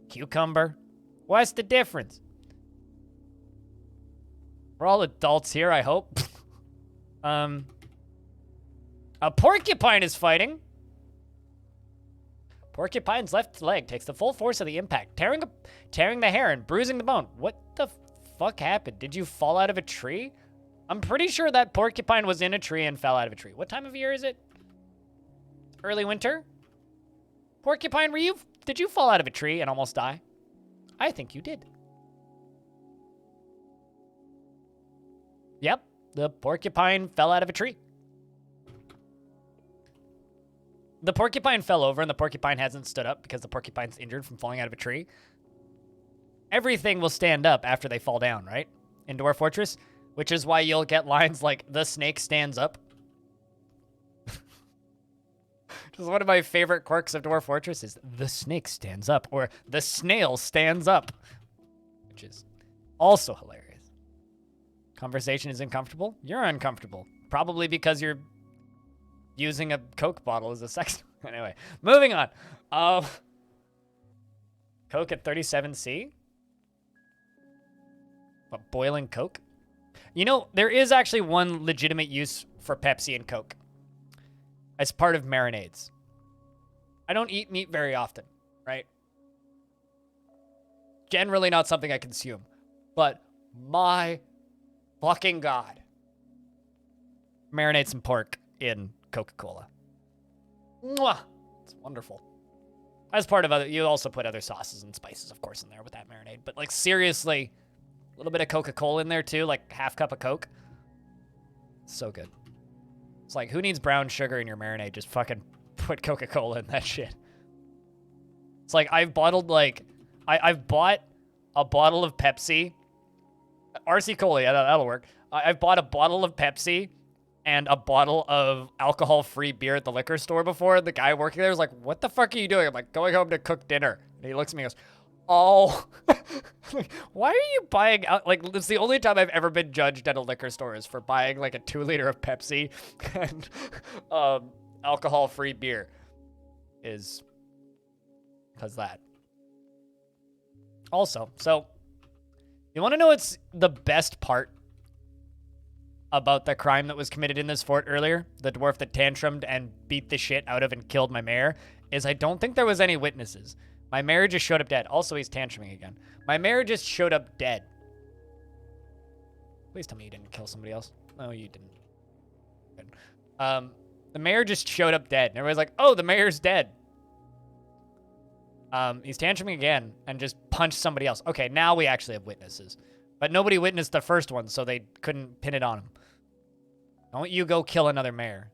cucumber. What's the difference? We're all adults here, I hope. A porcupine is fighting. Porcupine's left leg takes the full force of the impact, tearing the hair and bruising the bone. What the fuck happened? Did you fall out of a tree? I'm pretty sure that porcupine was in a tree and fell out of a tree. What time of year is it? Early winter? Porcupine, did you fall out of a tree and almost die? I think you did. Yep, the porcupine fell out of a tree. The porcupine fell over and the porcupine hasn't stood up because the porcupine's injured from falling out of a tree. Everything will stand up after they fall down, right? In Dwarf Fortress, which is why you'll get lines like, the snake stands up. Just one of my favorite quirks of Dwarf Fortress is, the snake stands up, or the snail stands up. Which is Also hilarious. Conversation is uncomfortable. You're uncomfortable. Probably because you're using a Coke bottle as a sex. Anyway, moving on. Coke at 37C? What, boiling Coke? You know, there is actually one legitimate use for Pepsi and Coke. As part of marinades. I don't eat meat very often, right? Generally not something I consume. But my fucking God. Marinate some pork in Coca-Cola. Mwah! It's wonderful. As part of other, you also put other sauces and spices, of course, in there with that marinade. But like, seriously, a little bit of Coca-Cola in there too, like half cup of Coke. So good. It's like, who needs brown sugar in your marinade? Just fucking put Coca-Cola in that shit. It's like, I've bottled like, I've bought a bottle of Pepsi. RC Cola, yeah, that'll work. I've bought a bottle of Pepsi and a bottle of alcohol-free beer at the liquor store before. The guy working there was like, what the fuck are you doing? I'm like, going home to cook dinner. And he looks at me and goes, oh. Like, why are you buying out? Like, it's the only time I've ever been judged at a liquor store is for buying like a 2-liter of Pepsi and alcohol-free beer. Is because that. Also, so you want to know what's the best part about the crime that was committed in this fort earlier? The dwarf that tantrumed and beat the shit out of and killed my mayor? Is I don't think there was any witnesses. My mayor just showed up dead. Also, he's tantruming again. My mayor just showed up dead. Please tell me you didn't kill somebody else. No, you didn't. Good. The mayor just showed up dead. And everybody's like, oh, the mayor's dead. He's tantruming again and just punched somebody else. Okay, now we actually have witnesses. But nobody witnessed the first one, so they couldn't pin it on him. Don't you go kill another mayor.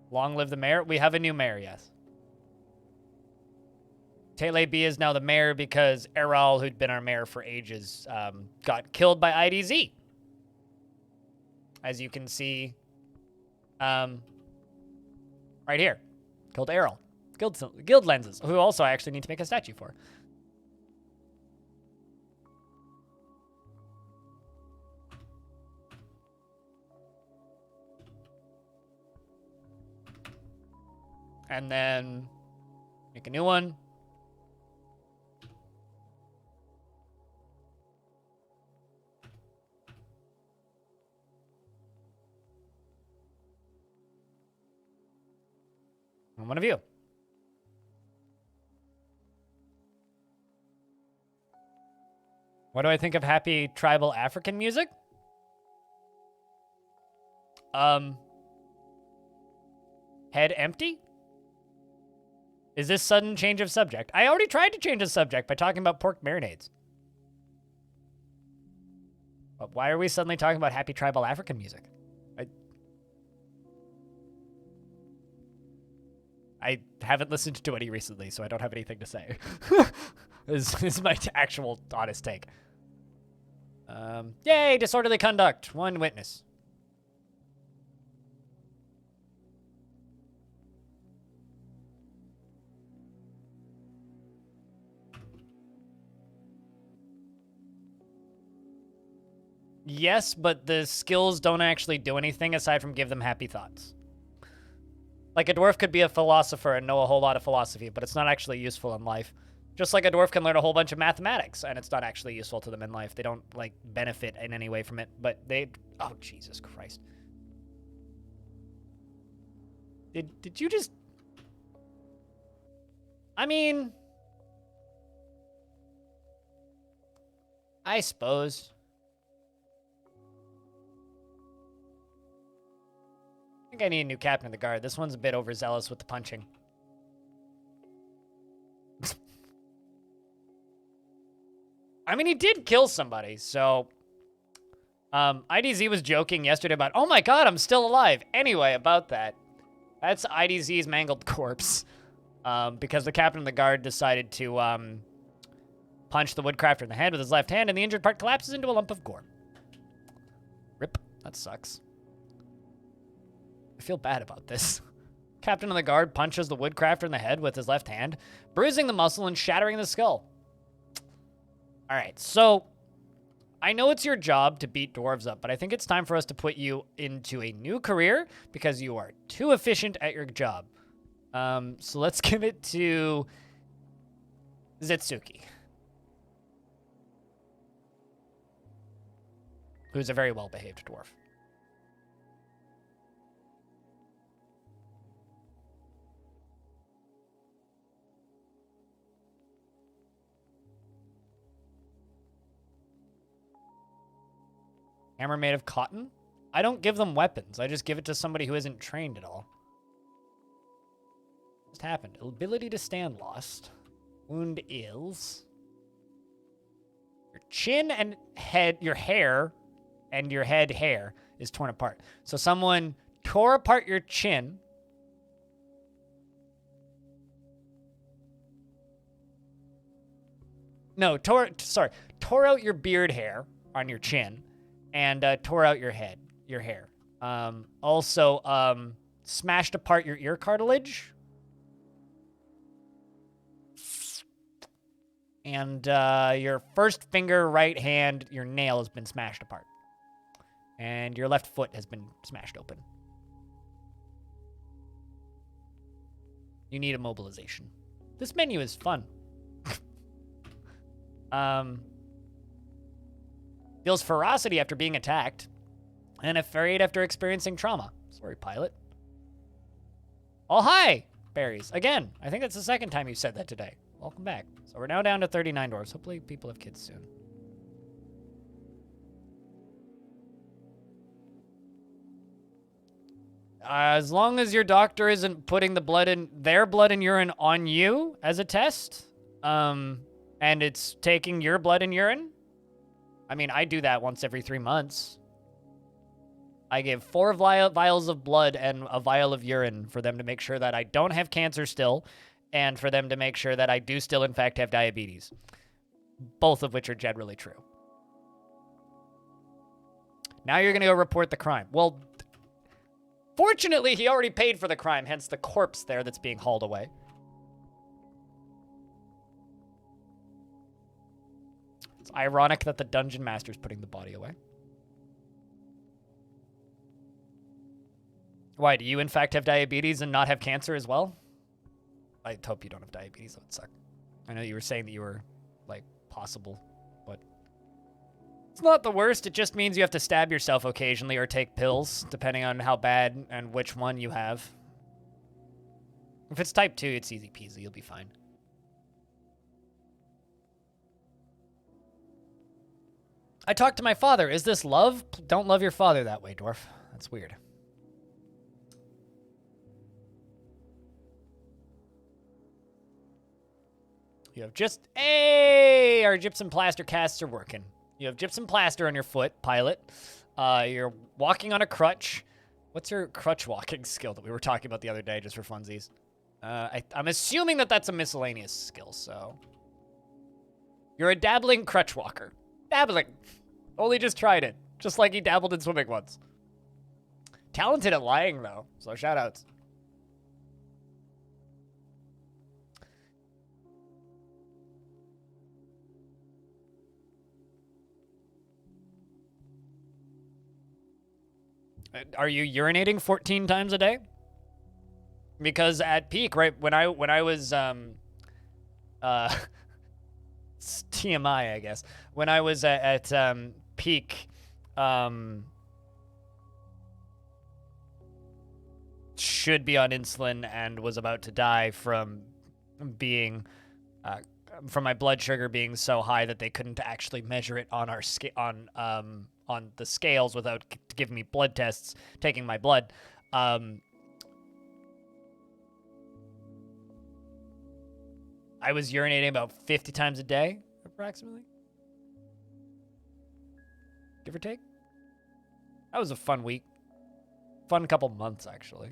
Long live the mayor. We have a new mayor, yes. Tele B is now the mayor because Errol, who'd been our mayor for ages, got killed by IDZ. As you can see, right here. Killed Errol. Guild lenses, who also I actually need to make a statue for. And then make a new one. And one of you. What do I think of happy tribal African music? Head empty? Is this sudden change of subject? I already tried to change the subject by talking about pork marinades. But why are we suddenly talking about happy tribal African music? I haven't listened to any recently, so I don't have anything to say. This is my actual honest take. Yay, disorderly conduct. One witness. Yes, but the skills don't actually do anything aside from give them happy thoughts. Like, a dwarf could be a philosopher and know a whole lot of philosophy, but it's not actually useful in life. Just like a dwarf can learn a whole bunch of mathematics, and it's not actually useful to them in life. They don't, like, benefit in any way from it, but they... Oh, Jesus Christ. Did you just... I mean... I suppose... I think I need a new captain of the guard. This one's a bit overzealous with the punching. I mean, he did kill somebody, so... IDZ was joking yesterday about, oh my god, I'm still alive. Anyway, about that. That's IDZ's mangled corpse. Because the captain of the guard decided to punch the woodcrafter in the head with his left hand, and the injured part collapses into a lump of gore. That sucks. I feel bad about this. Captain of the guard punches the woodcrafter in the head with his left hand, bruising the muscle and shattering the skull. All right, so I know it's your job to beat dwarves up, but I think it's time for us to put you into a new career because you are too efficient at your job. So let's give it to Zitsuki, who's a very well-behaved dwarf. Hammer made of cotton? I don't give them weapons. I just give it to somebody who isn't trained at all. What happened? Ability to stand lost. Wound ills. Your chin and head, your hair, and your head hair is torn apart. So someone tore apart your chin. No, tore out your beard hair on your chin. And tore out your hair. Also, smashed apart your ear cartilage. And your first finger, right hand, your nail has been smashed apart. And your left foot has been smashed open. You need immobilization. This menu is fun. Feels ferocity after being attacked, and afraid after experiencing trauma. Sorry, pilot. Oh, hi, berries. Again, I think that's the second time you said that today. Welcome back. So we're now down to 39 dwarves. Hopefully people have kids soon. As long as your doctor isn't putting their blood and urine on you as a test, and it's taking your blood and urine. I mean, I do that once every 3 months. I give 4 vials of blood and a vial of urine for them to make sure that I don't have cancer still, and for them to make sure that I do still, in fact, have diabetes. Both of which are generally true. Now you're going to go report the crime. Well, fortunately, he already paid for the crime, hence the corpse there that's being hauled away. It's ironic that the dungeon master's putting the body away. Why, do you in fact have diabetes and not have cancer as well? I hope you don't have diabetes, that would suck. I know you were saying that you were, like, possible, but it's not the worst. It just means you have to stab yourself occasionally or take pills, depending on how bad and which one you have. If it's type 2, it's easy peasy, you'll be fine. I talked to my father. Is this love? Don't love your father that way, Dwarf. That's weird. You have just... Hey! Our gypsum plaster casts are working. You have gypsum plaster on your foot, pilot. You're walking on a crutch. What's your crutch walking skill that we were talking about the other day, just for funsies? I'm assuming that that's a miscellaneous skill, so... You're a dabbling crutch walker. Dabbling. Only just tried it. Just like he dabbled in swimming once. Talented at lying, though. So shoutouts. Are you urinating 14 times a day? Because at peak, right, when I was it's TMI, I guess. When I was at peak, should be on insulin and was about to die from being, from my blood sugar being so high that they couldn't actually measure it on our on the scales without giving me blood tests, taking my blood. I was urinating about 50 times a day, approximately. Give or take. That was a fun week. Fun couple months, actually.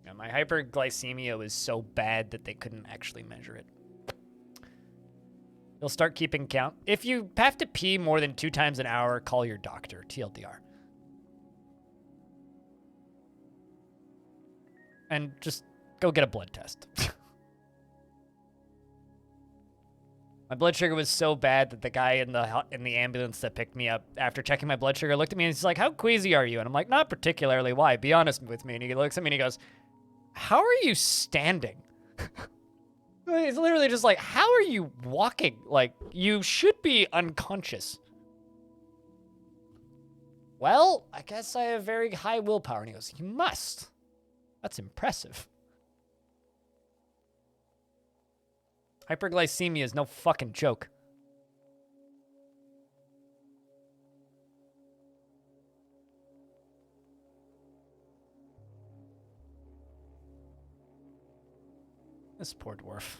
And my hyperglycemia was so bad that they couldn't actually measure it. You'll start keeping count. If you have to pee more than 2 times an hour, call your doctor. TLDR. And just go get a blood test. My blood sugar was so bad that the guy in the ambulance that picked me up after checking my blood sugar looked at me and he's like, "How queasy are you?" And I'm like, "Not particularly. Why? Be honest with me." And he looks at me and he goes, "How are you standing?" It's literally just like, "How are you walking? Like, you should be unconscious." Well, I guess I have very high willpower. And he goes, "You must. That's impressive." Hyperglycemia is no fucking joke. This poor dwarf.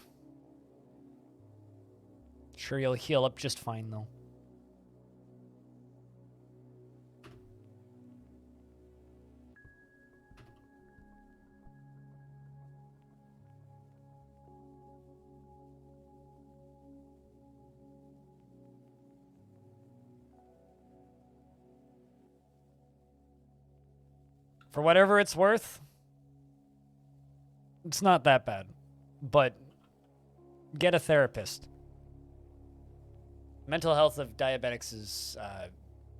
Sure, you'll heal up just fine, though. For whatever it's worth, it's not that bad. But get a therapist. Mental health of diabetics is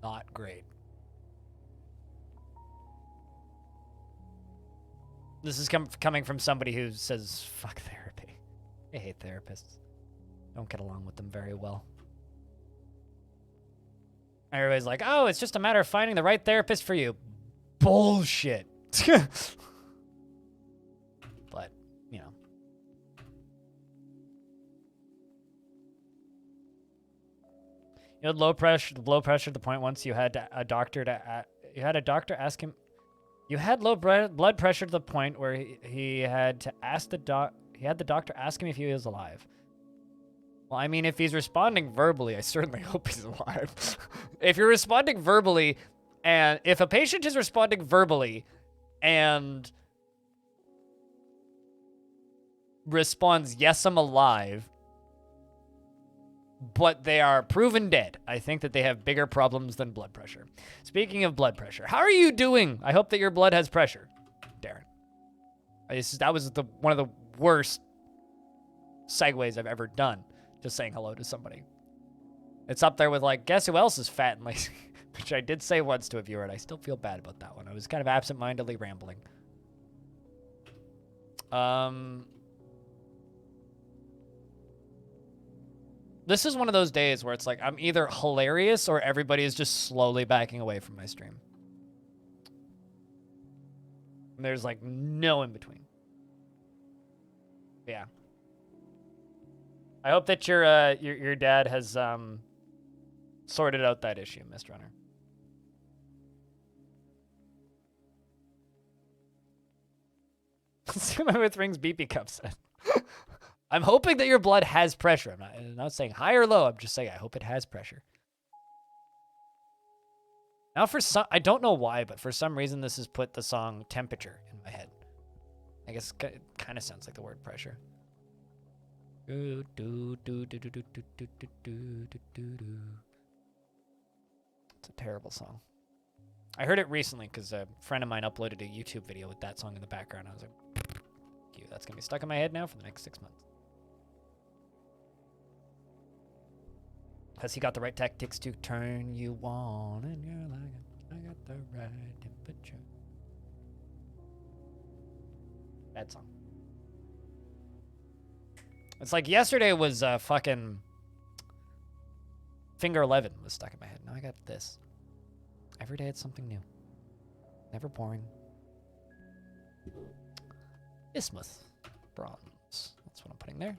not great. This is coming from somebody who says, fuck therapy. I hate therapists. Don't get along with them very well. Everybody's like, oh, it's just a matter of finding the right therapist for you. Bullshit. But, you know. You had low pressure to the point once you had a doctor ask him. You had low blood pressure to the point where he had to ask the doctor ask him if he was alive. Well, I mean, if he's responding verbally, I certainly hope he's alive. If you're responding verbally, and if a patient is responding verbally and responds, yes, I'm alive, but they are proven dead, I think that they have bigger problems than blood pressure. Speaking of blood pressure, how are you doing? I hope that your blood has pressure, Darren. That was one of the worst segues I've ever done, just saying hello to somebody. It's up there with, like, guess who else is fat and lazy? Which I did say once to a viewer, and I still feel bad about that one. I was kind of absent-mindedly rambling. This is one of those days where it's like I'm either hilarious or everybody is just slowly backing away from my stream. And there's like no in between. Yeah. I hope that your dad has sorted out that issue, Mr. Runner. With rings BP cup said. I'm hoping that your blood has pressure. I'm not saying high or low. I'm just saying I hope it has pressure. Now I don't know why, but for some reason this has put the song Temperature in my head. I guess it kind of sounds like the word pressure. It's a terrible song. I heard it recently because a friend of mine uploaded a YouTube video with that song in the background. I was like, that's going to be stuck in my head now for the next 6 months. Has he got the right tactics to turn you on? And you're like, I got the right temperature. Bad song. It's like yesterday was fucking Finger 11 was stuck in my head. Now I got this. Every day it's something new. Never boring. Bismuth. Bronze. That's what I'm putting there.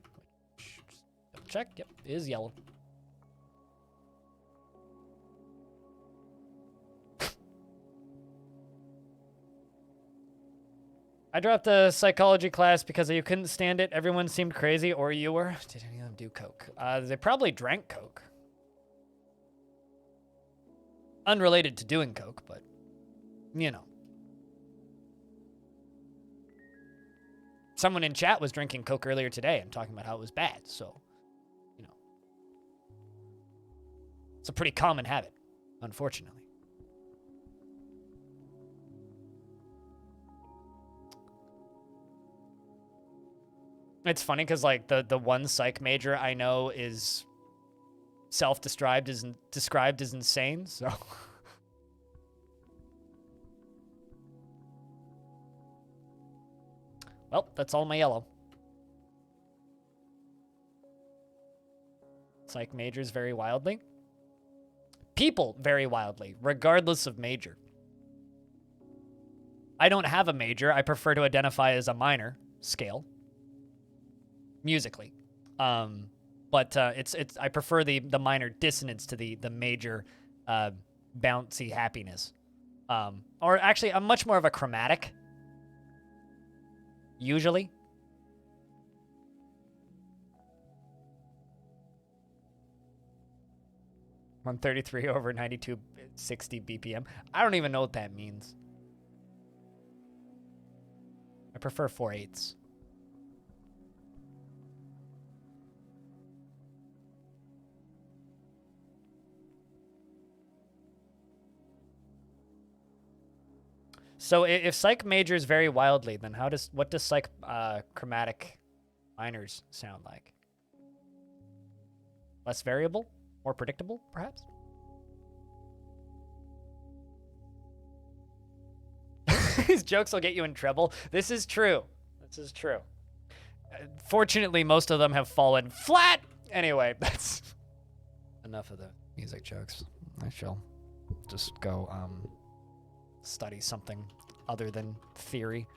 Double check. Yep, it is yellow. I dropped a psychology class because you couldn't stand it. Everyone seemed crazy, or you were. Did any of them do coke? They probably drank coke. Unrelated to doing coke, but, you know. Someone in chat was drinking Coke earlier today and talking about how it was bad. So, you know, it's a pretty common habit, unfortunately. It's funny because like the one psych major I know is self-described as described as insane. So. Well, that's all my yellow. Psych majors vary wildly. People vary wildly, regardless of major. I don't have a major. I prefer to identify as a minor scale. Musically. But it's I prefer the minor dissonance to the major bouncy happiness. Or actually, I'm much more of a chromatic. Usually. 133 over 9260 BPM. I don't even know what that means. I prefer 4/8. So if psych majors vary wildly, then what does psych chromatic minors sound like? Less variable? More predictable, perhaps? These jokes will get you in trouble. This is true. This is true. Fortunately, most of them have fallen flat. Anyway, that's enough of the music jokes. I shall just go study something other than theory.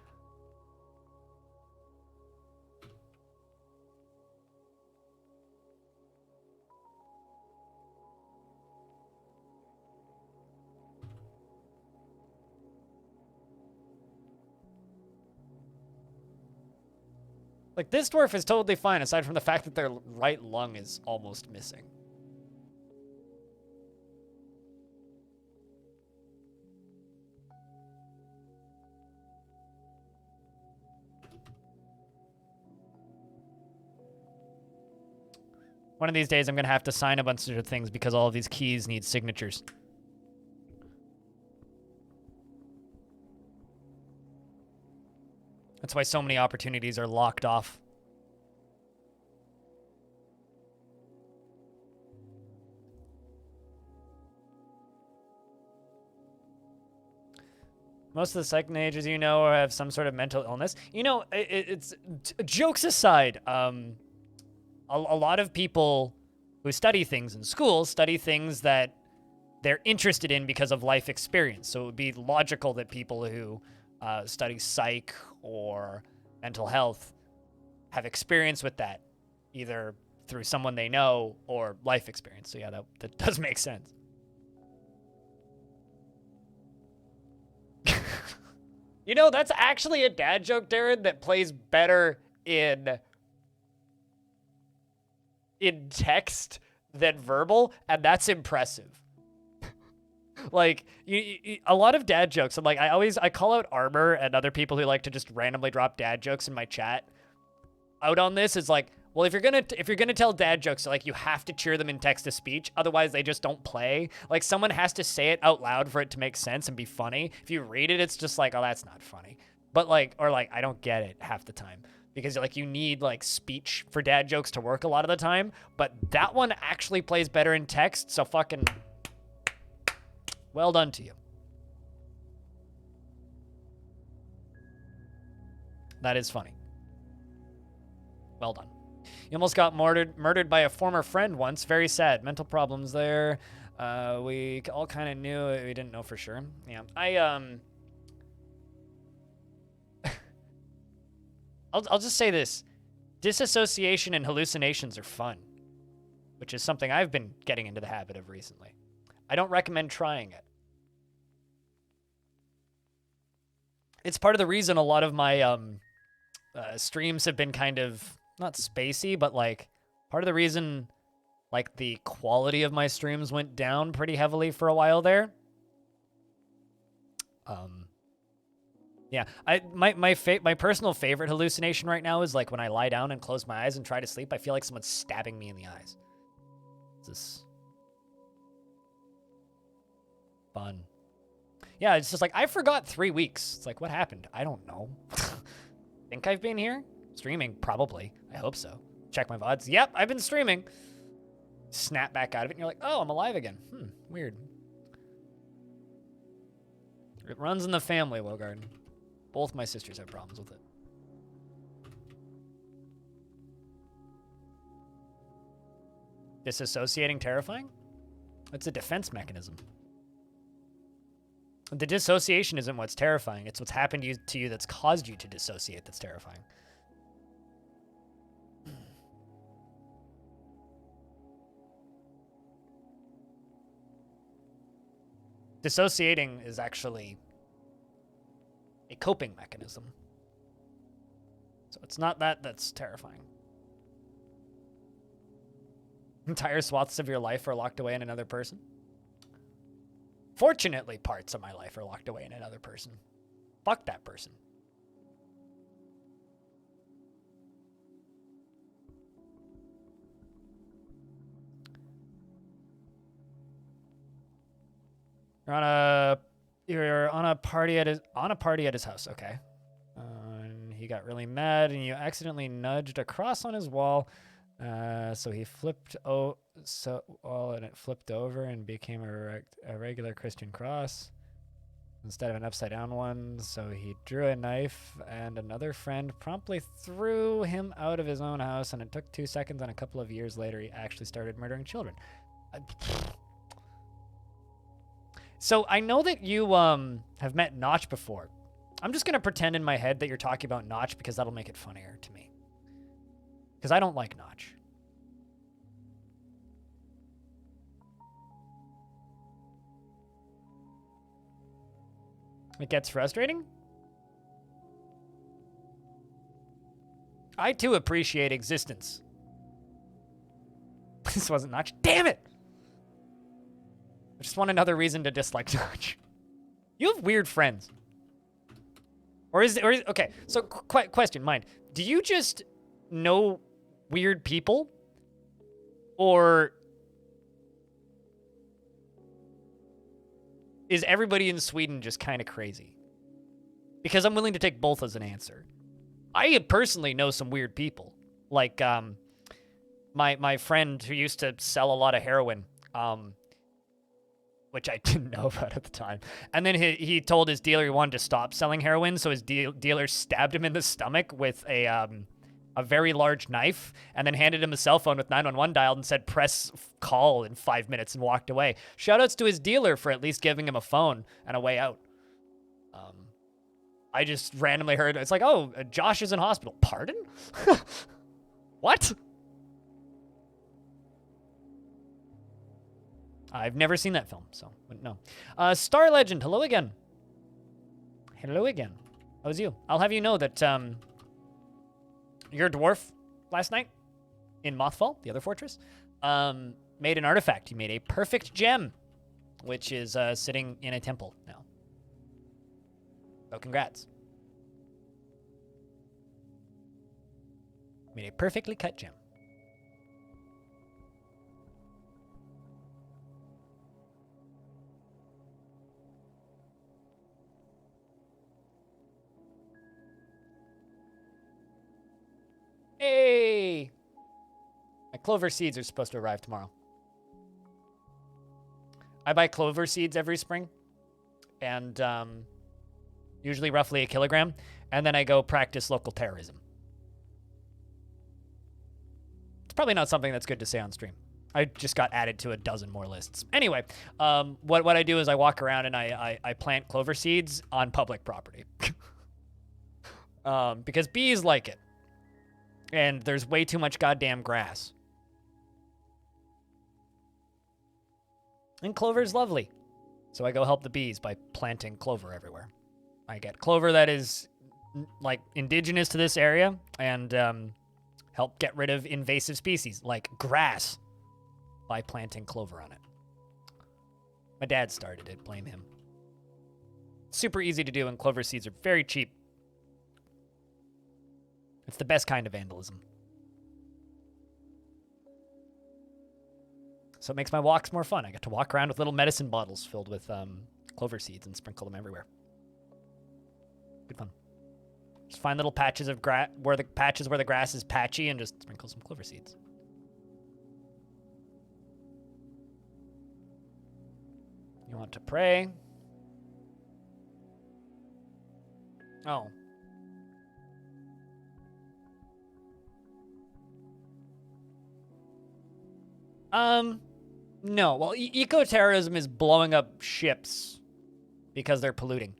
Like, this dwarf is totally fine, aside from the fact that their right lung is almost missing. One of these days, I'm going to have to sign a bunch of things because all of these keys need signatures. That's why so many opportunities are locked off. Most of the psych majors you know have some sort of mental illness. You know, it's jokes aside, a lot of people who study things in school study things that they're interested in because of life experience. So it would be logical that people who study psych or mental health have experience with that, either through someone they know or life experience. So yeah, that does make sense. You know, that's actually a dad joke, Darren, that plays better in text than verbal, and that's impressive. Like, a lot of dad jokes, and like I call out Armor and other people who like to just randomly drop dad jokes in my chat out on this. Is like, well, if you're gonna tell dad jokes, like, you have to cheer them in text to speech, otherwise they just don't play. Like, someone has to say it out loud for it to make sense and be funny. If you read it, it's just like, oh, that's not funny. But like, or like, I don't get it half the time. Because like, you need like speech for dad jokes to work a lot of the time, but that one actually plays better in text, so fucking well done to you. That is funny. Well done. You almost got murdered by a former friend once. Very sad. Mental problems there. We all kind of knew it. We didn't know for sure. Yeah. I'll just say this. Disassociation and hallucinations are fun, which is something I've been getting into the habit of recently. I don't recommend trying it. It's part of the reason a lot of my streams have been kind of, not spacey, but like, part of the reason like the quality of my streams went down pretty heavily for a while there. Yeah, my personal favorite hallucination right now is like when I lie down and close my eyes and try to sleep, I feel like someone's stabbing me in the eyes. This fun. Yeah, it's just like I forgot 3 weeks. It's like what happened? I don't know. Think I've been here streaming? Probably. I hope so. Check my VODs. Yep, I've been streaming. Snap back out of it, and you're like, oh, I'm alive again. Weird. It runs in the family, Wogarden. Both my sisters have problems with it. Disassociating terrifying? It's a defense mechanism. The dissociation isn't what's terrifying. It's what's happened to you that's caused you to dissociate that's terrifying. Dissociating is actually a coping mechanism. So it's not that's terrifying. Entire swaths of your life are locked away in another person. Fortunately, parts of my life are locked away in another person. Fuck that person. You're on a party at his house. Okay. And he got really mad, and you accidentally nudged a cross on his wall. So he flipped and it flipped over and became a regular Christian cross instead of an upside down one. So he drew a knife, and another friend promptly threw him out of his own house. And it took 2 seconds, and a couple of years later, he actually started murdering children. So I know that you have met Notch before. I'm just gonna pretend in my head that you're talking about Notch because that'll make it funnier to me. Because I don't like Notch. It gets frustrating? I too appreciate existence. This wasn't Notch. Damn it! I just want another reason to dislike Notch. You have weird friends. Okay, so question, mind. Do you just know weird people? Or is everybody in Sweden just kind of crazy? Because I'm willing to take both as an answer. I personally know some weird people. Like, my friend who used to sell a lot of heroin, which I didn't know about at the time. And then he told his dealer he wanted to stop selling heroin, so his dealer stabbed him in the stomach with a very large knife, and then handed him a cell phone with 911 dialed and said, press call in 5 minutes, and walked away. Shoutouts to his dealer for at least giving him a phone and a way out. I just randomly heard, it's like, oh, Josh is in hospital. Pardon? What? I've never seen that film, so wouldn't know. Star Legend, hello again. Hello again. How was you? I'll have you know that your dwarf last night in Mothfall, the other fortress, made an artifact. He made a perfect gem, which is sitting in a temple now. So congrats. Made a perfectly cut gem. Hey! My clover seeds are supposed to arrive tomorrow. I buy clover seeds every spring, and usually roughly a kilogram, and then I go practice local terrorism. It's probably not something that's good to say on stream. I just got added to a dozen more lists. Anyway, what I do is I walk around and I plant clover seeds on public property. Because bees like it. And there's way too much goddamn grass. And clover's lovely. So I go help the bees by planting clover everywhere. I get clover that is, like, indigenous to this area, and help get rid of invasive species, like grass, by planting clover on it. My dad started it, blame him. Super easy to do, and clover seeds are very cheap. It's the best kind of vandalism. So it makes my walks more fun. I get to walk around with little medicine bottles filled with clover seeds and sprinkle them everywhere. Good fun. Just find little patches of grass where the grass is patchy and just sprinkle some clover seeds. You want to pray? Oh. No. Well, eco-terrorism is blowing up ships because they're polluting.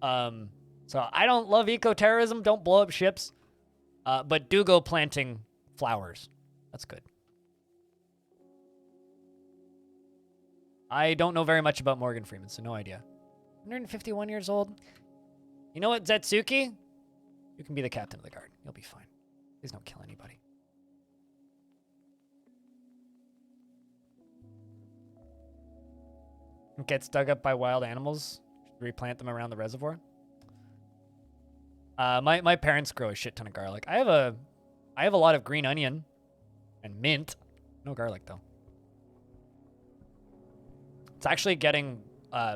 So I don't love eco-terrorism. Don't blow up ships. But do go planting flowers. That's good. I don't know very much about Morgan Freeman, so no idea. 151 years old. You know what, Zetsuki? You can be the captain of the guard. You'll be fine. Please don't kill anybody. It gets dug up by wild animals. Replant them around the reservoir. My parents grow a shit ton of garlic. I have a lot of green onion and mint. No garlic though. It's actually getting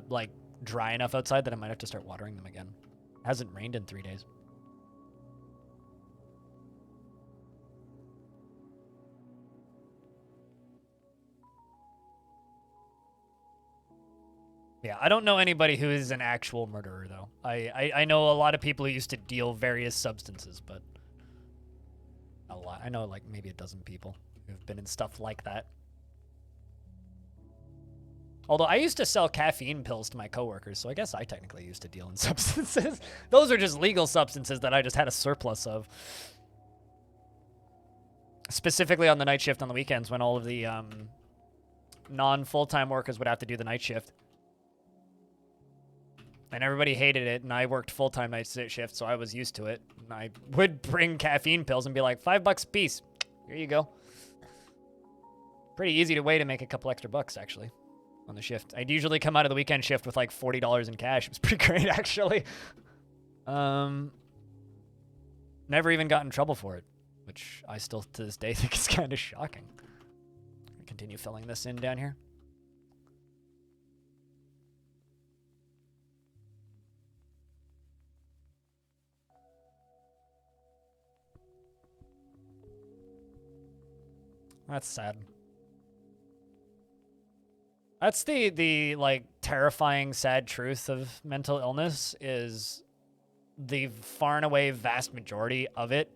like dry enough outside that I might have to start watering them again. It hasn't rained in 3 days. Yeah, I don't know anybody who is an actual murderer, though. I know a lot of people who used to deal various substances, but a lot. I know like maybe a dozen people who've been in stuff like that. Although I used to sell caffeine pills to my coworkers, so I guess I technically used to deal in substances. Those are just legal substances that I just had a surplus of. Specifically on the night shift on the weekends when all of the non-full-time workers would have to do the night shift. And everybody hated it, and I worked full-time night shift, so I was used to it. And I would bring caffeine pills and be like, $5 a piece. Here you go. Pretty easy way to make a couple extra bucks, actually, on the shift. I'd usually come out of the weekend shift with like $40 in cash. It was pretty great, actually. Never even got in trouble for it, which I still, to this day, think is kind of shocking. Continue filling this in down here. That's sad. That's the like terrifying sad truth of mental illness is the far and away vast majority of it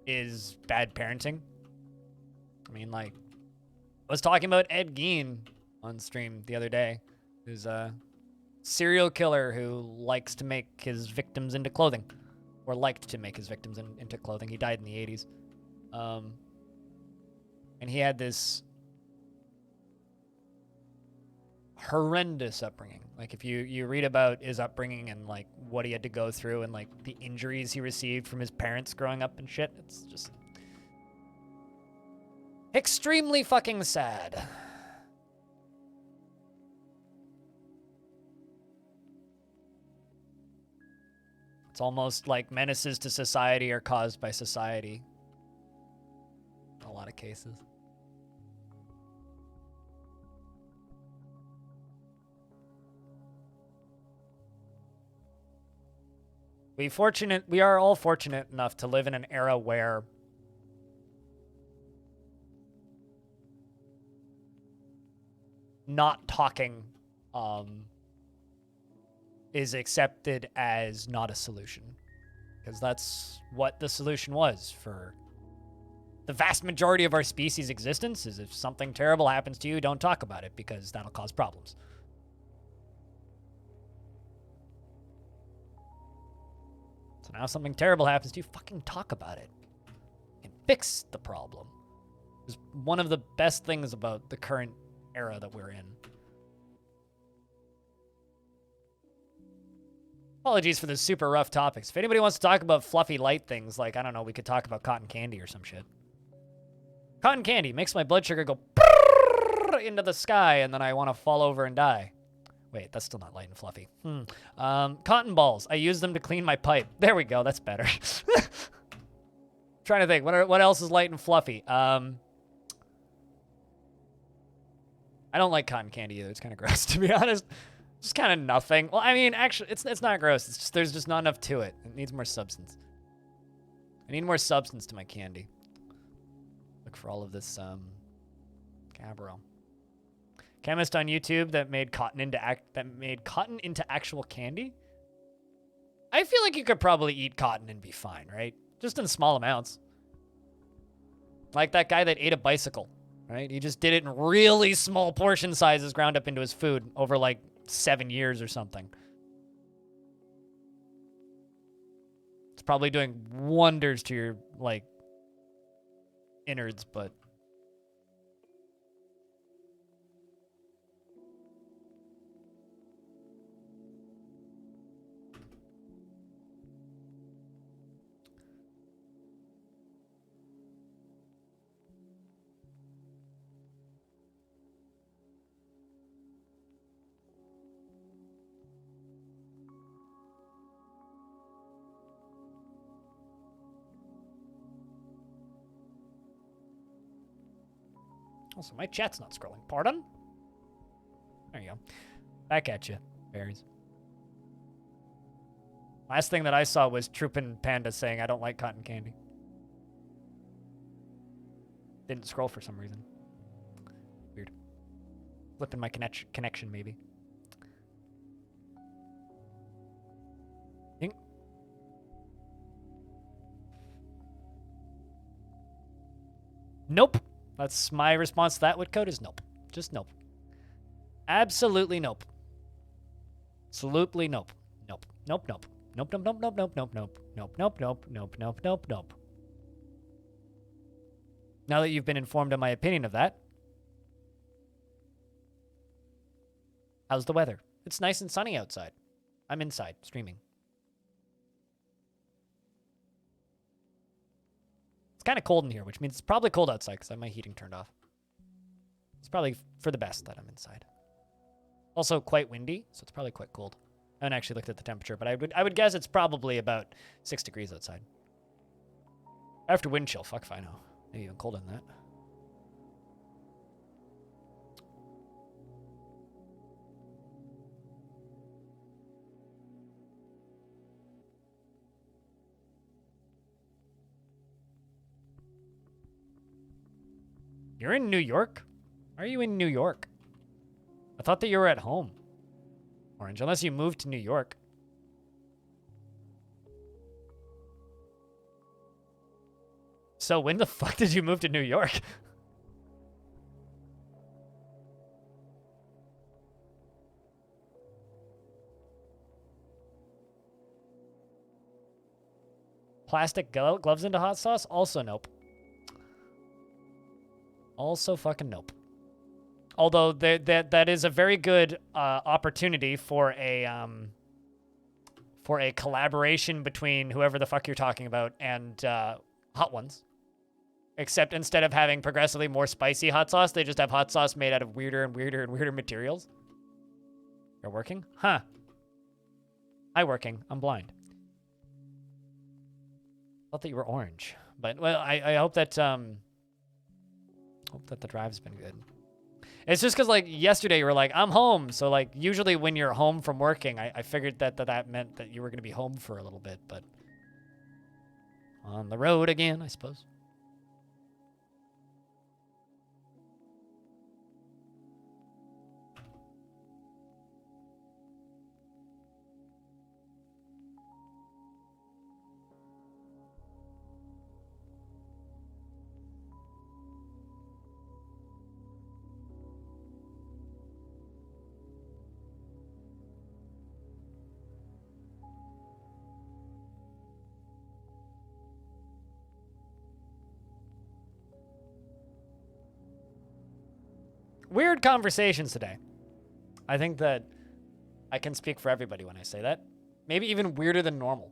is bad parenting. I mean, like, I was talking about Ed Gein on stream the other day, who's a serial killer who likes to make his victims into clothing, or liked to make his victims into clothing. He died in the 80s. And he had this horrendous upbringing. Like, if you read about his upbringing and, like, what he had to go through and, like, the injuries he received from his parents growing up and shit, it's just extremely fucking sad. It's almost like menaces to society are caused by society. In a lot of cases. We are all fortunate enough to live in an era where not talking is accepted as not a solution. Because that's what the solution was for the vast majority of our species' existence, is if something terrible happens to you, don't talk about it because that'll cause problems. So now something terrible happens to you, fucking talk about it and fix the problem. It's one of the best things about the current era that we're in. Apologies for the super rough topics. If anybody wants to talk about fluffy light things, like, I don't know, we could talk about cotton candy or some shit. Cotton candy makes my blood sugar go into the sky, and then I want to fall over and die. Wait, that's still not light and fluffy. Cotton balls. I use them to clean my pipe. There we go. That's better. Trying to think. What else is light and fluffy? I don't like cotton candy either. It's kind of gross, to be honest. Just kind of nothing. Well, I mean, actually, it's not gross. It's just there's just not enough to it. It needs more substance. I need more substance to my candy. Look for all of this Cavernon. Chemist on YouTube that made cotton into actual candy. I feel like you could probably eat cotton and be fine, right? Just in small amounts. Like that guy that ate a bicycle, right? He just did it in really small portion sizes ground up into his food over like 7 years or something. It's probably doing wonders to your like innards, but also, my chat's not scrolling. Pardon? There you go. Back at you, berries. Last thing that I saw was Troopin' Panda saying, I don't like cotton candy. Didn't scroll for some reason. Weird. Flipping my connection, maybe. Think. Nope. That's my response to that. What code is nope. Just nope. Absolutely nope. Absolutely nope. Nope. Nope, nope. Nope, nope, nope, nope, nope, nope, nope. Nope, nope, nope, nope, nope, nope, nope. Now that you've been informed of my opinion of that, how's the weather? It's nice and sunny outside. I'm inside, streaming. It's kind of cold in here, which means it's probably cold outside because I have my heating turned off. It's probably for the best that I'm inside. Also quite windy, so it's probably quite cold. I haven't actually looked at the temperature, but I would guess it's probably about 6 degrees outside. After wind chill, fuck if I know. Maybe even colder than that. You're in New York? Why are you in New York? I thought that you were at home. Orange, unless you moved to New York. So when the fuck did you move to New York? Plastic gloves into hot sauce? Also nope. Also fucking nope. Although that is a very good opportunity for a collaboration between whoever the fuck you're talking about and Hot Ones. Except instead of having progressively more spicy hot sauce, they just have hot sauce made out of weirder and weirder and weirder materials. You're working? Huh. Hi, working. I'm blind. Thought that you were orange. But, well, I hope that the drive's been good. It's just because, like, yesterday you were like, I'm home. So, like, usually when you're home from working, I figured that meant that you were going to be home for a little bit. But on the road again, I suppose. Weird conversations today. I think that I can speak for everybody when I say that. Maybe even weirder than normal.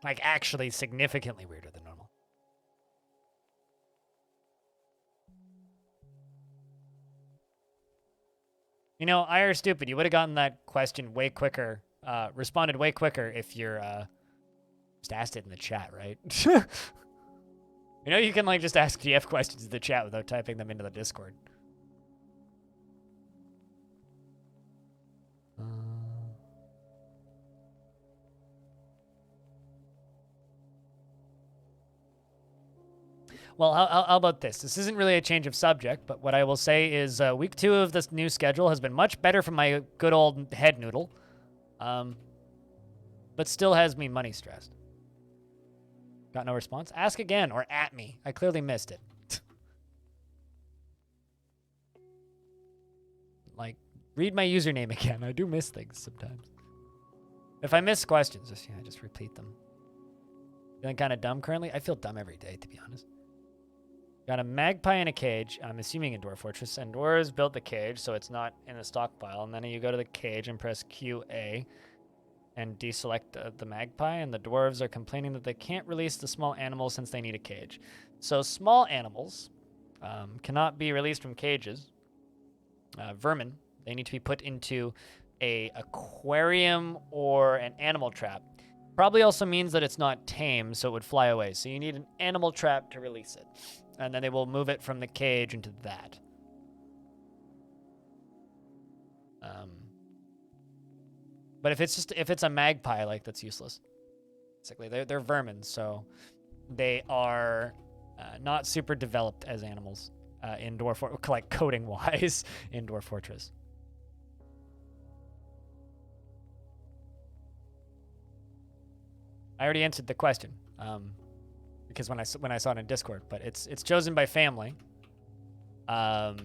Like, actually significantly weirder than normal. You know, IR stupid, you would have gotten that question way quicker, responded way quicker if you're, just asked it in the chat, right? You know, you can, like, just ask GF questions in the chat without typing them into the Discord. Well, how about this? This isn't really a change of subject, but what I will say is week 2 of this new schedule has been much better for my good old head noodle, but still has me money stressed. Got no response? Ask again or at me. I clearly missed it. Like, read my username again. I do miss things sometimes. If I miss questions, just repeat them. Feeling kind of dumb currently? I feel dumb every day, to be honest. Got a magpie in a cage, I'm assuming in Dwarf Fortress, and Dwarves built the cage, so it's not in the stockpile. And then you go to the cage and press QA and deselect the magpie, and the dwarves are complaining that they can't release the small animals since they need a cage. So small animals cannot be released from cages. Vermin, they need to be put into a aquarium or an animal trap. Probably also means that it's not tame, so it would fly away. So you need an animal trap to release it. And then they will move it from the cage into that. But if it's a magpie, like, that's useless. Basically, they're vermin, so they are not super developed as animals in Dwarf, like coding wise, in Dwarf Fortress. I already answered the question. Because when I saw it in Discord, but it's chosen by family. But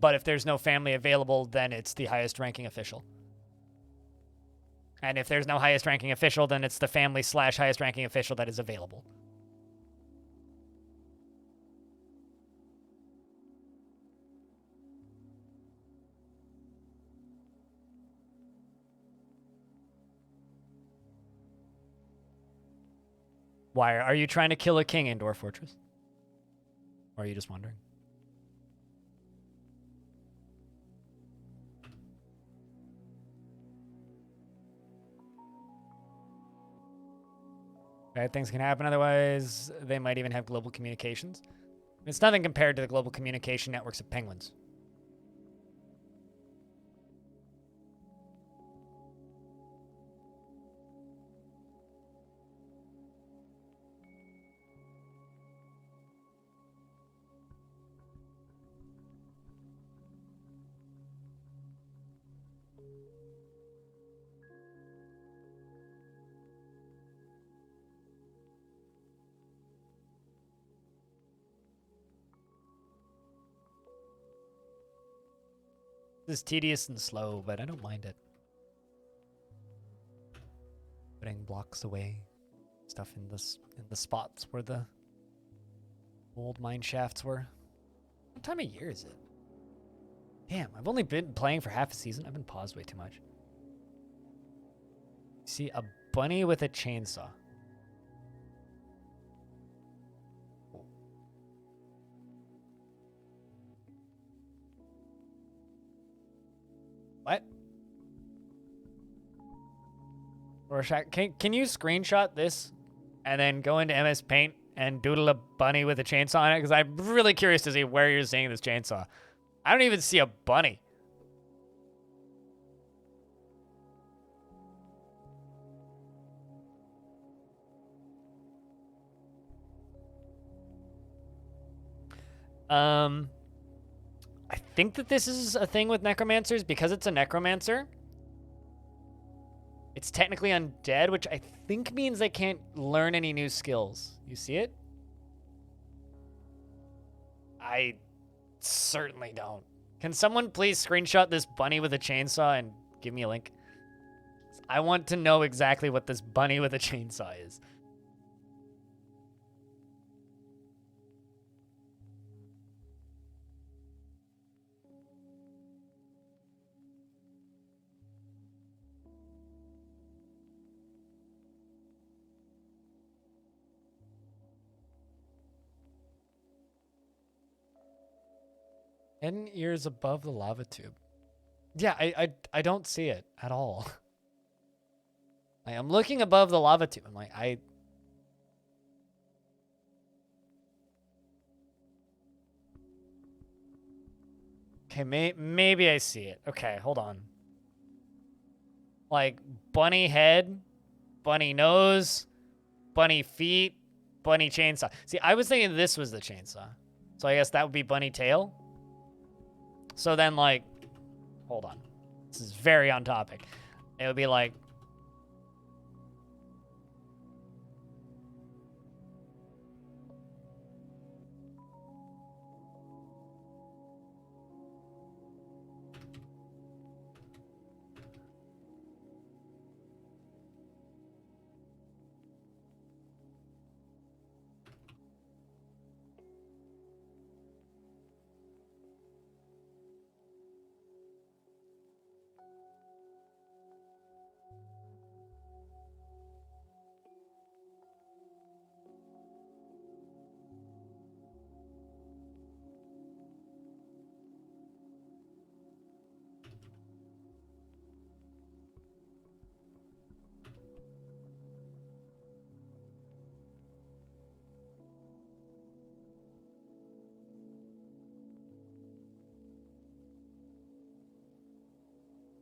if there's no family available, then it's the highest ranking official. And if there's no highest ranking official, then it's the family / highest ranking official that is available. Why? Are you trying to kill a king in Dwarf Fortress? Or are you just wondering? Bad things can happen, otherwise they might even have global communications. It's nothing compared to the global communication networks of penguins. This is tedious and slow, but I don't mind it. Putting blocks away, stuff in the spots where the old mine shafts were. What time of year is it? Damn, I've only been playing for half a season. I've been paused way too much. See, a bunny with a chainsaw. What? Rorschach, can you screenshot this and then go into MS Paint and doodle a bunny with a chainsaw on it? Because I'm really curious to see where you're seeing this chainsaw. I don't even see a bunny. I think that this is a thing with necromancers because it's a necromancer. It's technically undead, which I think means they can't learn any new skills. You see it? I certainly don't. Can someone please screenshot this bunny with a chainsaw and give me a link? I want to know exactly what this bunny with a chainsaw is. Hidden ears above the lava tube. Yeah, I don't see it at all. Like, I'm looking above the lava tube. I'm like, okay, maybe I see it. Okay, hold on. Like, bunny head, bunny nose, bunny feet, bunny chainsaw. See, I was thinking this was the chainsaw. So I guess that would be bunny tail. So then, like, hold on. This is very on topic. It would be like,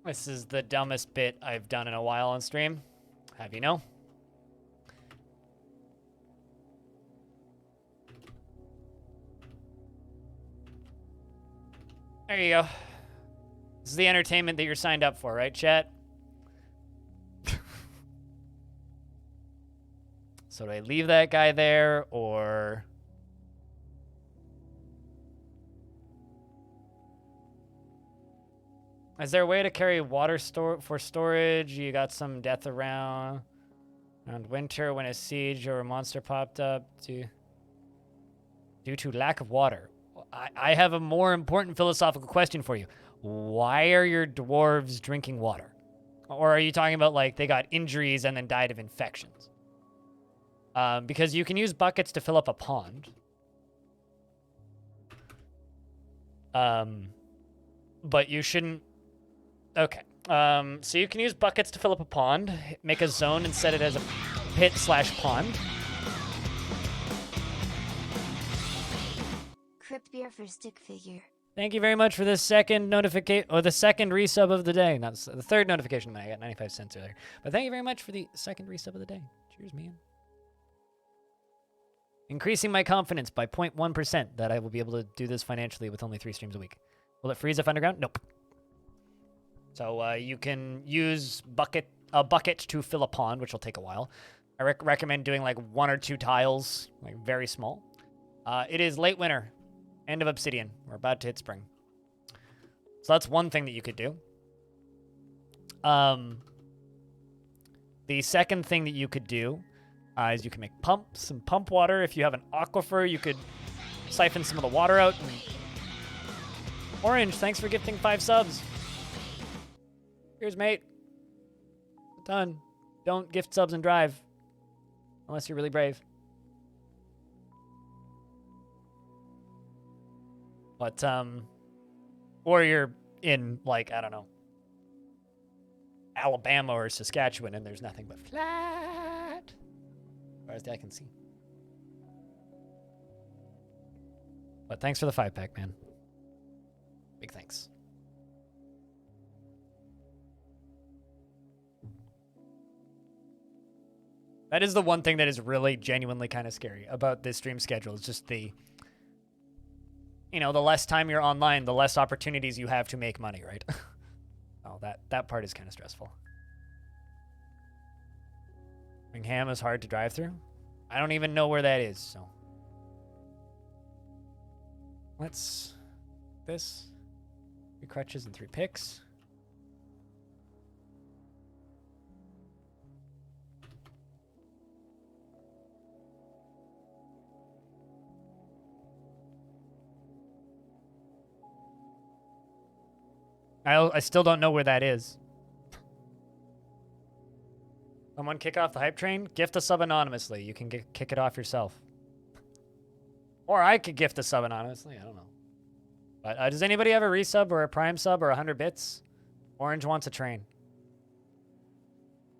this is the dumbest bit I've done in a while on stream. Have you know? There you go. This is the entertainment that you're signed up for, right, chat? So do I leave that guy there, or... Is there a way to carry water for storage? You got some death around winter when a siege or a monster popped up due to lack of water. I have a more important philosophical question for you. Why are your dwarves drinking water? Or are you talking about, like, they got injuries and then died of infections? Because you can use buckets to fill up a pond. But you shouldn't... Okay. So you can use buckets to fill up a pond, make a zone and set it as a pit/pond. Crypt beer for stick figure. Thank you very much for the second notification, or the second resub of the day. Not the third notification that I got 95 cents earlier. But thank you very much for the second resub of the day. Cheers, man. Increasing my confidence by 0.1% that I will be able to do this financially with only 3 streams a week. Will it freeze if underground? Nope. So you can use a bucket to fill a pond, which will take a while. I recommend doing like 1 or 2 tiles, like very small. It is late winter, end of obsidian. We're about to hit spring. So that's one thing that you could do. The second thing that you could do is you can make pumps and pump water. If you have an aquifer, you could siphon some of the water out. And... Orange, thanks for gifting 5 subs. Here's, mate. Done. Don't gift subs and drive. Unless you're really brave. But, or you're in, like, I don't know, Alabama or Saskatchewan and there's nothing but flat. As far as I can see. But thanks for the 5-pack, man. Big thanks. That is the one thing that is really genuinely kind of scary about this stream schedule. It's just the, you know, the less time you're online, the less opportunities you have to make money, right? Oh, that part is kind of stressful. Birmingham is hard to drive through. I don't even know where that is, so. Let's, this, 3 crutches and 3 picks. I still don't know where that is. Someone kick off the hype train? Gift a sub anonymously. You can kick it off yourself. Or I could gift a sub anonymously. I don't know. But does anybody have a resub or a prime sub or 100 bits? Orange wants a train.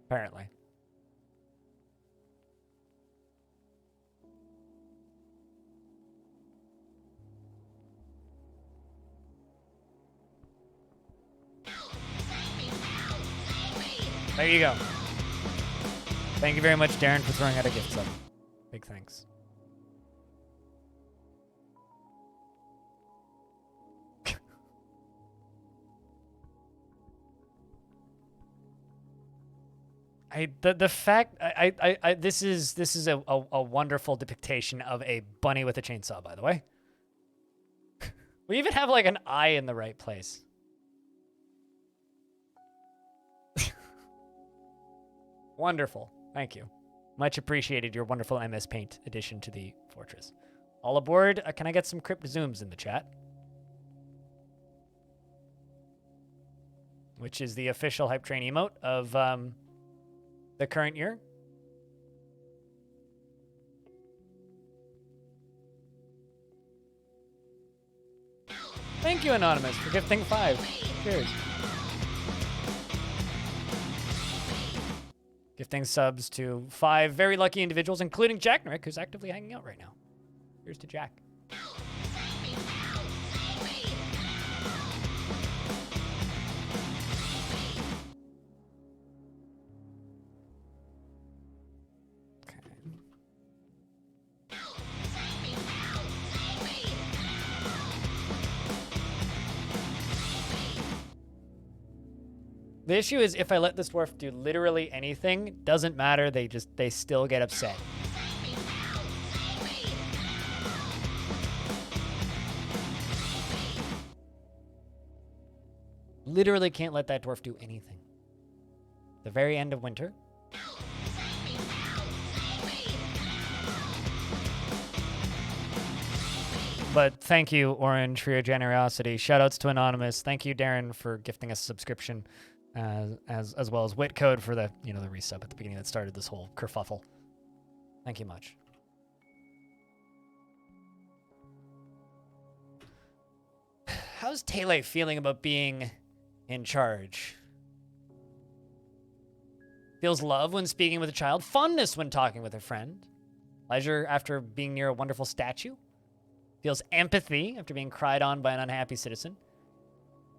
Apparently. There you go. Thank you very much, Darren, for throwing out a gift sub. Big thanks. The fact this is a wonderful depiction of a bunny with a chainsaw, by the way. We even have like an eye in the right place. Wonderful. Thank you. Much appreciated your wonderful MS Paint addition to the fortress. All aboard. Can I get some crypt zooms in the chat? Which is the official hype train emote of the current year. Thank you, Anonymous, for gifting 5. Cheers. Gifting subs to 5 very lucky individuals, including Jack Norick, who's actively hanging out right now. Here's to Jack. The issue is if I let this dwarf do literally anything, doesn't matter, they still get upset. Literally can't let that dwarf do anything. The very end of winter. But thank you, Orange, for your generosity. Shoutouts to Anonymous. Thank you, Darren, for gifting us a subscription. As well as Whitcode for the the resub at the beginning that started this whole kerfuffle. Thank you much. How's Tele feeling about being in charge? Feels love when speaking with a child, fondness when talking with a friend, pleasure after being near a wonderful statue, feels empathy after being cried on by an unhappy citizen.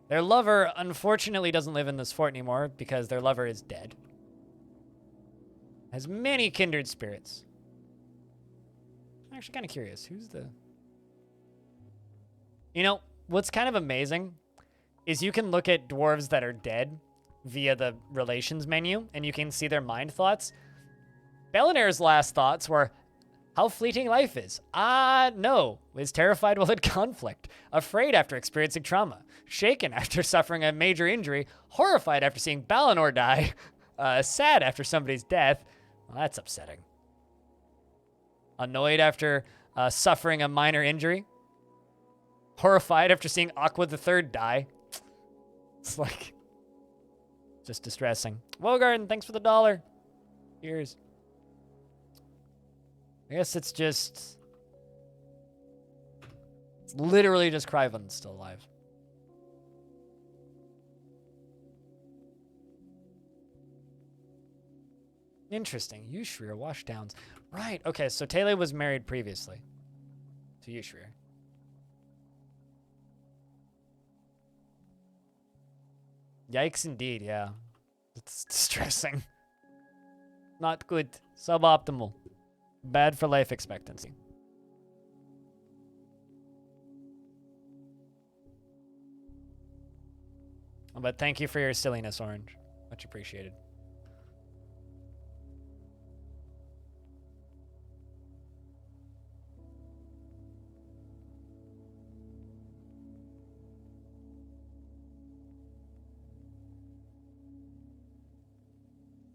Their lover, unfortunately, doesn't live in this fort anymore because their lover is dead. Has many kindred spirits. I'm actually kind of curious. Who's the... what's kind of amazing is you can look at dwarves that are dead via the relations menu, and you can see their mind thoughts. Belinair's last thoughts were, how fleeting life is. No. Is terrified while in conflict. Afraid after experiencing trauma. Shaken after suffering a major injury. Horrified after seeing Balinor die. Sad after somebody's death. Well, that's upsetting. Annoyed after suffering a minor injury. Horrified after seeing Aqua the Third die. It's like... just distressing. Wogarden, thanks for the $1. Cheers. I guess it's literally just Kryvon's still alive. Interesting. Yushrir, Washdowns. Right, okay, so Tele was married previously to Yushrir. Yikes indeed, yeah. It's distressing. Not good. Suboptimal. Bad for life expectancy. But thank you for your silliness, Orange. Much appreciated.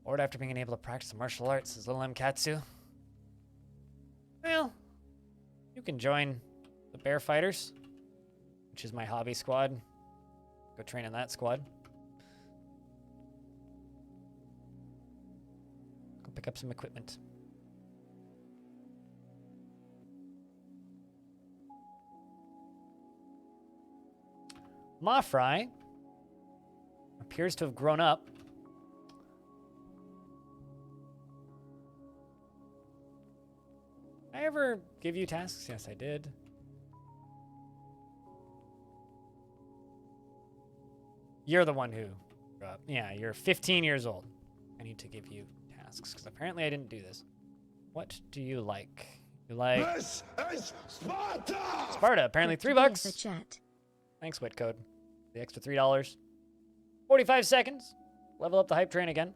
Bored after being unable to practice martial arts, says Little M Katsu. Well, you can join the Bear Fighters, which is my hobby squad. Go train in that squad. Go pick up some equipment. Mafry appears to have grown up. Did I ever give you tasks? Yes, I did. You're the one who grew up. Yeah, you're 15 years old. I need to give you tasks, because apparently I didn't do this. What do you like? You like... This is Sparta! Sparta, apparently $3 The bucks. chat. Thanks, Whitcode. The extra $3. 45 seconds. Level up the hype train again.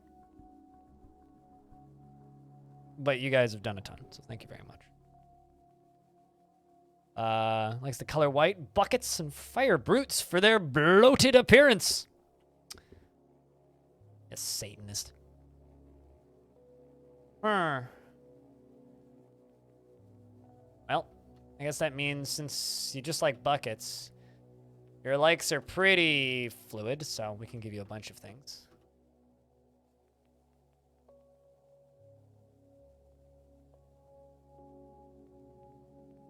But you guys have done a ton, so thank you very much. Likes the color white. Buckets and fire brutes for their bloated appearance. A Satanist. Well, I guess that means since you just like buckets, your likes are pretty fluid, so we can give you a bunch of things.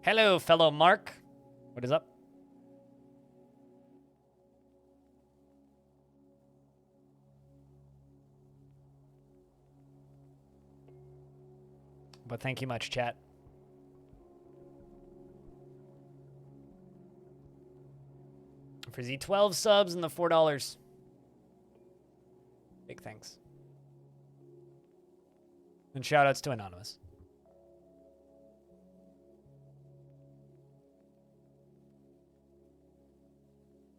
Hello, fellow Mark. What is up? But thank you much, chat. For the 12 subs and the $4. Big thanks. And shoutouts to Anonymous.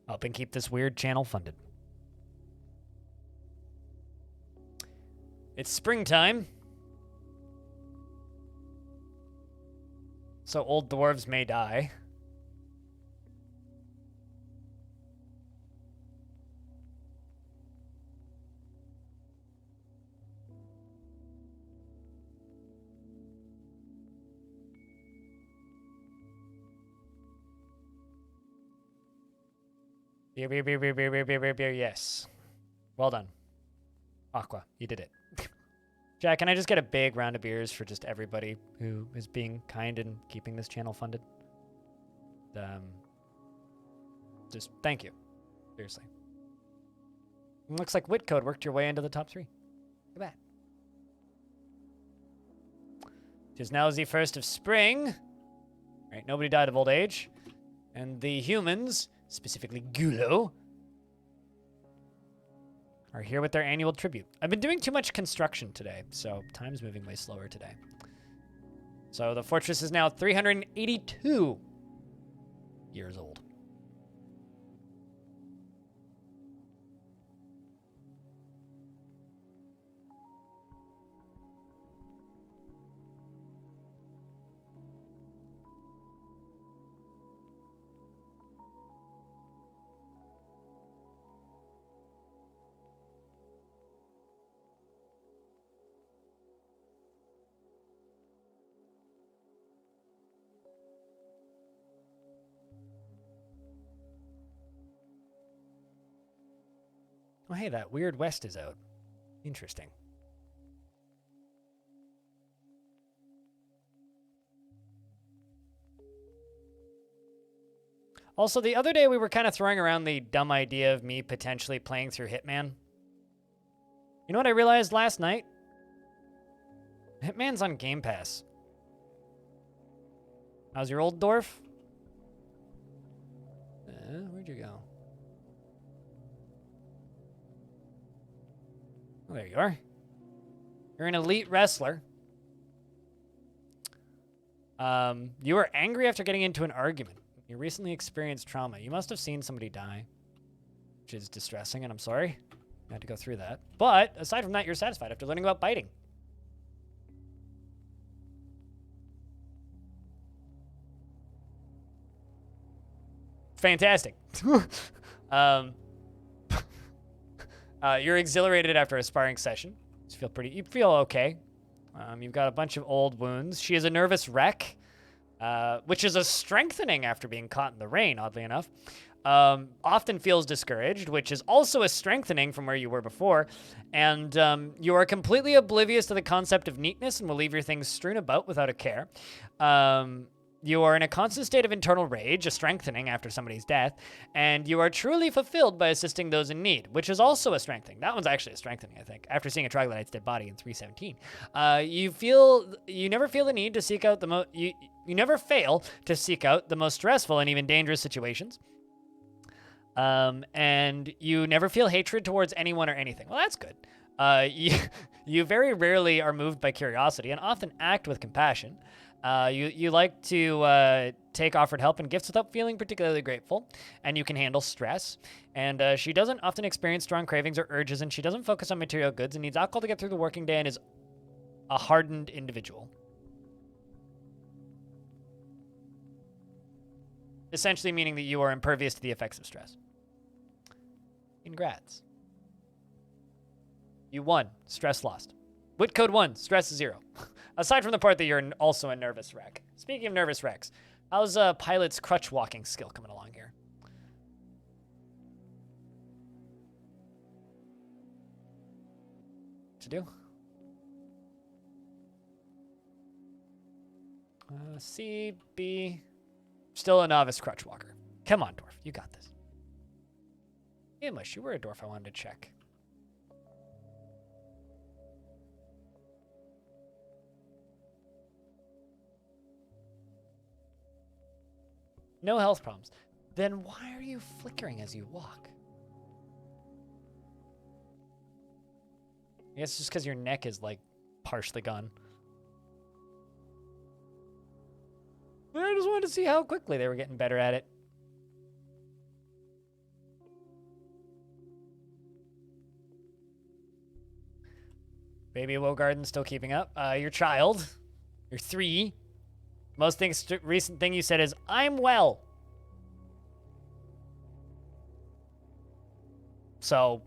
Help and keep this weird channel funded. It's springtime. So old dwarves may die. Beer, beer, beer, beer, beer, beer, beer, beer, beer, yes. Well done. Aqua, you did it. Jack, can I just get a big round of beers for just everybody who is being kind and keeping this channel funded? Just thank you. Seriously. It looks like Whitcode worked your way into the top 3. Look at that. 'Tis now the first of spring. Right, nobody died of old age. And the humans, specifically Gulo, are here with their annual tribute. I've been doing too much construction today, so time's moving way slower today. So the fortress is now 382 years old. Oh, hey, that Weird West is out. Interesting. Also, the other day we were kind of throwing around the dumb idea of me potentially playing through Hitman. You know what I realized last night? Hitman's on Game Pass. How's your old Dwarf? Where'd you go? Oh, there you are. You're an elite wrestler. You were angry after getting into an argument. You recently experienced trauma. You must have seen somebody die, which is distressing, and I'm sorry you had to go through that. But aside from that, you're satisfied after learning about biting. Fantastic. You're exhilarated after a sparring session. You feel okay. You've got a bunch of old wounds. She is a nervous wreck, which is a strengthening after being caught in the rain, oddly enough. Often feels discouraged, which is also a strengthening from where you were before. And you are completely oblivious to the concept of neatness and will leave your things strewn about without a care. You are in a constant state of internal rage, a strengthening after somebody's death, and you are truly fulfilled by assisting those in need, which is also a strengthening. That one's actually a strengthening, I think. After seeing a troglodyte's dead body in 317, you never feel the need to seek out you never fail to seek out the most stressful and even dangerous situations. And you never feel hatred towards anyone or anything. Well, that's good. You very rarely are moved by curiosity and often act with compassion. You like to take offered help and gifts without feeling particularly grateful, and you can handle stress. And she doesn't often experience strong cravings or urges, and she doesn't focus on material goods and needs alcohol to get through the working day and is a hardened individual. Essentially meaning that you are impervious to the effects of stress. Congrats. You won. Stress lost. Wit code 1, stress 0. Aside from the part that you're also a nervous wreck. Speaking of nervous wrecks, how's a pilot's crutch walking skill coming along here? What to do? C, B. Still a novice crutch walker. Come on, Dwarf. You got this. Amish, you were a Dwarf I wanted to check. No health problems. Then why are you flickering as you walk? I guess it's just because your neck is, like, partially gone. I just wanted to see how quickly they were getting better at it. Baby Wogarden still keeping up. Your child. You're 3. Most recent thing you said is, I'm well. So,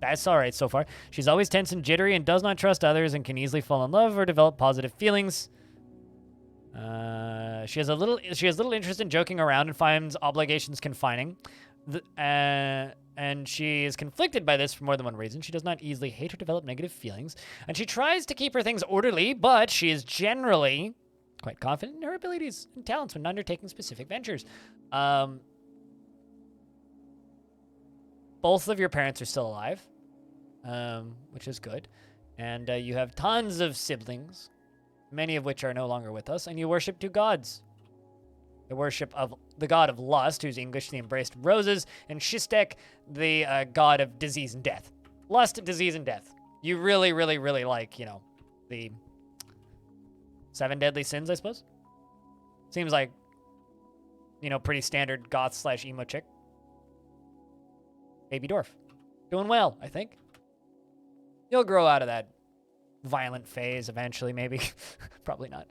that's all right so far. She's always tense and jittery and does not trust others and can easily fall in love or develop positive feelings. She has little interest in joking around and finds obligations confining. And she is conflicted by this for more than one reason. She does not easily hate or develop negative feelings. And she tries to keep her things orderly, but she is generally quite confident in her abilities and talents when undertaking specific ventures. Both of your parents are still alive, which is good. And you have tons of siblings, many of which are no longer with us. And you worship 2 gods. The worship of the god of lust, who's English, the embraced roses, and Shistek, the god of disease and death. Lust, disease, and death. You really, really, really like, you know, the 7 deadly sins, I suppose? Seems like, you know, pretty standard goth/emo chick. Baby Dwarf. Doing well, I think. You'll grow out of that violent phase eventually, maybe. Probably not.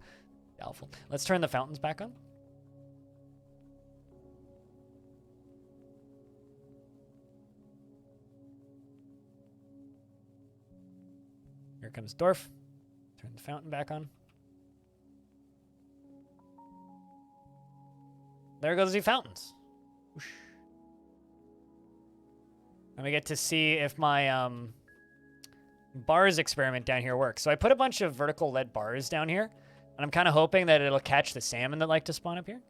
Doubtful. Let's turn the fountains back on. Here comes Dwarf. Turn the fountain back on. There goes the fountains. Whoosh. And we get to see if my bars experiment down here works. So I put a bunch of vertical lead bars down here, and I'm kind of hoping that it'll catch the salmon that like to spawn up here.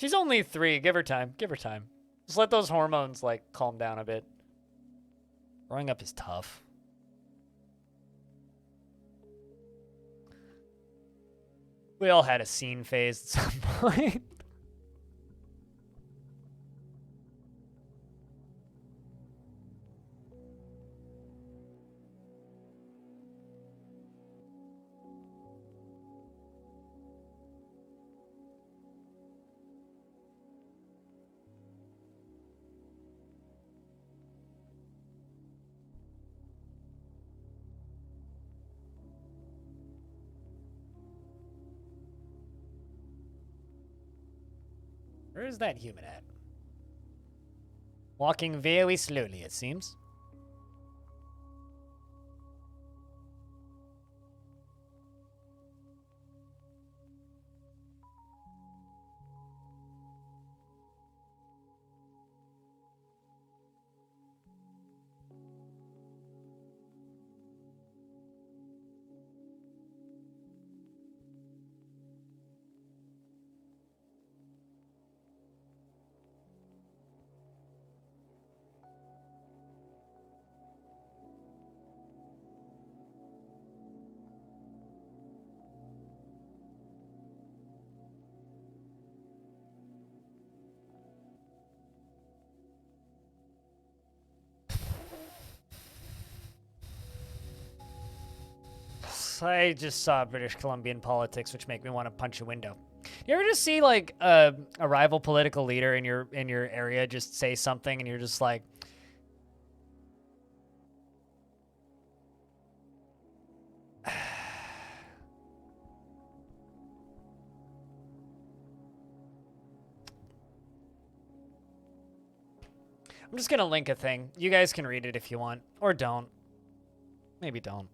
She's only 3. Give her time. Give her time. Just let those hormones, like, calm down a bit. Growing up is tough. We all had a scene phase at some point. Where is that human at? Walking very slowly, it seems. I just saw British Columbian politics, which make me want to punch a window. You ever just see like a rival political leader in your area just say something, and you're just like, I'm just gonna link a thing. You guys can read it if you want, or don't. Maybe don't.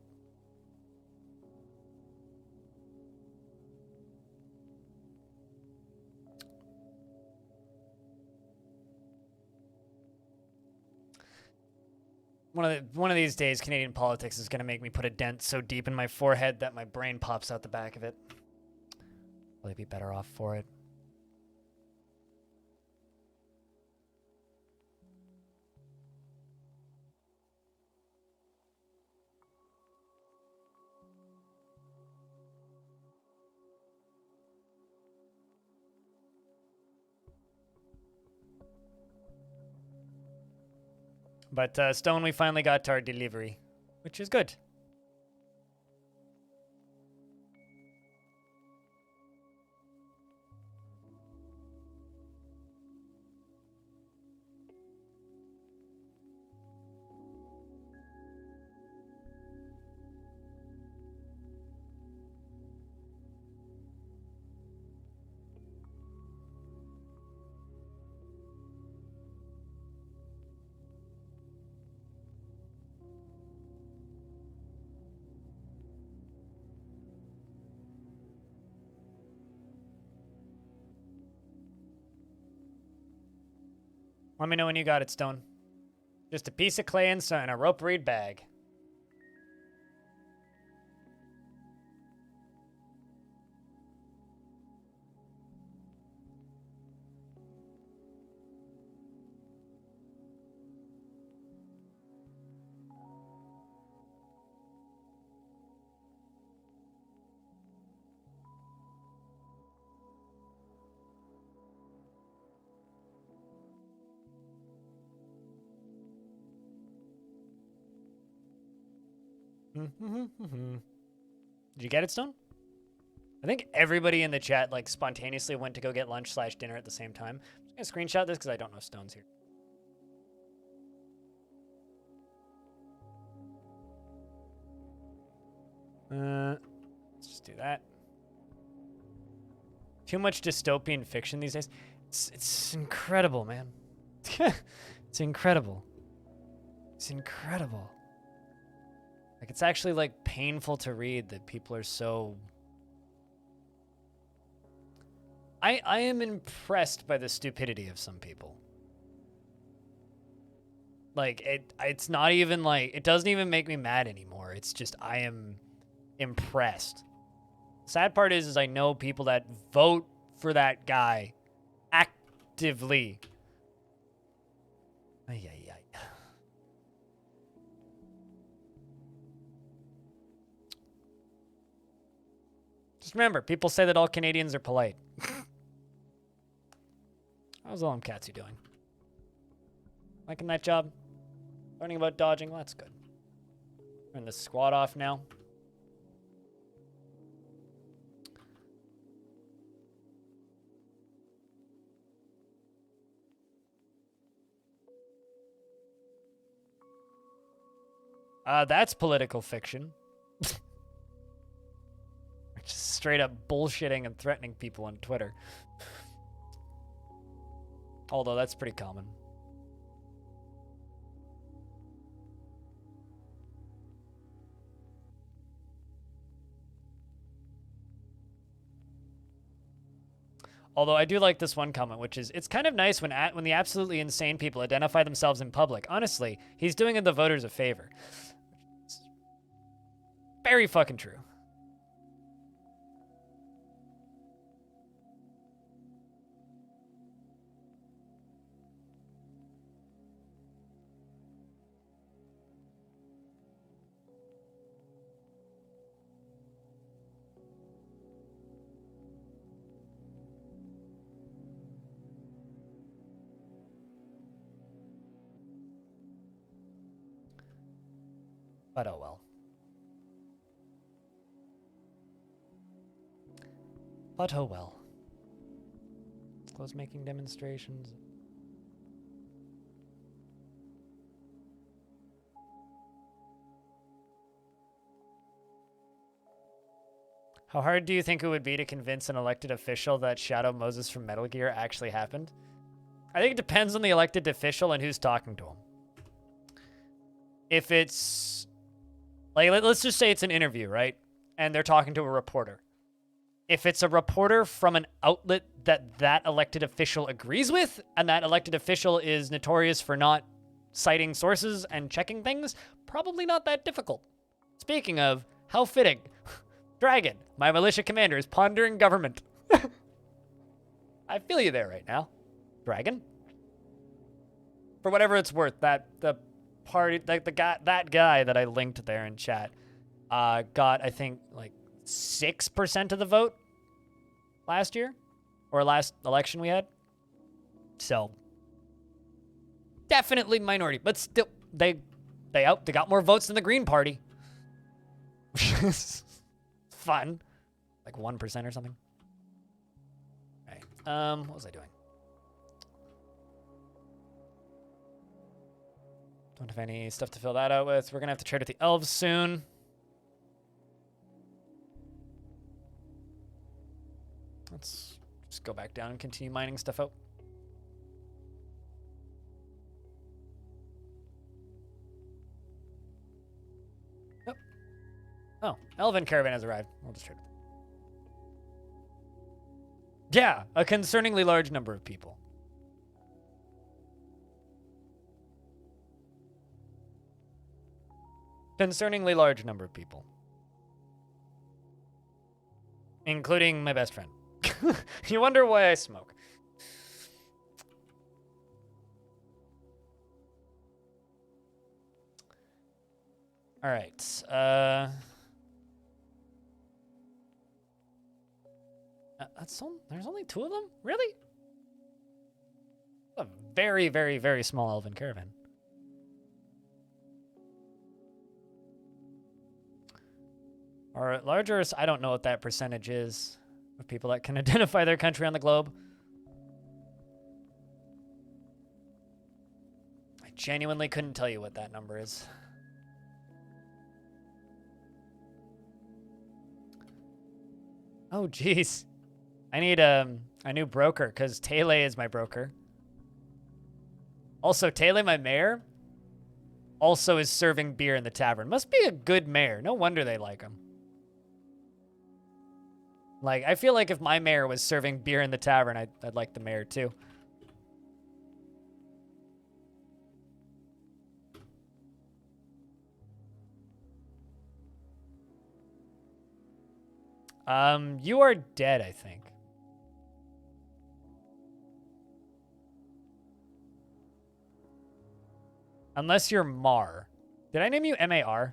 One of these days, Canadian politics is gonna make me put a dent so deep in my forehead that my brain pops out the back of it. Will I be better off for it? But Stone, we finally got to our delivery, which is good. Let me know when you got it, Stone. Just a piece of clay and a rope reed bag. Did you get it, Stone? I think everybody in the chat like spontaneously went to go get lunch / dinner at the same time. I'm just gonna screenshot this because I don't know if Stone's here. Let's just do that. Too much dystopian fiction these days. It's incredible, man. It's incredible. It's incredible. Like, it's actually, like, painful to read that people are so... I am impressed by the stupidity of some people. Like, it's not even, like... It doesn't even make me mad anymore. It's just, I am impressed. Sad part is I know people that vote for that guy actively. Ay, ay, ay. Just remember, people say that all Canadians are polite. How's all them Katsu doing? Liking that job? Learning about dodging? Well, that's good. Turn the squad off now. That's political fiction. Just straight up bullshitting and threatening people on Twitter. Although that's pretty common. Although I do like this one comment, which is, it's kind of nice when the absolutely insane people identify themselves in public. Honestly, he's doing the voters a favor. It's very fucking true. But oh well. But oh well. Close making demonstrations. How hard do you think it would be to convince an elected official that Shadow Moses from Metal Gear actually happened? I think it depends on the elected official and who's talking to him. If it's... like, let's just say it's an interview, right? And they're talking to a reporter. If it's a reporter from an outlet that that elected official agrees with, and that elected official is notorious for not citing sources and checking things, probably not that difficult. Speaking of, how fitting. Dragon, my militia commander, is pondering government. I feel you there right now, Dragon. For whatever it's worth, that guy that I linked there in chat got, I think, like 6% of the vote last year, or last election we had. So definitely minority, but still they got more votes than the Green Party. Fun. Like 1% or something. All right. What was I doing? Don't have any stuff to fill that out with. We're gonna have to trade with the elves soon. Let's just go back down and continue mining stuff out. Yep. Oh, Elven Caravan has arrived. We'll just trade with them. Yeah, a concerningly large number of people. Concerningly large number of people. Including my best friend. You wonder why I smoke. All right. There's only 2 of them? Really? A very, very, very small elven caravan. Or larger, I don't know what that percentage is of people that can identify their country on the globe. I genuinely couldn't tell you what that number is. Oh, jeez. I need a new broker, because Tele is my broker. Also, Tele, my mayor, also is serving beer in the tavern. Must be a good mayor. No wonder they like him. Like, I feel like if my mayor was serving beer in the tavern, I'd like the mayor too. You are dead, I think. Unless you're Mar. Did I name you M-A-R?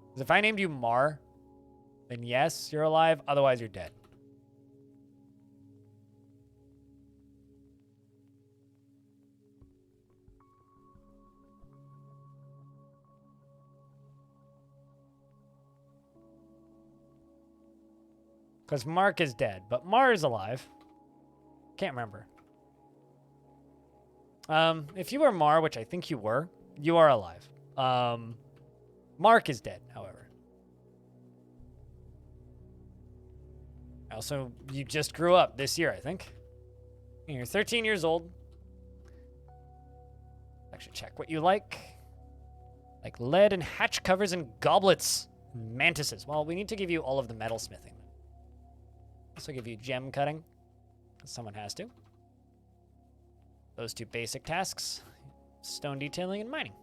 Because if I named you Mar, then yes, you're alive. Otherwise, you're dead. Because Mark is dead, but Mar is alive. Can't remember. If you were Mar, which I think you were, you are alive. Mark is dead, however. Also, you just grew up this year, I think. You're 13 years old. Actually, check what you like. Like lead and hatch covers and goblets. Mantises. Well, we need to give you all of the metal smithing. Also give you gem cutting. Someone has to. Those 2 basic tasks. Stone detailing and mining.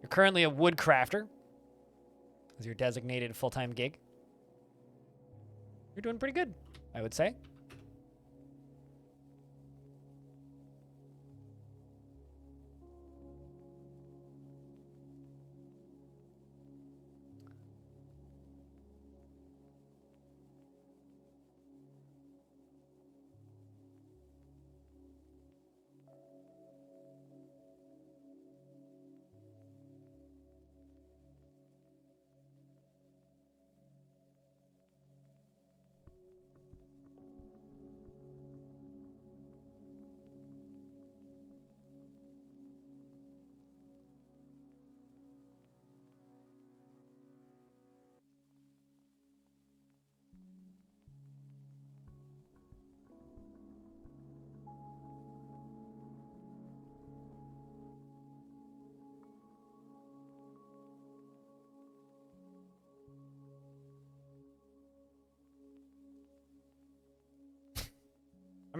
You're currently a woodcrafter. As your designated full-time gig. You're doing pretty good, I would say.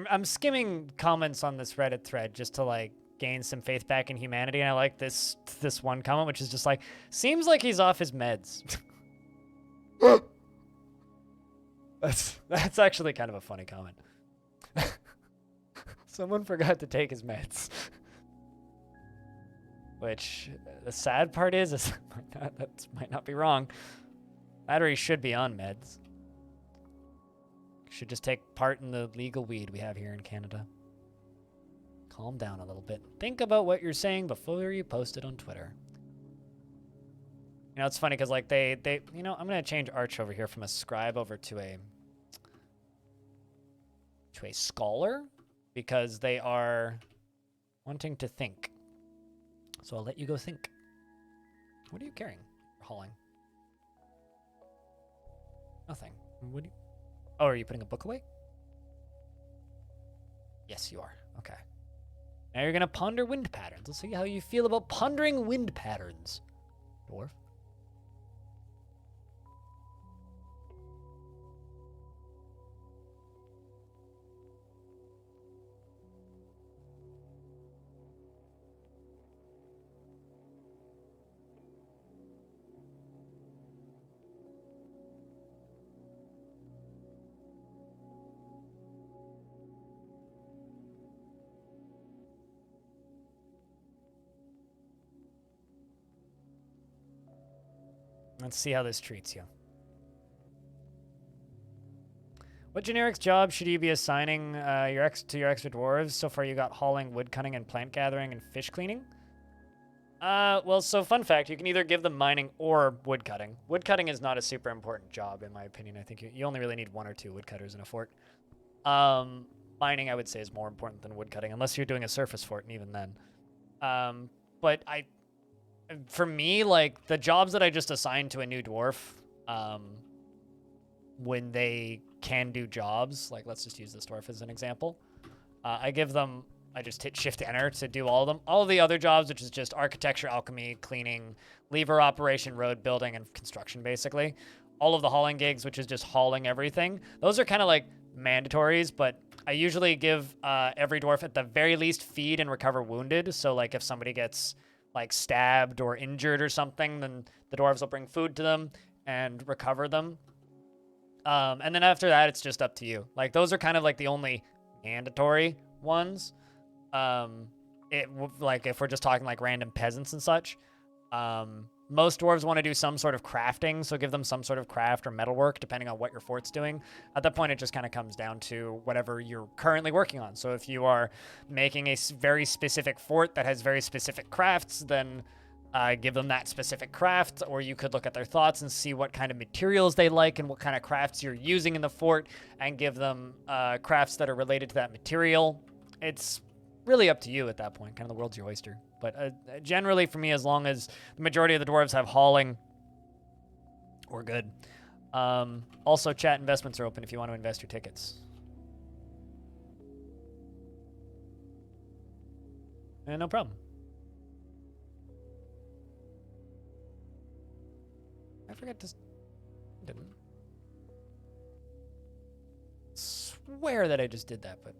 I'm skimming comments on this Reddit thread just to like gain some faith back in humanity, and I like this one comment, which is just like, seems like he's off his meds. That's actually kind of a funny comment. Someone forgot to take his meds. Which the sad part is that might not be wrong. Battery should be on meds. Should just take part in the legal weed we have here in Canada. Calm down a little bit. Think about what you're saying before you post it on Twitter. You know, it's funny because like they you know, I'm gonna change Arch over here from a scribe over to a scholar because they are wanting to think. So I'll let you go think. What are you carrying? Hauling. Nothing. What do you... Oh, are you putting a book away? Yes, you are. Okay. Now you're going to ponder wind patterns. Let's see how you feel about pondering wind patterns, Dwarf. Let's see how this treats you. What generics job should you be assigning your extra dwarves? So far you got hauling, wood cutting, and plant gathering, and fish cleaning. Well, so fun fact, you can either give them mining or wood cutting. Wood cutting is not a super important job, in my opinion. I think you only really need 1 or 2 woodcutters in a fort. Mining, I would say, is more important than wood cutting, unless you're doing a surface fort, and even then. But for me, like, the jobs that I just assigned to a new dwarf, when they can do jobs, like, let's just use this dwarf as an example. I just hit Shift Enter to do all of them. All of the other jobs, which is just architecture, alchemy, cleaning, lever operation, road building, and construction, basically. All of the hauling gigs, which is just hauling everything. Those are kind of like mandatories, but I usually give every dwarf at the very least feed and recover wounded. So, like, if somebody gets like stabbed or injured or something, then the dwarves will bring food to them and recover them. And then after that, it's just up to you. Like, those are kind of like the only mandatory ones. Like, if we're just talking like random peasants and such, most dwarves want to do some sort of crafting, so give them some sort of craft or metalwork, depending on what your fort's doing. At that point, it just kind of comes down to whatever you're currently working on. So if you are making a very specific fort that has very specific crafts, then give them that specific craft, or you could look at their thoughts and see what kind of materials they like and what kind of crafts you're using in the fort, and give them crafts that are related to that material. It's really up to you at that point. Kind of the world's your oyster. But generally, for me, as long as the majority of the dwarves have hauling, we're good. Also, chat investments are open if you want to invest your tickets. No problem. I forgot to... Didn't. Swear that I just did that, but...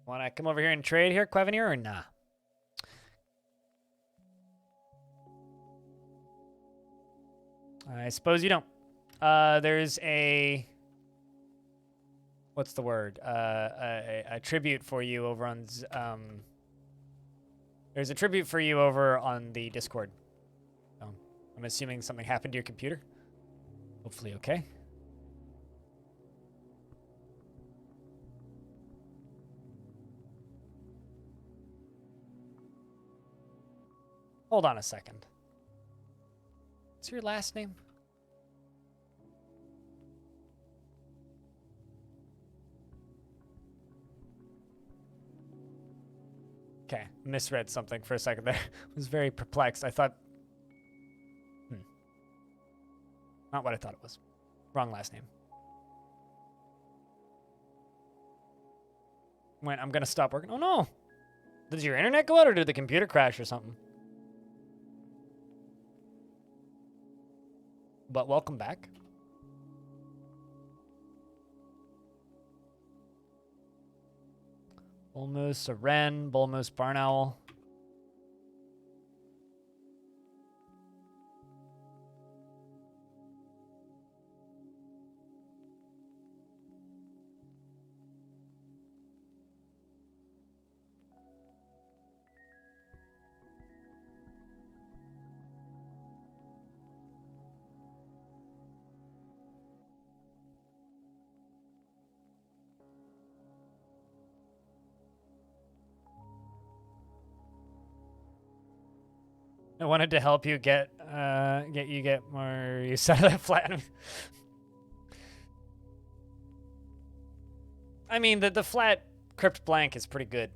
Want to come over here and trade here, Cavernon, or nah? I suppose you don't. There's a... What's the word? A tribute for you over on... There's a tribute for you over on the Discord. I'm assuming something happened to your computer. Hopefully okay. Hold on a second. What's your last name? Okay, misread something for a second there. I was very perplexed. I thought... Not what I thought it was. Wrong last name. went, I'm gonna stop working. Oh no! Did your internet go out or did the computer crash or something? But welcome back. Bull moose, a wren, bull moose, barn owl. I wanted to help you get more use out of that flat. I mean, the flat crypt blank is pretty good.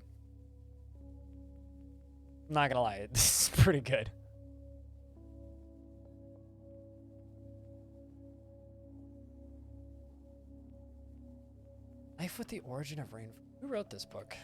I'm not gonna lie, it's pretty good. Life with the Origin of Rain. Who wrote this book?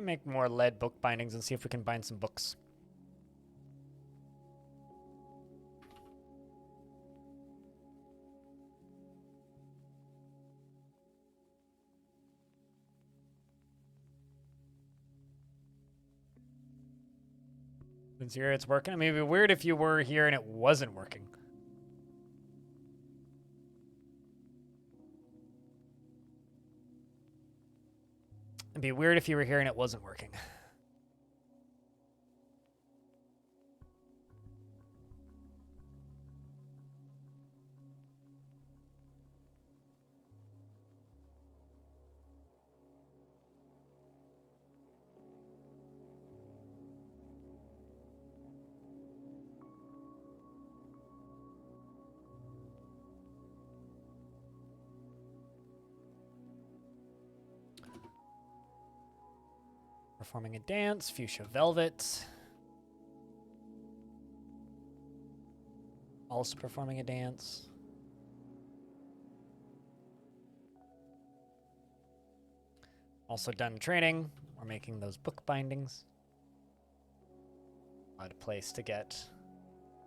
Make more lead book bindings and see if we can bind some books. Since here it's working. I mean, it'd be weird if you were here and it wasn't working. It'd be weird if you were here and it wasn't working. Performing a dance, fuchsia velvet. Also performing a dance. Also done training. We're making those book bindings. Odd place to get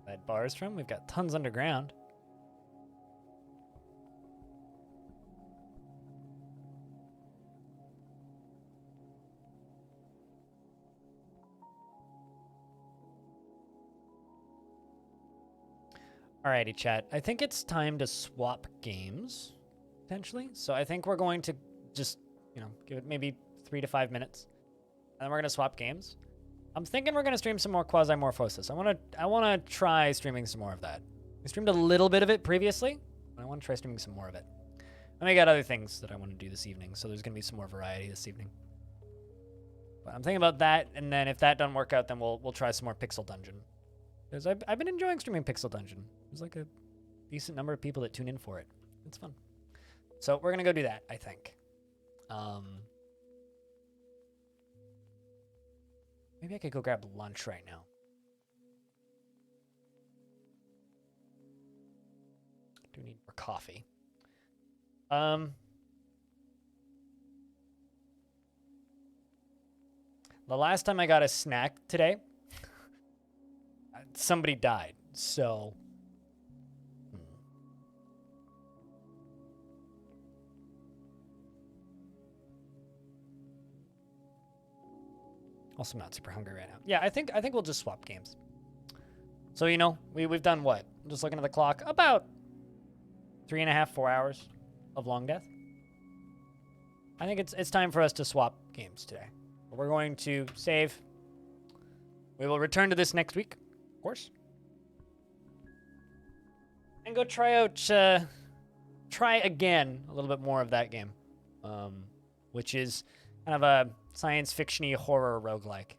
lead bars from. We've got tons underground. Alrighty, chat. I think it's time to swap games, potentially. So I think we're going to just, give it maybe 3 to 5 minutes. And then we're going to swap games. I'm thinking we're going to stream some more Quasi-Morphosis. I want to try streaming some more of that. I streamed a little bit of it previously, but I want to try streaming some more of it. And I got other things that I want to do this evening, so there's going to be some more variety this evening. But I'm thinking about that, and then if that doesn't work out, then we'll try some more Pixel Dungeon. Because I've been enjoying streaming Pixel Dungeon. There's like a decent number of people that tune in for it. It's fun. So we're going to go do that, I think. Maybe I could go grab lunch right now. Do need more coffee. The last time I got a snack today, somebody died, so... Also, I'm not super hungry right now. Yeah, I think we'll just swap games. So, we've done what? I'm just looking at the clock. About 3.5, 4 hours of Longdeath. I think it's time for us to swap games today. We're going to save. We will return to this next week, of course. And go try again a little bit more of that game. Which is kind of a... science fiction-y horror roguelike.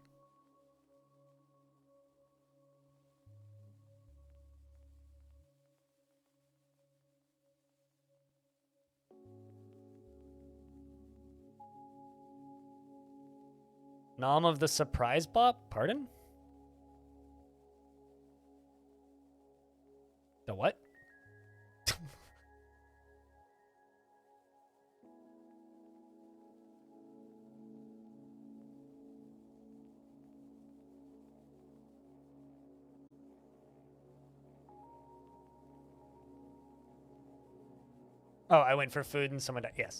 Nom of the surprise bop? Pardon? The what? Oh, I went for food and someone died. Yes.